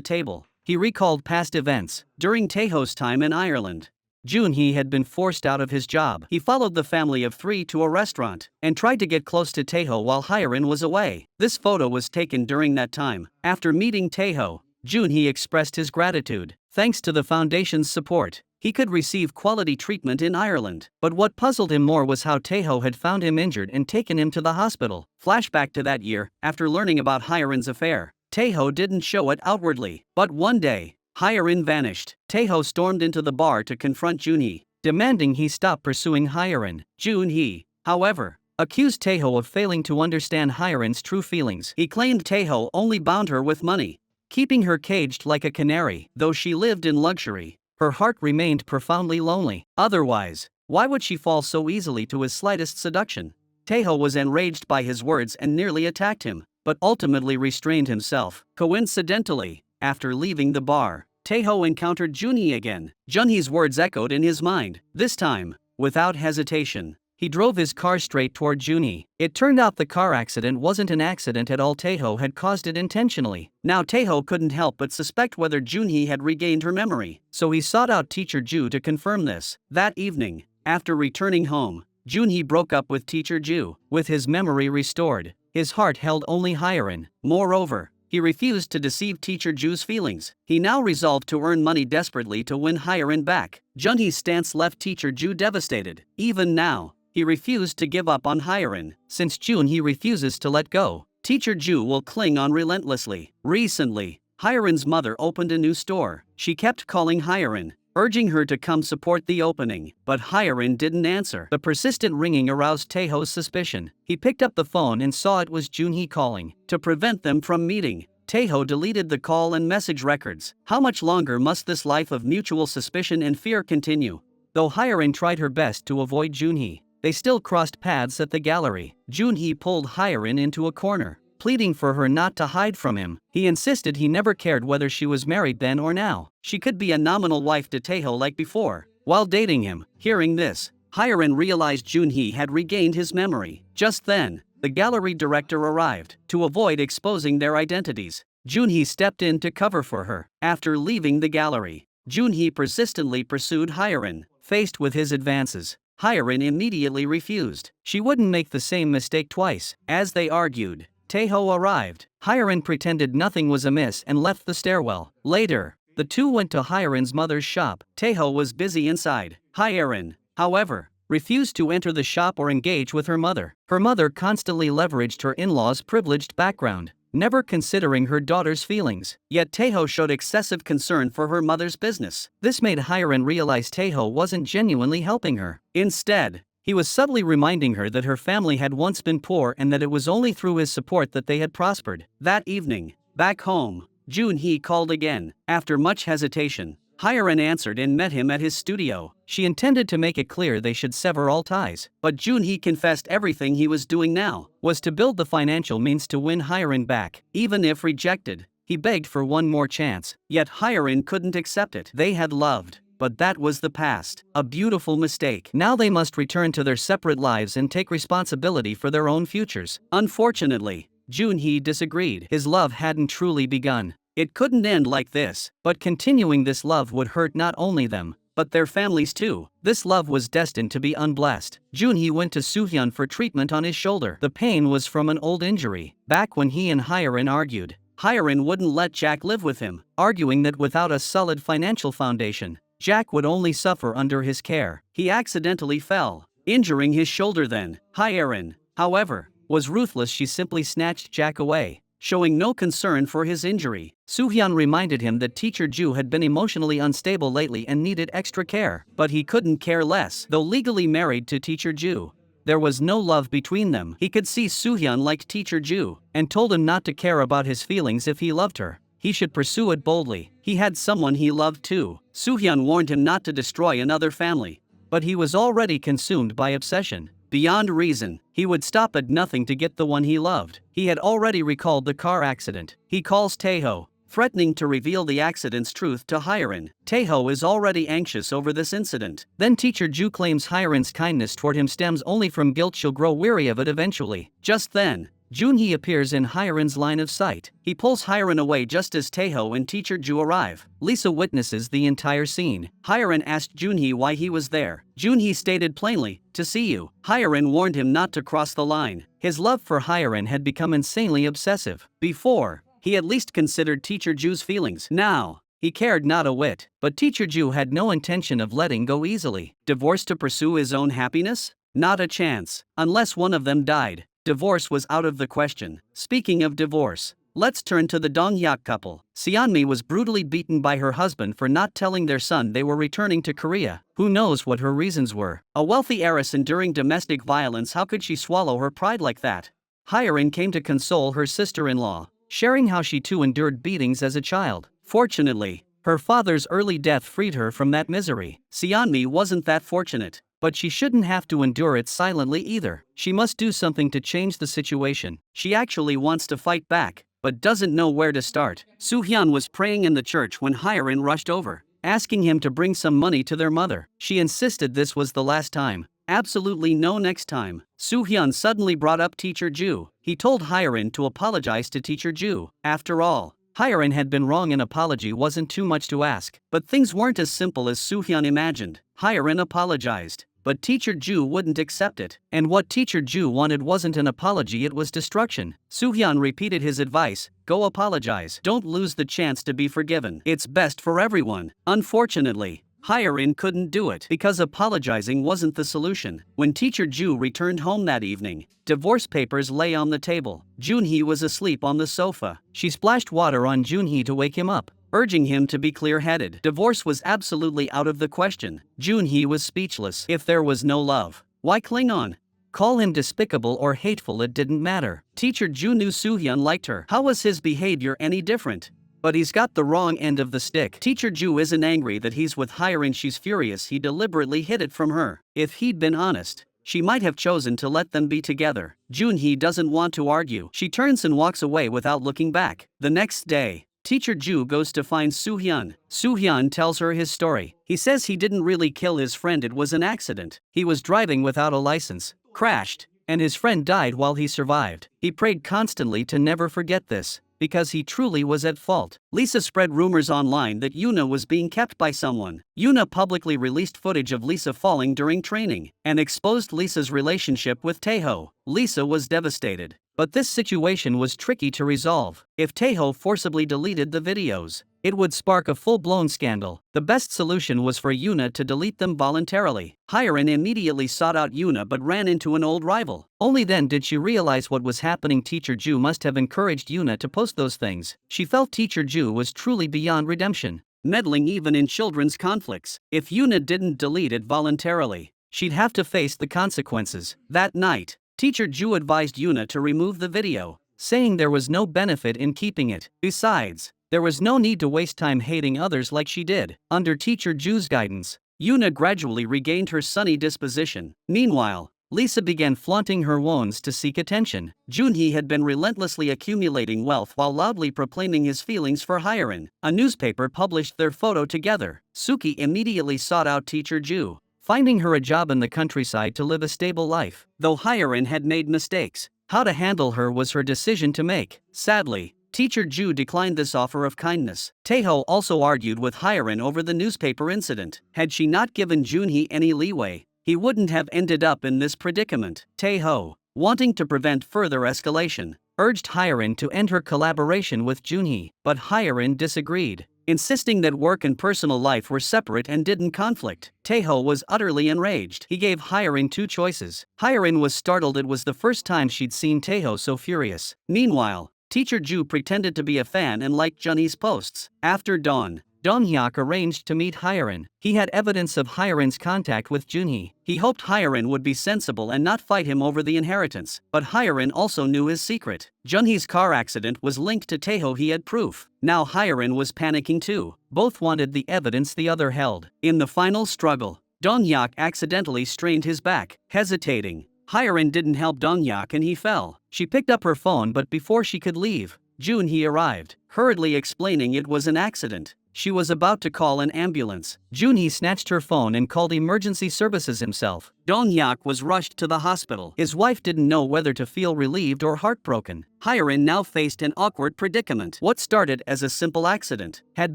table, he recalled past events. During Taeho's time in Ireland, Junhee had been forced out of his job. He followed the family of 3 to a restaurant and tried to get close to Taeho while Hyerin was away. This photo was taken during that time. After meeting Taeho, Junhee expressed his gratitude. Thanks to the foundation's support, he could receive quality treatment in Ireland. But what puzzled him more was how Taeho had found him injured and taken him to the hospital. Flashback to that year, after learning about Hyerin's affair, Taeho didn't show it outwardly. But one day, Hyerin vanished. Taeho stormed into the bar to confront Junhee, demanding he stop pursuing Hyerin. Junhee, however, accused Taeho of failing to understand Hyerin's true feelings. He claimed Taeho only bound her with money, keeping her caged like a canary. Though she lived in luxury, her heart remained profoundly lonely. Otherwise, why would she fall so easily to his slightest seduction? Taeho was enraged by his words and nearly attacked him, but ultimately restrained himself. Coincidentally, after leaving the bar, Taeho encountered Junhee again. Junhee's words echoed in his mind. This time, without hesitation, he drove his car straight toward Junhee. It turned out the car accident wasn't an accident at all. Taeho had caused it intentionally. Now Taeho couldn't help but suspect whether Junhee had regained her memory, so he sought out Teacher Ju to confirm this. That evening, after returning home, Junhee broke up with Teacher Ju. With his memory restored, his heart held only Hyerin. Moreover, he refused to deceive Teacher Ju's feelings. He now resolved to earn money desperately to win Hyerin back. Junhee's stance left Teacher Ju devastated. Even now, he refused to give up on Hyerin. Since Junhee refuses to let go, Teacher Ju will cling on relentlessly. Recently, Hyerin's mother opened a new store. She kept calling Hyerin, urging her to come support the opening, but Hyerin didn't answer. The persistent ringing aroused Taeho's suspicion. He picked up the phone and saw it was Junhee calling. To prevent them from meeting, Taeho deleted the call and message records. How much longer must this life of mutual suspicion and fear continue? Though Hyerin tried her best to avoid Junhee, they still crossed paths at the gallery. Junhee pulled Hyerin into a corner, pleading for her not to hide from him. He insisted he never cared whether she was married then or now. She could be a nominal wife to Taeho like before, while dating him. Hearing this, Hyerin realized Junhee had regained his memory. Just then, the gallery director arrived. To avoid exposing their identities, Junhee stepped in to cover for her. After leaving the gallery, Junhee persistently pursued Hyerin. Faced with his advances, Hyerin immediately refused. She wouldn't make the same mistake twice. As they argued, Taeho arrived. Hyerin pretended nothing was amiss and left the stairwell. Later, the two went to Hyerin's mother's shop. Taeho was busy inside. Hyerin, however, refused to enter the shop or engage with her mother. Her mother constantly leveraged her in-laws' privileged background, never considering her daughter's feelings. Yet Taeho showed excessive concern for her mother's business. This made Hyerin realize Taeho wasn't genuinely helping her. Instead, he was subtly reminding her that her family had once been poor and that it was only through his support that they had prospered. That evening, Back home, Junhee called again. After much hesitation, Hyerin answered and met him at his studio. She intended to make it clear they should sever all ties, but Junhee confessed everything he was doing now was to build the financial means to win Hyerin back, even if rejected. He begged for one more chance, yet Hyerin couldn't accept it. They had loved, but that was the past. A beautiful mistake. Now they must return to their separate lives and take responsibility for their own futures. Unfortunately, Junhee disagreed. His love hadn't truly begun. It couldn't end like this, but continuing this love would hurt not only them, but their families too. This love was destined to be unblessed. Junhee went to Soohyun for treatment on his shoulder. The pain was from an old injury. Back when he and Hyerin argued, Hyerin wouldn't let Jack live with him, arguing that without a solid financial foundation, Jack would only suffer under his care. He accidentally fell, injuring his shoulder then. Hyerin, however, was ruthless. She simply snatched Jack away, showing no concern for his injury. Soohyun reminded him that Teacher Ju had been emotionally unstable lately and needed extra care, but he couldn't care less. Though legally married to Teacher Ju, there was no love between them. He could see Soohyun liked Teacher Ju, and told him not to care about his feelings if he loved her. He should pursue it boldly. He had someone he loved too. Soohyun warned him not to destroy another family, but he was already consumed by obsession. Beyond reason, he would stop at nothing to get the one he loved. He had already recalled the car accident. He calls Taeho, threatening to reveal the accident's truth to Hyerin. Taeho is already anxious over this incident. Then Teacher Ju claims Hyerin's kindness toward him stems only from guilt. She'll grow weary of it eventually. Just then, Junhee appears in Hyerin's line of sight. He pulls Hyerin away just as Taeho and Teacher Ju arrive. Lisa witnesses the entire scene. Hyerin asked Junhee why he was there. Junhee stated plainly, "To see you." Hyerin warned him not to cross the line. His love for Hyerin had become insanely obsessive. Before, he at least considered Teacher Ju's feelings. Now, he cared not a whit. But Teacher Ju had no intention of letting go easily. Divorce to pursue his own happiness? Not a chance. Unless one of them died, divorce was out of the question. Speaking of divorce, let's turn to the Donghyuk couple. Seonmi was brutally beaten by her husband for not telling their son they were returning to Korea. Who knows what her reasons were? A wealthy heiress enduring domestic violence, how could she swallow her pride like that? Hyerin came to console her sister-in-law, sharing how she too endured beatings as a child. Fortunately, her father's early death freed her from that misery. Seonmi wasn't that fortunate, but she shouldn't have to endure it silently either. She must do something to change the situation. She actually wants to fight back, but doesn't know where to start. Soohyun was praying in the church when Hyerin rushed over, asking him to bring some money to their mother. She insisted this was the last time. Absolutely no next time. Soohyun suddenly brought up Teacher Ju. He told Hyerin to apologize to Teacher Ju. After all, Hyerin had been wrong. An apology wasn't too much to ask. But things weren't as simple as Soohyun imagined. Hyerin apologized, but Teacher Ju wouldn't accept it. And what Teacher Ju wanted wasn't an apology, it was destruction. Soohyun repeated his advice, "Go apologize. Don't lose the chance to be forgiven. It's best for everyone." Unfortunately, Hyerin couldn't do it because apologizing wasn't the solution. When Teacher Ju returned home that evening, divorce papers lay on the table. Junhee was asleep on the sofa. She splashed water on Junhee to wake him up, urging him to be clear-headed. Divorce was absolutely out of the question. Junhee was speechless. If there was no love, why cling on? Call him despicable or hateful, it didn't matter. Teacher Ju knew Soohyun liked her. How was his behavior any different? But he's got the wrong end of the stick. Teacher Ju isn't angry that he's with Hyerin, she's furious he deliberately hid it from her. If he'd been honest, she might have chosen to let them be together. Junhee doesn't want to argue. She turns and walks away without looking back. The next day, Teacher Ju goes to find Soohyun. Soohyun tells her his story. He says he didn't really kill his friend, it was an accident. He was driving without a license, crashed, and his friend died while he survived. He prayed constantly to never forget this, because he truly was at fault. Lisa spread rumors online that Yuna was being kept by someone. Yuna publicly released footage of Lisa falling during training and exposed Lisa's relationship with Taeho. Lisa was devastated, but this situation was tricky to resolve. If Taeho forcibly deleted the videos, it would spark a full-blown scandal. The best solution was for Yuna to delete them voluntarily. Hyerin immediately sought out Yuna but ran into an old rival. Only then did she realize what was happening. Teacher Ju must have encouraged Yuna to post those things. She felt Teacher Ju was truly beyond redemption, meddling even in children's conflicts. If Yuna didn't delete it voluntarily, she'd have to face the consequences. That night, Teacher Ju advised Yuna to remove the video, saying there was no benefit in keeping it. Besides, there was no need to waste time hating others like she did. Under teacher Ju's guidance, Yuna gradually regained her sunny disposition. Meanwhile, Lisa began flaunting her wounds to seek attention. Junhee had been relentlessly accumulating wealth while loudly proclaiming his feelings for Hyerin. A newspaper published their photo together. Suki immediately sought out teacher Ju, finding her a job in the countryside to live a stable life. Though Hyerin had made mistakes, how to handle her was her decision to make. Sadly, teacher Ju declined this offer of kindness. Taeho also argued with Hyerin over the newspaper incident. Had she not given Junhee any leeway, he wouldn't have ended up in this predicament. Taeho, wanting to prevent further escalation, urged Hyerin to end her collaboration with Junhee, but Hyerin disagreed, insisting that work and personal life were separate and didn't conflict. Taeho was utterly enraged. He gave Hyerin two choices. Hyerin was startled. It was the first time she'd seen Taeho so furious. Meanwhile, teacher Ju pretended to be a fan and liked Junhee's posts. After dawn, Donghyuk arranged to meet Hyerin. He had evidence of Hyerin's contact with Junhee. He hoped Hyerin would be sensible and not fight him over the inheritance, but Hyerin also knew his secret. Junhee's car accident was linked to Taeho. He had proof. Now Hyerin was panicking too. Both wanted the evidence the other held. In the final struggle, Donghyuk accidentally strained his back. Hesitating, Hyerin didn't help Donghyuk and he fell. She picked up her phone, but before she could leave, Junhee arrived, hurriedly explaining it was an accident. She was about to call an ambulance. Junhee snatched her phone and called emergency services himself. Donghyuk was rushed to the hospital. His wife didn't know whether to feel relieved or heartbroken. Hyerin now faced an awkward predicament. What started as a simple accident had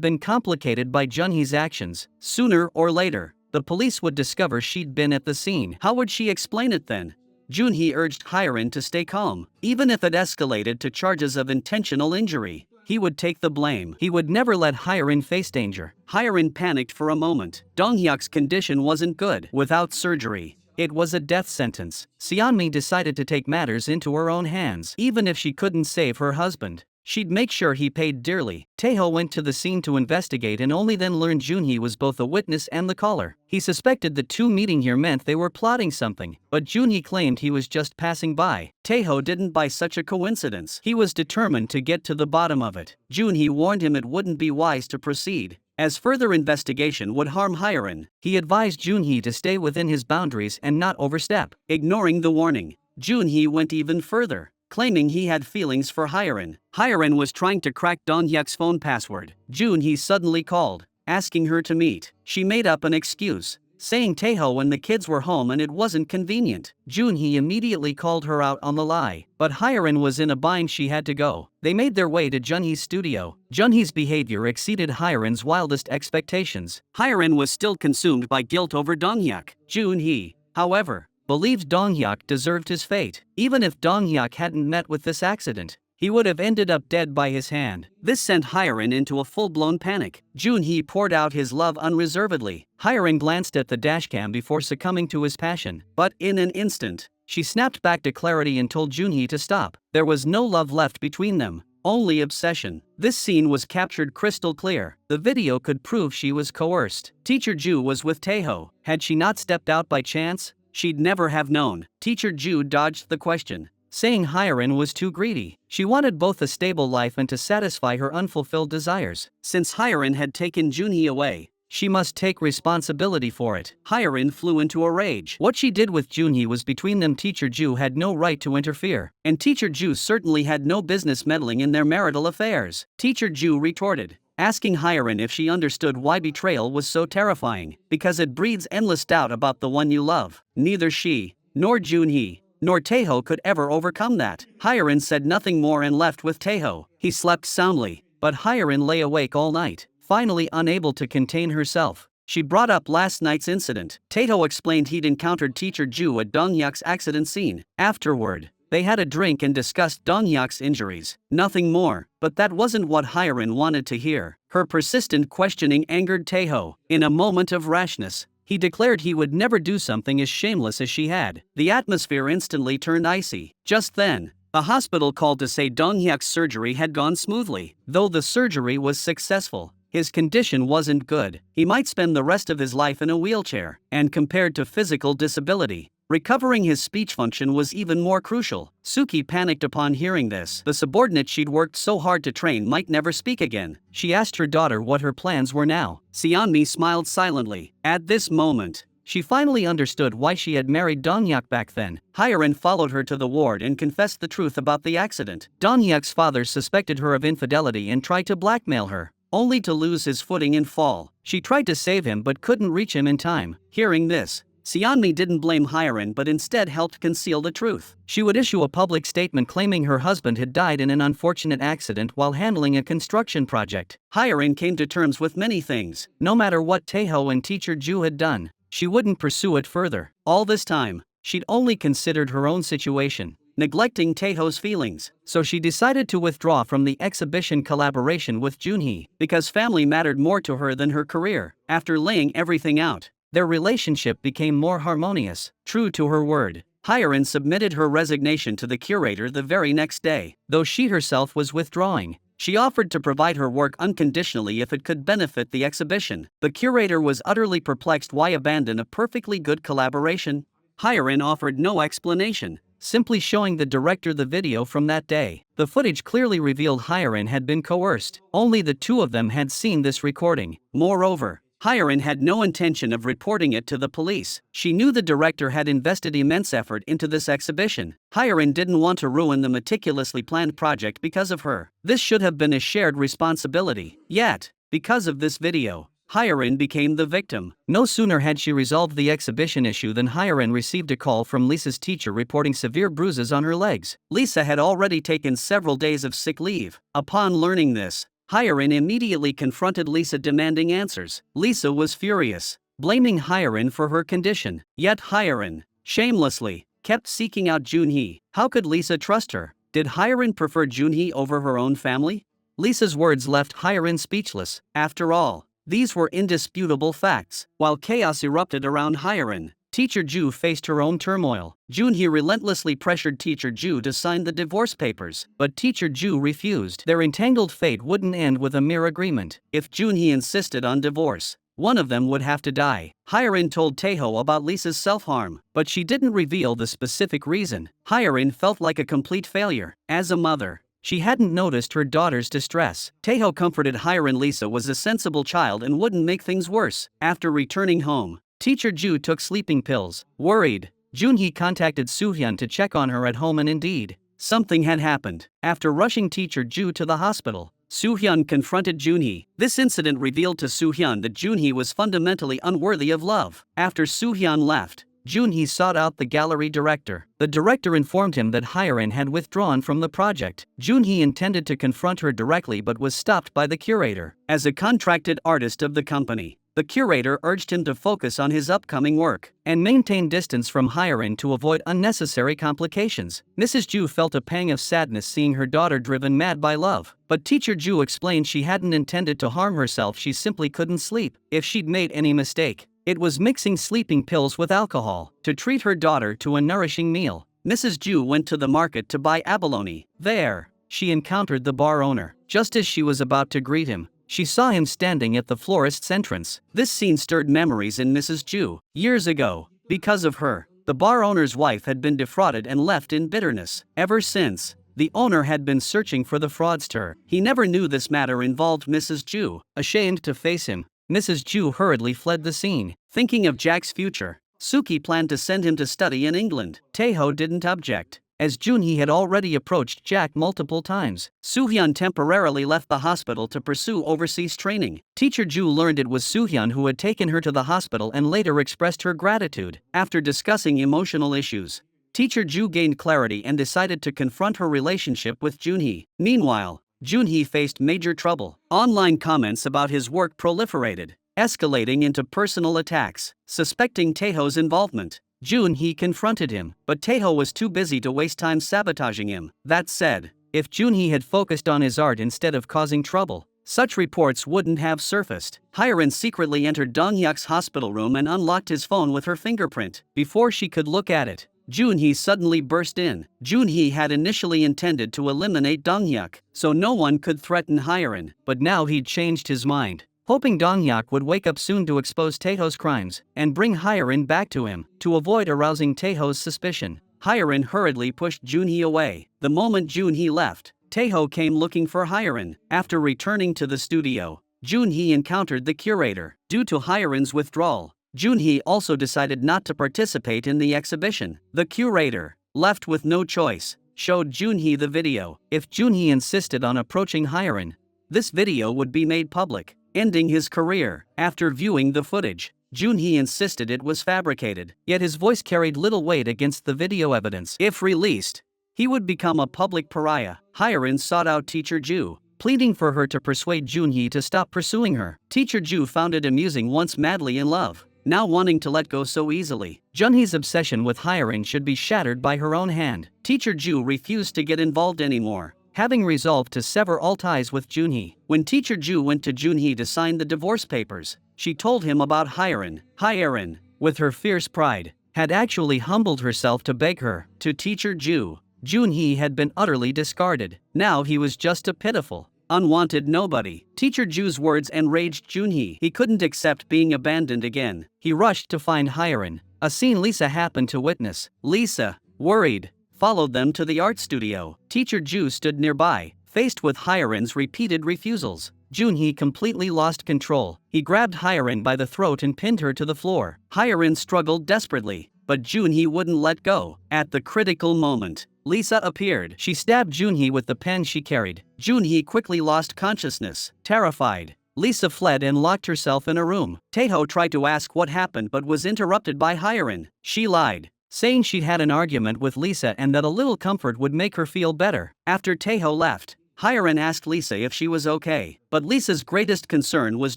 been complicated by Junhee's actions. Sooner or later, the police would discover she'd been at the scene. How would she explain it then? Junhee urged Hyerin to stay calm. Even if it escalated to charges of intentional injury, he would take the blame. He would never let Hyerin face danger. Hyerin panicked for a moment. Donghyuk's condition wasn't good. Without surgery, it was a death sentence. Seonmi decided to take matters into her own hands. Even if she couldn't save her husband, she'd make sure he paid dearly. Taeho went to the scene to investigate and only then learned Junhee was both a witness and the caller. He suspected the two meeting here meant they were plotting something, but Junhee claimed he was just passing by. Taeho didn't buy such a coincidence. He was determined to get to the bottom of it. Junhee warned him it wouldn't be wise to proceed, as further investigation would harm Hyerin. He advised Junhee to stay within his boundaries and not overstep. Ignoring the warning, Junhee went even further, claiming he had feelings for Hyerin. Hyerin was trying to crack Donghyuk's phone password. Junhee suddenly called, asking her to meet. She made up an excuse, saying Taeho when the kids were home and it wasn't convenient. Junhee immediately called her out on the lie, but Hyerin was in a bind. She had to go. They made their way to Junhee's studio. Junhee's behavior exceeded Hyerin's wildest expectations. Hyerin was still consumed by guilt over Donghyuk. Junhee, however, believed Donghyuk deserved his fate. Even if Donghyuk hadn't met with this accident, he would have ended up dead by his hand. This sent Hyerin into a full-blown panic. Junhee poured out his love unreservedly. Hyerin glanced at the dashcam before succumbing to his passion, but in an instant, she snapped back to clarity and told Junhee to stop. There was no love left between them, only obsession. This scene was captured crystal clear. The video could prove she was coerced. Teacher Ju was with Taeho. Had she not stepped out by chance, she'd never have known. Teacher Ju dodged the question, saying Hyerin was too greedy. She wanted both a stable life and to satisfy her unfulfilled desires. Since Hyerin had taken Junhee away, she must take responsibility for it. Hyerin flew into a rage. What she did with Junhee was between them. Teacher Ju had no right to interfere, and Teacher Ju certainly had no business meddling in their marital affairs. Teacher Ju retorted, asking Hyerin if she understood why betrayal was so terrifying. Because it breeds endless doubt about the one you love. Neither she, nor Junhee, nor Taeho could ever overcome that. Hyerin said nothing more and left with Taeho. He slept soundly, but Hyerin lay awake all night, finally unable to contain herself. She brought up last night's incident. Taeho explained he'd encountered Teacher Ju at Donghyuk's accident scene. Afterward, they had a drink and discussed Donghyuk's injuries. Nothing more, but that wasn't what Hyerin wanted to hear. Her persistent questioning angered Taeho. In a moment of rashness, he declared he would never do something as shameless as she had. The atmosphere instantly turned icy. Just then, the hospital called to say Donghyuk's surgery had gone smoothly. Though the surgery was successful, his condition wasn't good. He might spend the rest of his life in a wheelchair, and compared to physical disability, Recovering his speech function was even more crucial. Suki panicked upon hearing this. The subordinate she'd worked so hard to train might never speak again. She asked her daughter what her plans were now. Seonmi smiled silently. At this moment, she finally understood why she had married Donghyuk back then. Hyerin followed her to the ward and confessed the truth about the accident. Donghyuk's father suspected her of infidelity and tried to blackmail her, only to lose his footing and fall. She tried to save him but couldn't reach him in time. Hearing this, Seonmi didn't blame Hyerin but instead helped conceal the truth. She would issue a public statement claiming her husband had died in an unfortunate accident while handling a construction project. Hyerin came to terms with many things. No matter what Taeho and teacher Ju had done, she wouldn't pursue it further. All this time, she'd only considered her own situation, neglecting Taeho's feelings. So she decided to withdraw from the exhibition collaboration with Junhee, because family mattered more to her than her career. After laying everything out, their relationship became more harmonious. True to her word, Hyerin submitted her resignation to the curator the very next day. Though she herself was withdrawing, she offered to provide her work unconditionally if it could benefit the exhibition. The curator was utterly perplexed. Why abandon a perfectly good collaboration? Hyerin offered no explanation, simply showing the director the video from that day. The footage clearly revealed Hyerin had been coerced. Only the two of them had seen this recording. Moreover, Hyerin had no intention of reporting it to the police. She knew the director had invested immense effort into this exhibition. Hyerin didn't want to ruin the meticulously planned project because of her. This should have been a shared responsibility. Yet, because of this video, Hyerin became the victim. No sooner had she resolved the exhibition issue than Hyerin received a call from Lisa's teacher reporting severe bruises on her legs. Lisa had already taken several days of sick leave. Upon learning this, Hyerin immediately confronted Lisa demanding answers. Lisa was furious, blaming Hyerin for her condition. Yet Hyerin, shamelessly, kept seeking out Junhee. How could Lisa trust her? Did Hyerin prefer Junhee over her own family? Lisa's words left Hyerin speechless. After all, these were indisputable facts. While chaos erupted around Hyerin, Teacher Ju faced her own turmoil. Junhee relentlessly pressured Teacher Ju to sign the divorce papers, but Teacher Ju refused. Their entangled fate wouldn't end with a mere agreement. If Junhee insisted on divorce, one of them would have to die. Hyerin told Taeho about Lisa's self-harm, but she didn't reveal the specific reason. Hyerin felt like a complete failure. As a mother, she hadn't noticed her daughter's distress. Taeho comforted Hyerin. Lisa was a sensible child and wouldn't make things worse. After returning home, Teacher Ju took sleeping pills. Worried, Junhee contacted Soohyun to check on her at home, and indeed, something had happened. After rushing Teacher Ju to the hospital, Soohyun confronted Junhee. This incident revealed to Soohyun that Junhee was fundamentally unworthy of love. After Soohyun left, Junhee sought out the gallery director. The director informed him that Hyerin had withdrawn from the project. Junhee intended to confront her directly but was stopped by the curator. As a contracted artist of the company, the curator urged him to focus on his upcoming work and maintain distance from Hyerin to avoid unnecessary complications. Mrs. Ju felt a pang of sadness seeing her daughter driven mad by love. But Teacher Ju explained she hadn't intended to harm herself, she simply couldn't sleep. If she'd made any mistake, it was mixing sleeping pills with alcohol. To treat her daughter to a nourishing meal, Mrs. Ju went to the market to buy abalone. There, she encountered the bar owner. Just as she was about to greet him, she saw him standing at the florist's entrance. This scene stirred memories in Mrs. Ju. Years ago, because of her, the bar owner's wife had been defrauded and left in bitterness. Ever since, the owner had been searching for the fraudster. He never knew this matter involved Mrs. Ju. Ashamed to face him, Mrs. Ju hurriedly fled the scene. Thinking of Jack's future, Suki planned to send him to study in England. Taeho didn't object, as Junhee had already approached Jack multiple times. Soohyun temporarily left the hospital to pursue overseas training. Teacher Ju learned it was Soohyun who had taken her to the hospital and later expressed her gratitude. After discussing emotional issues, Teacher Ju gained clarity and decided to confront her relationship with Junhee. Meanwhile, Junhee faced major trouble. Online comments about his work proliferated, escalating into personal attacks. Suspecting Taeho's involvement, Junhee confronted him, but Taeho was too busy to waste time sabotaging him. That said, if Junhee had focused on his art instead of causing trouble, such reports wouldn't have surfaced. Hyerin secretly entered Donghyuk's hospital room and unlocked his phone with her fingerprint. Before she could look at it, Junhee suddenly burst in. Junhee had initially intended to eliminate Donghyuk, so no one could threaten Hyerin, but now he'd changed his mind. hoping Dong-hyuk would wake up soon to expose Taeho's crimes and bring Hyerin back to him. To avoid arousing Taeho's suspicion, Hyerin hurriedly pushed Junhee away. The moment Junhee left, Taeho came looking for Hyerin. After returning to the studio, Junhee encountered the curator. Due to Hyerin's withdrawal, Junhee also decided not to participate in the exhibition. The curator, left with no choice, showed Junhee the video. If Junhee insisted on approaching Hyerin, this video would be made public, ending his career. After viewing the footage, Junhee insisted it was fabricated, yet his voice carried little weight against the video evidence. If released, he would become a public pariah. Hyerin sought out Teacher Ju, pleading for her to persuade Junhee to stop pursuing her. Teacher Ju found it amusing, once madly in love, now wanting to let go so easily. Junhee's obsession with Hyerin should be shattered by her own hand. Teacher Ju refused to get involved anymore, having resolved to sever all ties with Junhee. When Teacher Ju went to Junhee to sign the divorce papers, she told him about Hyerin. Hyerin, with her fierce pride, had actually humbled herself to beg her. To Teacher Ju, Junhee had been utterly discarded. Now he was just a pitiful, unwanted nobody. Teacher Ju's words enraged Junhee. He couldn't accept being abandoned again. He rushed to find Hyerin, a scene Lisa happened to witness. Lisa, worried, followed them to the art studio. Teacher Ju stood nearby, faced with Hyerin's repeated refusals. Junhee completely lost control. He grabbed Hyerin by the throat and pinned her to the floor. Hyerin struggled desperately, but Junhee wouldn't let go. At the critical moment, Lisa appeared. She stabbed Junhee with the pen she carried. Junhee quickly lost consciousness. Terrified, Lisa fled and locked herself in a room. Taeho tried to ask what happened but was interrupted by Hyerin. She lied, saying she'd had an argument with Lisa and that a little comfort would make her feel better. After Taeho left, Hyerin asked Lisa if she was okay, but Lisa's greatest concern was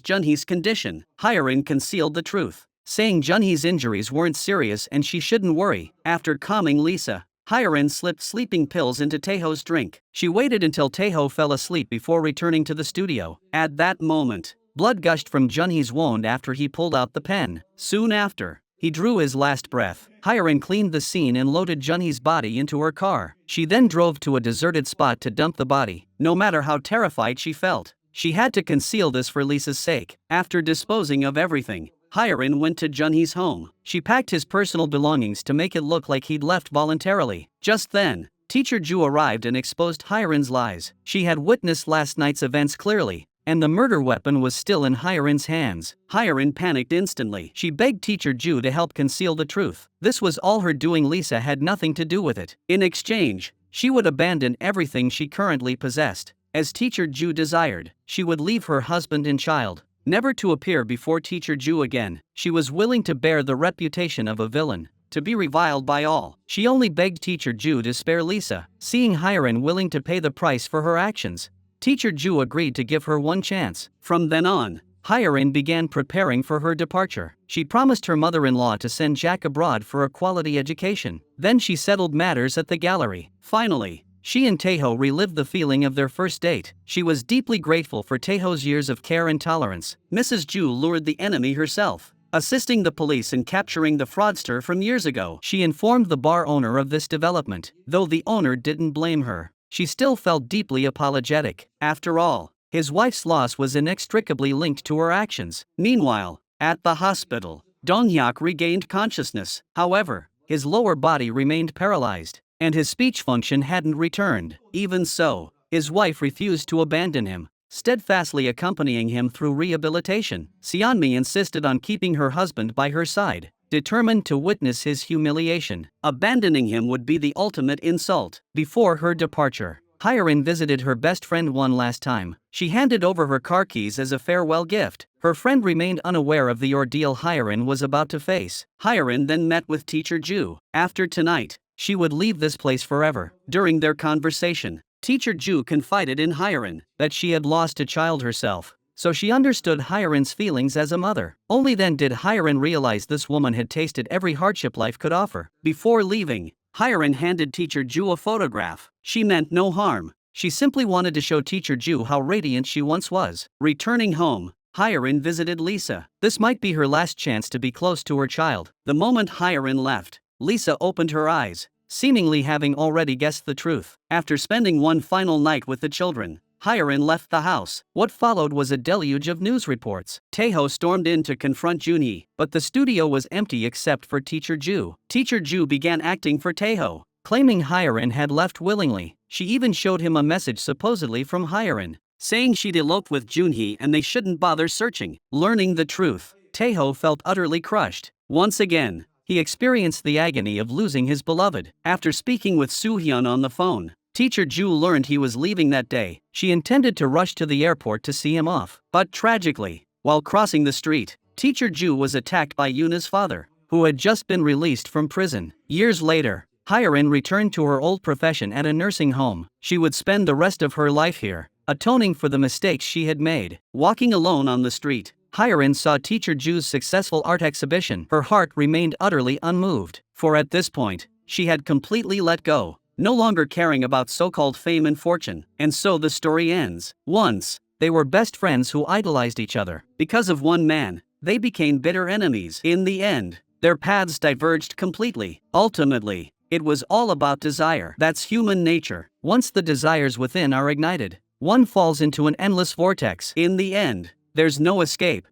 Junhee's condition. Hyerin concealed the truth, saying Junhee's injuries weren't serious and she shouldn't worry. After calming Lisa, Hyerin slipped sleeping pills into Taeho's drink. She waited until Taeho fell asleep before returning to the studio. At that moment, blood gushed from Junhee's wound after he pulled out the pen. Soon after, he drew his last breath. Hyerin cleaned the scene and loaded Junhee's body into her car. She then drove to a deserted spot to dump the body. No matter how terrified she felt, she had to conceal this for Lisa's sake. After disposing of everything, Hyerin went to Junhee's home. She packed his personal belongings to make it look like he'd left voluntarily. Just then, Teacher Ju arrived and exposed Hyerin's lies. She had witnessed last night's events clearly, and the murder weapon was still in Hyerin's hands. Hyerin panicked instantly. She begged Teacher Ju to help conceal the truth. This was all her doing. Lisa had nothing to do with it. In exchange, she would abandon everything she currently possessed. As Teacher Ju desired, she would leave her husband and child, never to appear before Teacher Ju again. She was willing to bear the reputation of a villain, to be reviled by all. She only begged Teacher Ju to spare Lisa. Seeing Hyerin willing to pay the price for her actions, Teacher Ju agreed to give her one chance. From then on, Hyerin began preparing for her departure. She promised her mother-in-law to send Jack abroad for a quality education. Then she settled matters at the gallery. Finally, she and Taeho relived the feeling of their first date. She was deeply grateful for Taeho's years of care and tolerance. Mrs. Ju lured the enemy herself, assisting the police in capturing the fraudster from years ago. She informed the bar owner of this development. Though the owner didn't blame her, she still felt deeply apologetic. After all, his wife's loss was inextricably linked to her actions. Meanwhile, at the hospital, Dong-hyuk regained consciousness. However, his lower body remained paralyzed, and his speech function hadn't returned. Even so, his wife refused to abandon him, steadfastly accompanying him through rehabilitation. Seonmi insisted on keeping her husband by her side, determined to witness his humiliation. Abandoning him would be the ultimate insult. Before her departure, Hyerin visited her best friend one last time. She handed over her car keys as a farewell gift. Her friend remained unaware of the ordeal Hyerin was about to face. Hyerin then met with Teacher Ju. After tonight, she would leave this place forever. During their conversation, Teacher Ju confided in Hyerin that she had lost a child herself, so she understood Hyerin's feelings as a mother. Only then did Hyerin realize this woman had tasted every hardship life could offer. Before leaving, Hyerin handed Teacher Ju a photograph. She meant no harm. She simply wanted to show Teacher Ju how radiant she once was. Returning home, Hyerin visited Lisa. This might be her last chance to be close to her child. The moment Hyerin left, Lisa opened her eyes, seemingly having already guessed the truth. After spending one final night with the children, Hyerin left the house. What followed was a deluge of news reports. Taeho stormed in to confront Junhee, but the studio was empty except for Teacher Ju. Teacher Ju began acting for Taeho, claiming Hyerin had left willingly. She even showed him a message supposedly from Hyerin, saying she'd eloped with Junhee and they shouldn't bother searching. Learning the truth, Taeho felt utterly crushed. Once again, he experienced the agony of losing his beloved. After speaking with Soo-hyun on the phone, Teacher Ju learned he was leaving that day. She intended to rush to the airport to see him off. But tragically, while crossing the street, Teacher Ju was attacked by Yuna's father, who had just been released from prison. Years later, Hyerin returned to her old profession at a nursing home. She would spend the rest of her life here, atoning for the mistakes she had made. Walking alone on the street, Hyerin saw Teacher Ju's successful art exhibition. Her heart remained utterly unmoved, for at this point, she had completely let go, no longer caring about so-called fame and fortune. And so the story ends. Once, they were best friends who idolized each other. Because of one man, they became bitter enemies. In the end, their paths diverged completely. Ultimately, it was all about desire. That's human nature. Once the desires within are ignited, one falls into an endless vortex. In the end, there's no escape.